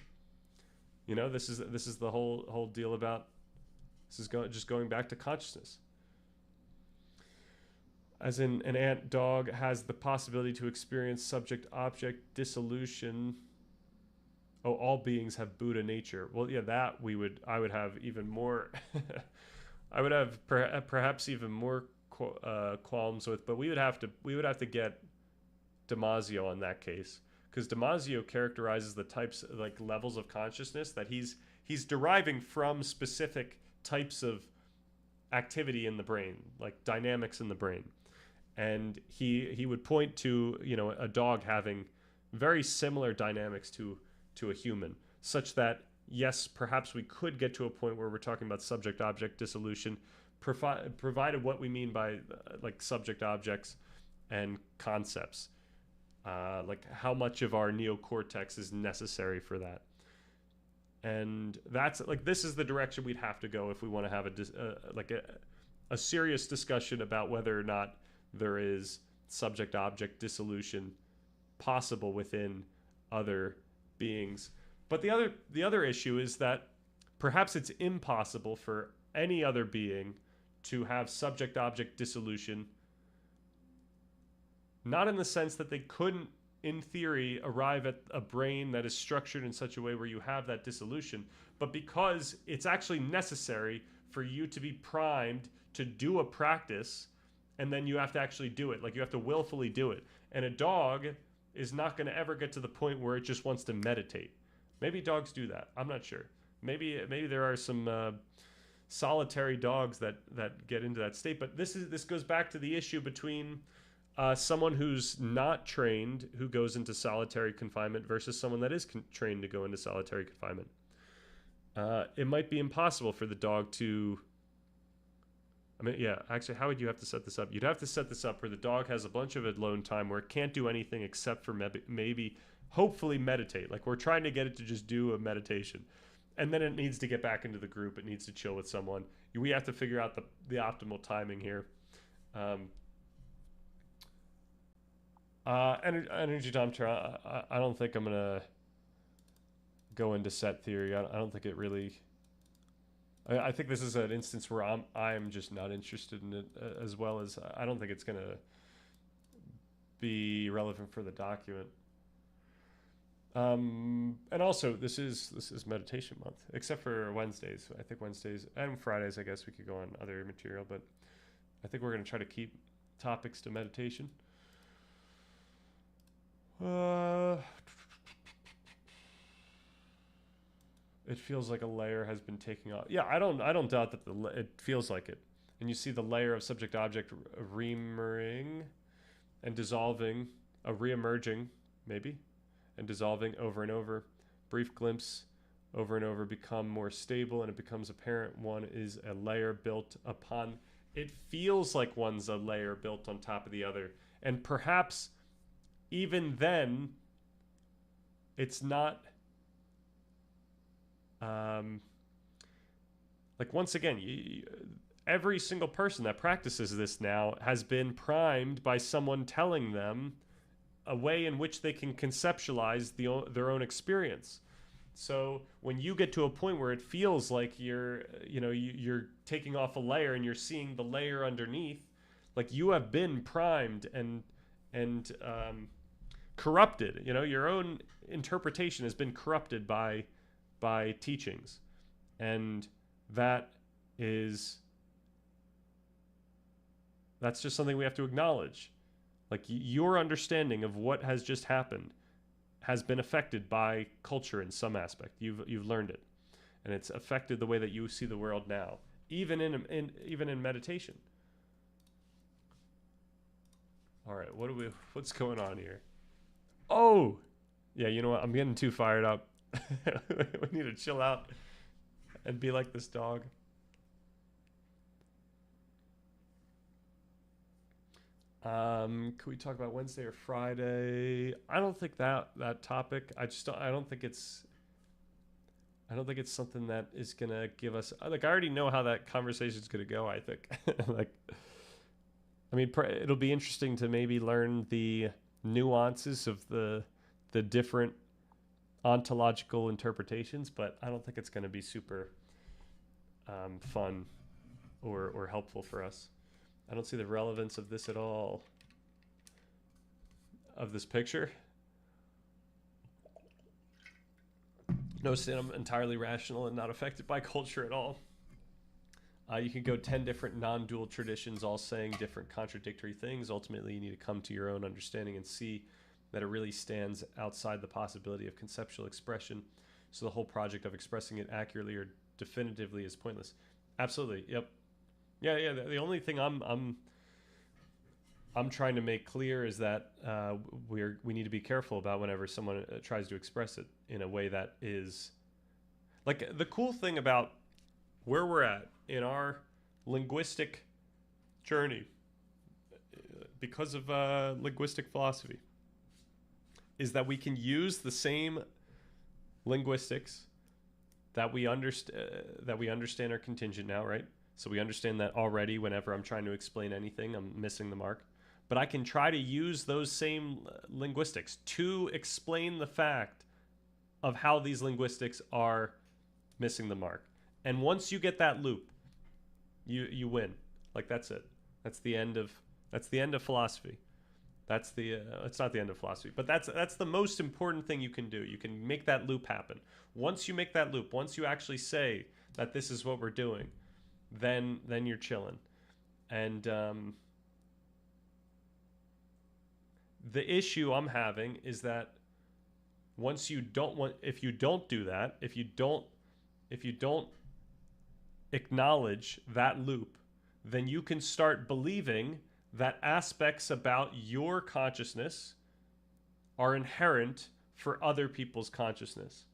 This is the whole deal about just going back to consciousness. As in, an ant dog has the possibility to experience subject-object dissolution. Oh, all beings have Buddha nature. Well, yeah, that I would have even more. I would have perhaps even more qualms with, but we would have to get Damasio in that case, because Damasio characterizes the types, like levels of consciousness that he's deriving from specific types of activity in the brain, like dynamics in the brain, and he would point to a dog having very similar dynamics to a human, such that yes, perhaps we could get to a point where we're talking about subject-object dissolution, provided what we mean by like subject objects and concepts, like how much of our neocortex is necessary for that. And that's like, this is the direction we'd have to go if we want to have a serious discussion about whether or not there is subject-object dissolution possible within other beings. But the other issue is that perhaps it's impossible for any other being to have subject-object dissolution, not in the sense that they couldn't, in theory, arrive at a brain that is structured in such a way where you have that dissolution, but because it's actually necessary for you to be primed to do a practice, and then you have to actually do it. Like, you have to willfully do it. And a dog is not going to ever get to the point where it just wants to meditate. Maybe dogs do that. I'm not sure. Maybe there are some solitary dogs that get into that state. But this goes back to the issue between someone who's not trained, who goes into solitary confinement, versus someone that is trained to go into solitary confinement. It might be impossible for the dog to... I mean, yeah, actually, how would you have to set this up? You'd have to set this up where the dog has a bunch of alone time where it can't do anything except for maybe, hopefully, meditate. Like, we're trying to get it to just do a meditation. And then it needs to get back into the group. It needs to chill with someone. We have to figure out the optimal timing here. Energy Domter, I don't think I'm going to go into set theory. I don't think it really... I think this is an instance where I'm just not interested in it, as well as I don't think it's going to be relevant for the document. And also, this is meditation month, except for Wednesdays. I think Wednesdays and Fridays, I guess we could go on other material, but I think we're going to try to keep topics to meditation. It feels like a layer has been taking off. Yeah, I don't doubt that it feels like it. And you see the layer of subject-object reemerging and dissolving, reemerging, maybe, and dissolving over and over. Brief glimpse, over and over, become more stable, and it becomes apparent one is a layer built upon. It feels like one's a layer built on top of the other. And perhaps even then, it's not... like, once again, every single person that practices this now has been primed by someone telling them a way in which they can conceptualize their own experience. So when you get to a point where it feels like you're taking off a layer and you're seeing the layer underneath, like, you have been primed and corrupted. Your own interpretation has been corrupted by teachings, and that's just something we have to acknowledge. Like, your understanding of what has just happened has been affected by culture in some aspect. You've learned it, and it's affected the way that you see the world now, even in meditation. All right, what's going on here? Oh, yeah, you know what? I'm getting too fired up. We need to chill out and be like this dog. Could we talk about Wednesday or Friday? I don't think that topic. I don't think it's something that is gonna give us, like, I already know how that conversation is gonna go. I think it'll be interesting to maybe learn the nuances of the different ontological interpretations, but I don't think it's going to be super fun or helpful for us. I don't see the relevance of this at all, of this picture. Notice that I'm entirely rational and not affected by culture at all. You can go 10 different non-dual traditions all saying different contradictory things. Ultimately, you need to come to your own understanding and see that it really stands outside the possibility of conceptual expression. So the whole project of expressing it accurately or definitively is pointless. Absolutely. Yep. Yeah. The only thing I'm trying to make clear is that we need to be careful about whenever someone tries to express it in a way that is, like, the cool thing about where we're at in our linguistic journey, because of linguistic philosophy, is that we can use the same linguistics that we understand are contingent now, right? So we understand that already whenever I'm trying to explain anything, I'm missing the mark. but I can try to use those same linguistics to explain the fact of how these linguistics are missing the mark. And once you get that loop, you win. Like, that's it. That's the end of philosophy. That's the it's not the end of philosophy, but that's the most important thing you can do. You can make that loop happen. Once you make that loop, once you actually say that this is what we're doing, then you're chilling. And the issue I'm having is that once you don't want, if you don't do that, if you don't acknowledge that loop, then you can start believing that aspects about your consciousness are inherent for other people's consciousness.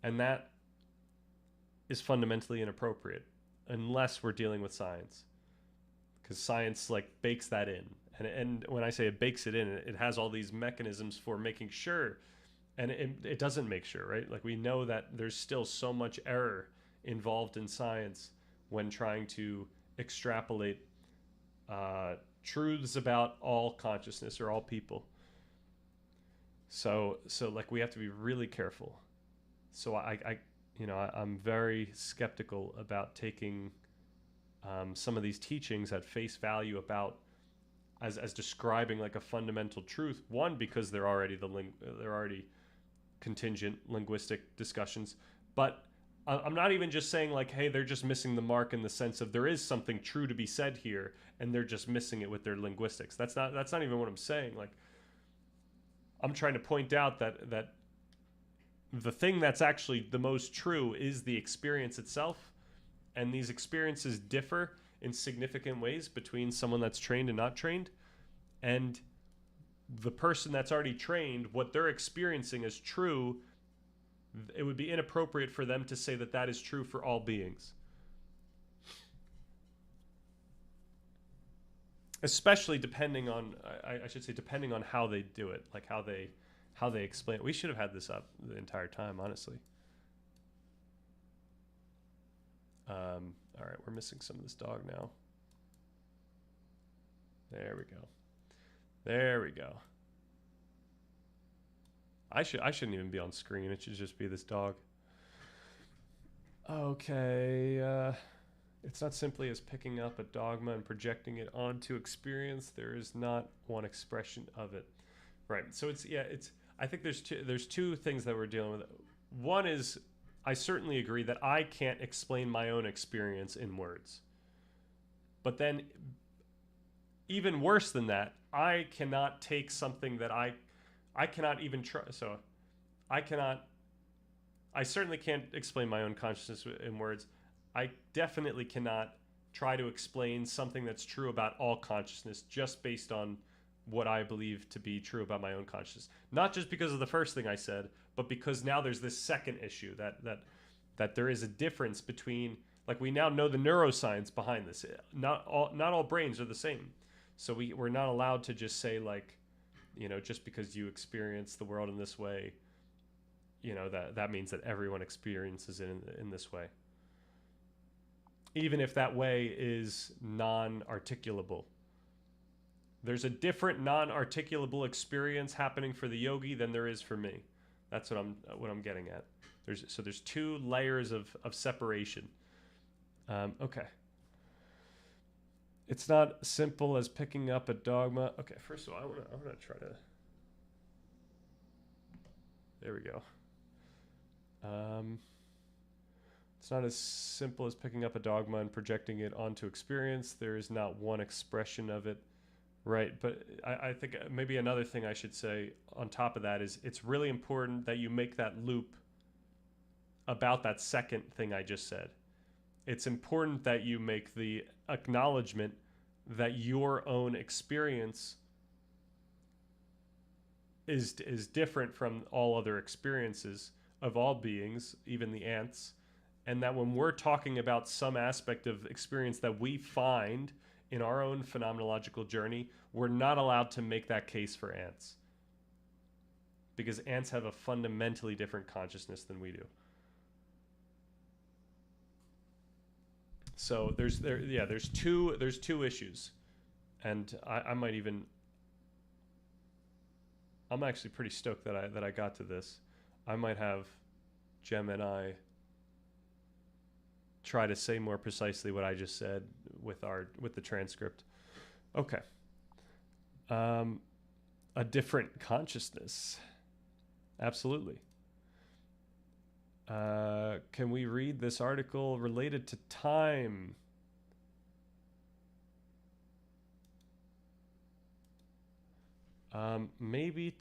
And that is fundamentally inappropriate unless we're dealing with science. Because science like bakes that in. And when I say it bakes it in, it has all these mechanisms for making sure, and it doesn't make sure, right? Like, we know that there's still so much error involved in science when trying to extrapolate truths about all consciousness or all people. So like, we have to be really careful. So I'm very skeptical about taking some of these teachings at face value about as describing like a fundamental truth. One, because they're already contingent linguistic discussions, but I'm not even just saying like, hey, they're just missing the mark in the sense of there is something true to be said here and they're just missing it with their linguistics. That's not even what I'm saying. Like, I'm trying to point out that the thing that's actually the most true is the experience itself, and these experiences differ in significant ways between someone that's trained and not trained. And the person that's already trained, what they're experiencing is true. It would be inappropriate for them to say that that is true for all beings. Especially depending on, I should say, depending on how they do it, like how they explain it. We should have had this up the entire time, honestly. All right, we're missing some of this dog now. There we go. There we go. I shouldn't even be on screen. It should just be this dog. Okay. It's not simply as picking up a dogma and projecting it onto experience. There is not one expression of it. Right. So I think there's two things that we're dealing with. One is, I certainly agree that I can't explain my own experience in words. But then, even worse than that, I cannot take something that I cannot even try. So I certainly can't explain my own consciousness in words. I definitely cannot try to explain something that's true about all consciousness just based on what I believe to be true about my own consciousness. Not just because of the first thing I said, but because now there's this second issue that there is a difference between, like, we now know the neuroscience behind this. Not all brains are the same. So we're not allowed to just say, like, just because you experience the world in this way, that means that everyone experiences it in this way. Even if that way is non-articulable. There's a different non-articulable experience happening for the yogi than there is for me. That's what I'm getting at. There's two layers of separation. Okay. It's not simple as picking up a dogma. Okay, first of all, I want to try to. There we go. It's not as simple as picking up a dogma and projecting it onto experience. There is not one expression of it. Right, but I think maybe another thing I should say on top of that is it's really important that you make that loop about that second thing I just said. It's important that you make the acknowledgement that your own experience is different from all other experiences of all beings, even the ants, and that when we're talking about some aspect of experience that we find in our own phenomenological journey, we're not allowed to make that case for ants. Because ants have a fundamentally different consciousness than we do. So there's two issues. And I might even, I'm actually pretty stoked that I got to this. I might have Jem and I try to say more precisely what I just said with the transcript. Okay. A different consciousness. Absolutely. Can we read this article related to time? Maybe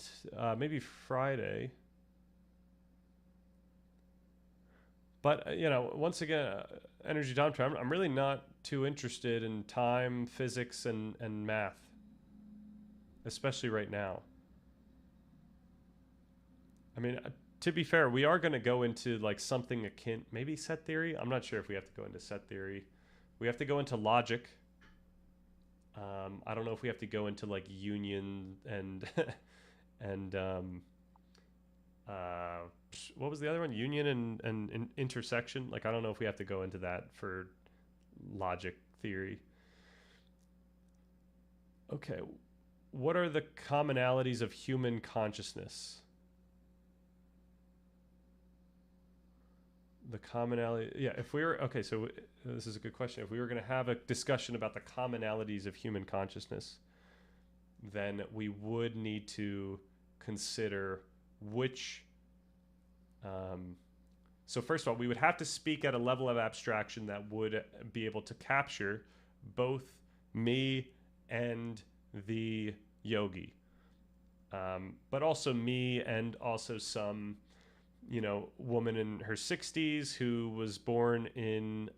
Friday. But once again, energy time. I'm really not too interested in time, physics, and math, especially right now. I mean, to be fair, we are going to go into like something akin, maybe set theory. I'm not sure if we have to go into set theory. We have to go into logic. I don't know if we have to go into like union and and what was the other one? Union and intersection. Like, I don't know if we have to go into that for logic theory. Okay. What are the commonalities of human consciousness? The commonality, yeah, if we were, okay, so this is a good question. If we were going to have a discussion about the commonalities of human consciousness, then we would need to consider which, so first of all, we would have to speak at a level of abstraction that would be able to capture both me and the yogi, but also me and also some woman in her 60s who was born in,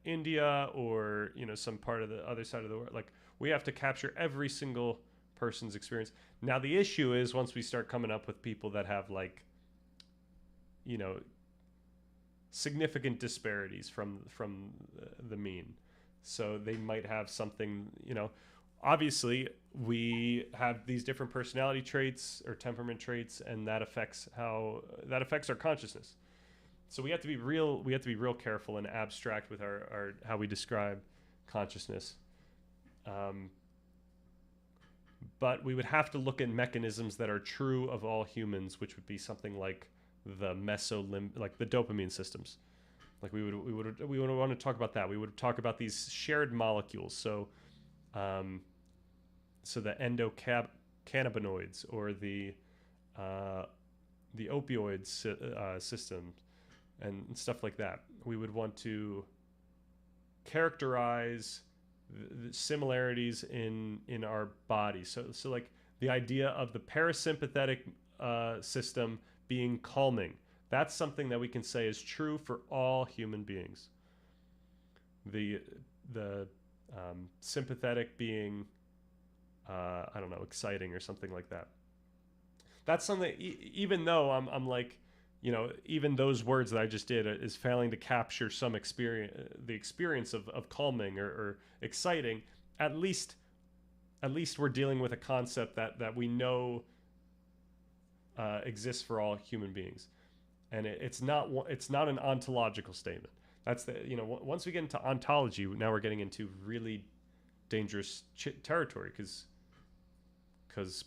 India or, some part of the other side of the world. Like, we have to capture every single person's experience. Now, the issue is once we start coming up with people that have like, significant disparities from the mean. So they might have something, obviously we have these different personality traits or temperament traits, and that affects our consciousness. So we have to be real careful and abstract with our how we describe consciousness. But we would have to look at mechanisms that are true of all humans, which would be something like the like the dopamine systems. Like we would want to talk about that. We would talk about these shared molecules. So the endocannabinoids or the opioid system and stuff like that. We would want to characterize the similarities in our body. So like the idea of the parasympathetic system being calming. That's something that we can say is true for all human beings. The sympathetic being, I don't know, exciting or something like that. That's something, even though I'm like, even those words that I just did is failing to capture some experience, the experience of calming or exciting, at least we're dealing with a concept that we know exists for all human beings. And it's not an ontological statement. That's once we get into ontology, now we're getting into really dangerous territory because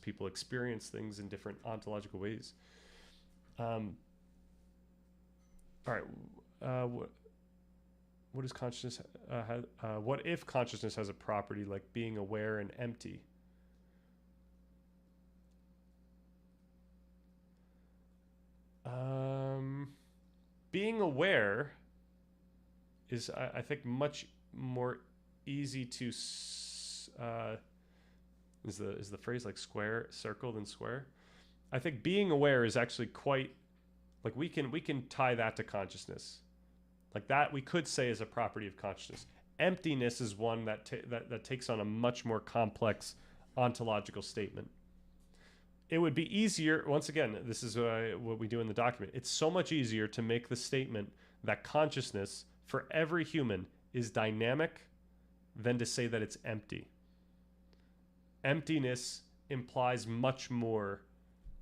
people experience things in different ontological ways. All right. What is consciousness? What if consciousness has a property like being aware and empty? Being aware is, I think, much more easy to. Is the phrase like circle than square? I think being aware is actually quite, like we can tie that to consciousness, like that we could say is a property of consciousness. Emptiness is one that takes on a much more complex ontological statement. It would be easier, once again, this is what we do in the document. It's so much easier to make the statement that consciousness for every human is dynamic than to say that it's empty. Emptiness implies much more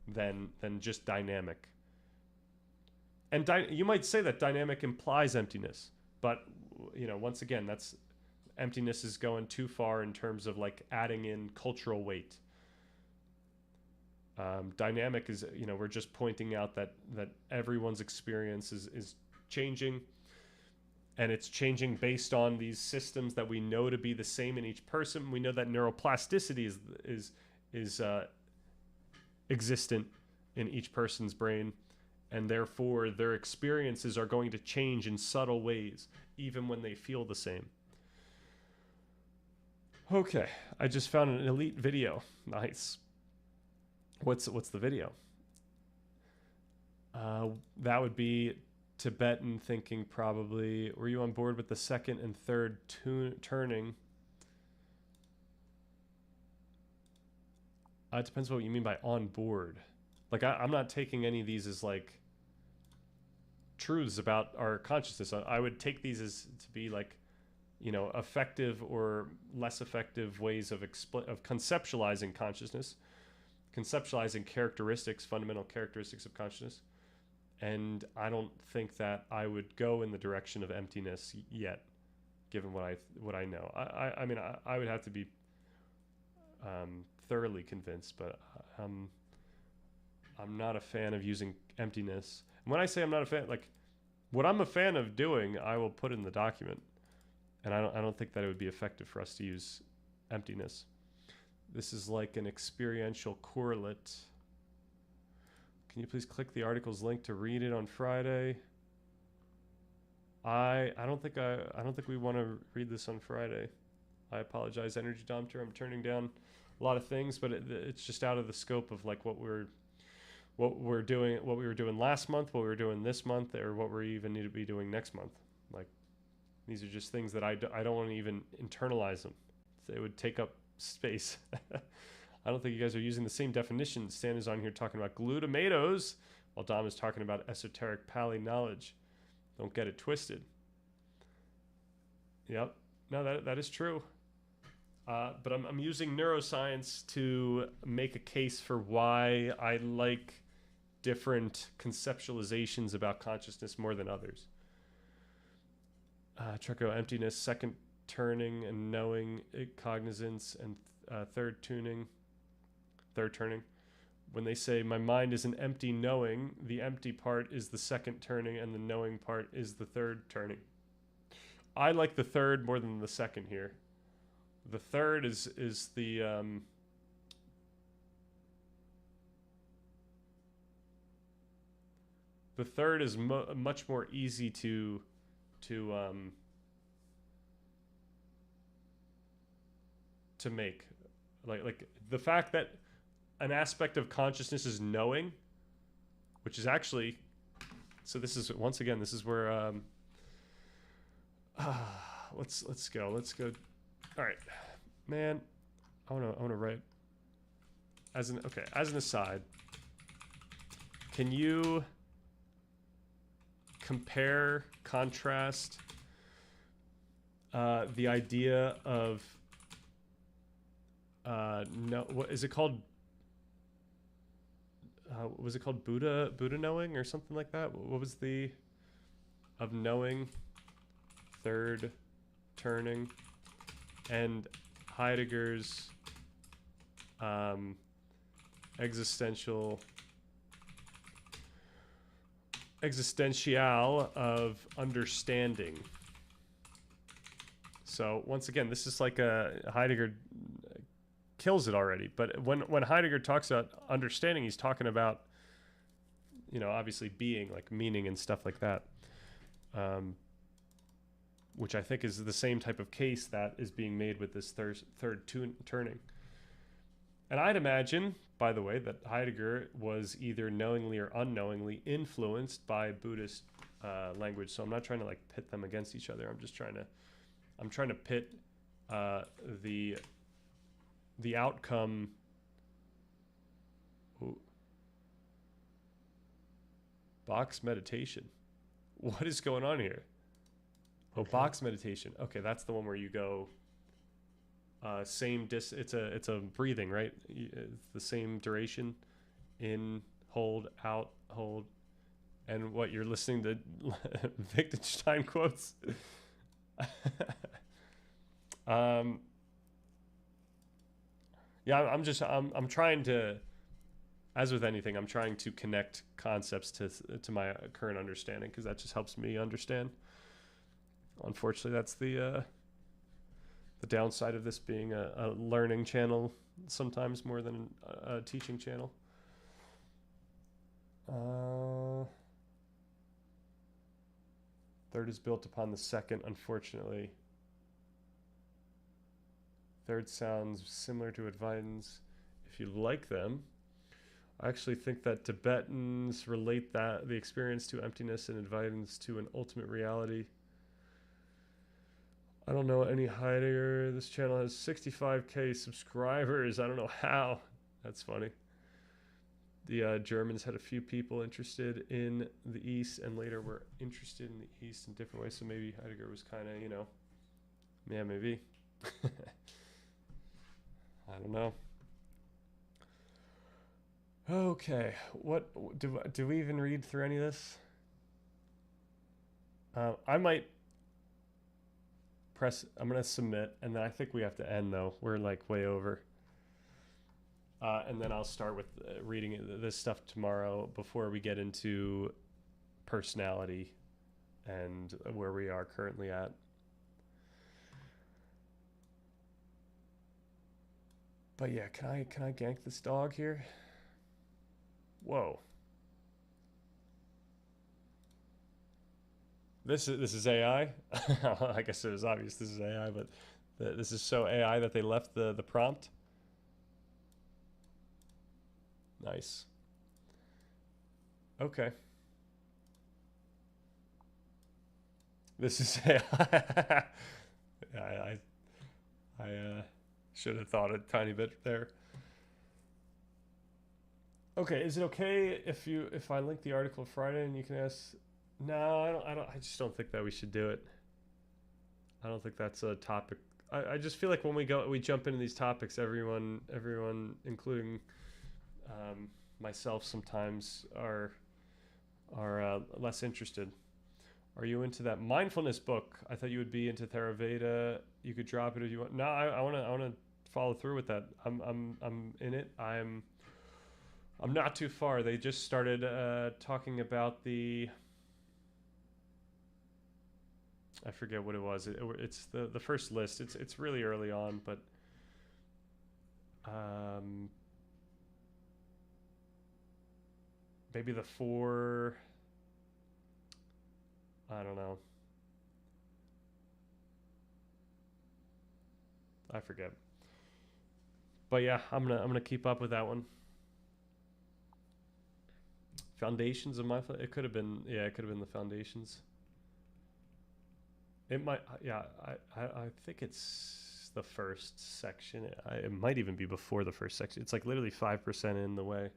than just dynamic. And you might say that dynamic implies emptiness, but once again, emptiness is going too far in terms of like adding in cultural weight. Dynamic is, we're just pointing out that everyone's experience is changing, and it's changing based on these systems that we know to be the same in each person. We know that neuroplasticity is existent in each person's brain, and therefore their experiences are going to change in subtle ways, even when they feel the same. Okay, I just found an elite video. Nice. What's the video? That would be Tibetan thinking, probably. Were you on board with the second and third turning? It depends what you mean by on board. Like, I'm not taking any of these as like truths about our consciousness. I would take these as to be like, effective or less effective ways of conceptualizing consciousness, conceptualizing characteristics, fundamental characteristics of consciousness. And I don't think that I would go in the direction of emptiness yet, given what I know. I mean, I would have to be thoroughly convinced, but I'm not a fan of using emptiness. And when I say I'm not a fan, like what I'm a fan of doing, I will put in the document. And I don't think that it would be effective for us to use emptiness. This is like an experiential correlate. Can you please click the article's link to read it on Friday? I don't think we want to read this on Friday. I apologize, Energy Dompter. I'm turning down a lot of things, but it's just out of the scope of like what we were doing last month, what we were doing this month, or what we even need to be doing next month. Like, these are just things that I don't want to even internalize them. It would take up space. I don't think you guys are using the same definition. Stan is on here talking about glutamatos, while Dom is talking about esoteric Pali knowledge. Don't get it twisted. Yep. No, that is true. But I'm using neuroscience to make a case for why I like different conceptualizations about consciousness more than others. Treco, emptiness, second turning and knowing, cognizance, and third turning. When they say my mind is an empty knowing, the empty part is the second turning and the knowing part is the third turning. I like the third more than the second here. The third is the the third is much more easy to make. Like the fact that an aspect of consciousness is knowing, which is actually, so this is once again, this is where let's go. All right, man. I wanna write as an aside. Can you contrast the idea of what is it called? Was it called Buddha knowing or something like that? What was the of knowing, third turning, and Heidegger's existential of understanding. So once again, this is like Heidegger kills it already. But when Heidegger talks about understanding, he's talking about, obviously being, like meaning and stuff like that. Which I think is the same type of case that is being made with this third turning. And I'd imagine, by the way, that Heidegger was either knowingly or unknowingly influenced by Buddhist language. So I'm not trying to like pit them against each other. I'm trying to pit the outcome. Ooh. Box meditation. What is going on here? Oh, box meditation. Okay, that's the one where you go it's a breathing, right? It's the same duration. In, hold, out, hold. And what, you're listening to Wittgenstein quotes? Yeah, I'm trying to, as with anything, I'm trying to connect concepts to my current understanding, because that just helps me understand. Unfortunately, that's the downside of this being a learning channel sometimes more than a teaching channel. Third is built upon the second, unfortunately. Third sounds similar to Advaitins if you like them. I actually think that Tibetans relate the experience to emptiness, and Advaitins to an ultimate reality. I don't know any Heidegger. This channel has 65k subscribers. I don't know how. That's funny. The Germans had a few people interested in the East, and later were interested in the East in different ways. So maybe Heidegger was kind of, yeah, maybe. I don't know. Okay, what do we even read through any of this? I might press. I'm gonna submit, and then I think we have to end though. We're like way over. And then I'll start with reading this stuff tomorrow before we get into personality and where we are currently at. But yeah, can I gank this dog here? Whoa. This is AI. I guess it was obvious this is AI, but this is so AI that they left the prompt. Nice. Okay. This is AI. Yeah, I should have thought a tiny bit there. Okay, is it okay if I link the article Friday and you can ask? No, I don't. I just don't think that we should do it. I don't think that's a topic. I just feel like when we jump into these topics, everyone, including myself, sometimes are less interested. Are you into that mindfulness book? I thought you would be into Theravada. You could drop it if you want. No, I want to follow through with that. I'm in it. I'm not too far. They just started talking about the. I forget what it was. It's the first list. It's really early on, but maybe the 4. I don't know. I forget. But yeah, I'm gonna keep up with that one. Foundations of mindfulness. It could have been the foundations. It might, yeah. I think it's the first section. It might even be before the first section. It's like literally 5% in the way.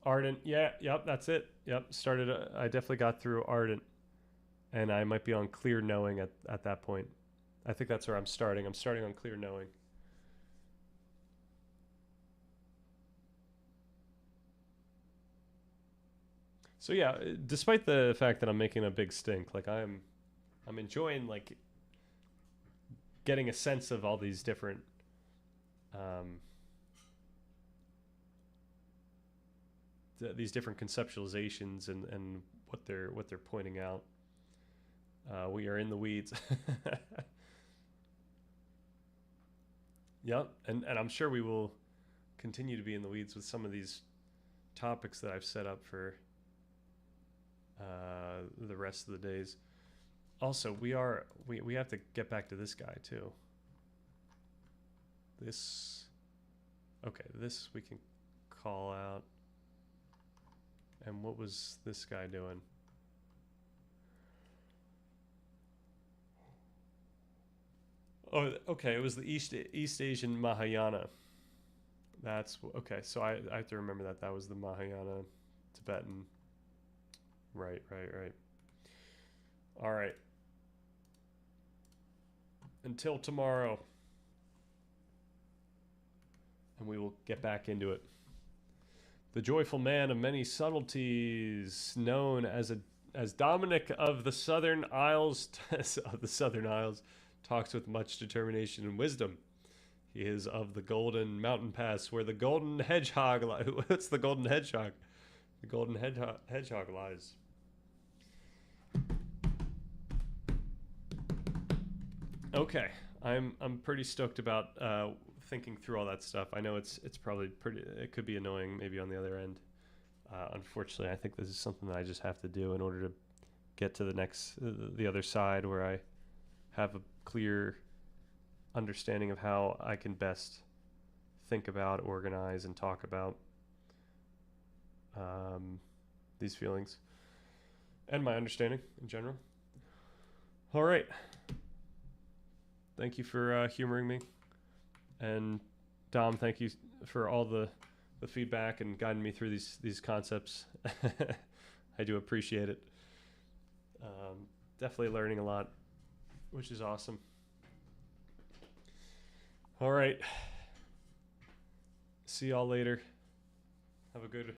Ardent, yeah, yep, that's it. Yep, started. I definitely got through Ardent, and I might be on Clear Knowing at that point. I think that's where I'm starting. I'm starting on Clear Knowing. So yeah, despite the fact that I'm making a big stink, like I'm enjoying like getting a sense of all these different these different conceptualizations and what they're pointing out. We are in the weeds. Yep, and I'm sure we will continue to be in the weeds with some of these topics that I've set up for the rest of the days. Also, we have to get back to this guy too. This we can call out. And what was this guy doing? Oh, okay, it was the East Asian Mahayana. That's okay. So I have to remember that was the Mahayana Tibetan. Right. All right. Until tomorrow. And we will get back into it. The joyful man of many subtleties, known as Dominic of the Southern Isles, talks with much determination and wisdom. He is of the Golden Mountain Pass, where the Golden Hedgehog what's the Golden Hedgehog? The Golden Hedgehog lies. Okay, I'm pretty stoked about thinking through all that stuff. I know it's probably it could be annoying maybe on the other end. Unfortunately, I think this is something that I just have to do in order to get to the other side, where I have a clear understanding of how I can best think about, organize, and talk about these feelings and my understanding in general. All right. Thank you for humoring me. And Dom, thank you for all the feedback and guiding me through these concepts. I do appreciate it. Definitely learning a lot, which is awesome. All right. See y'all later. Have a good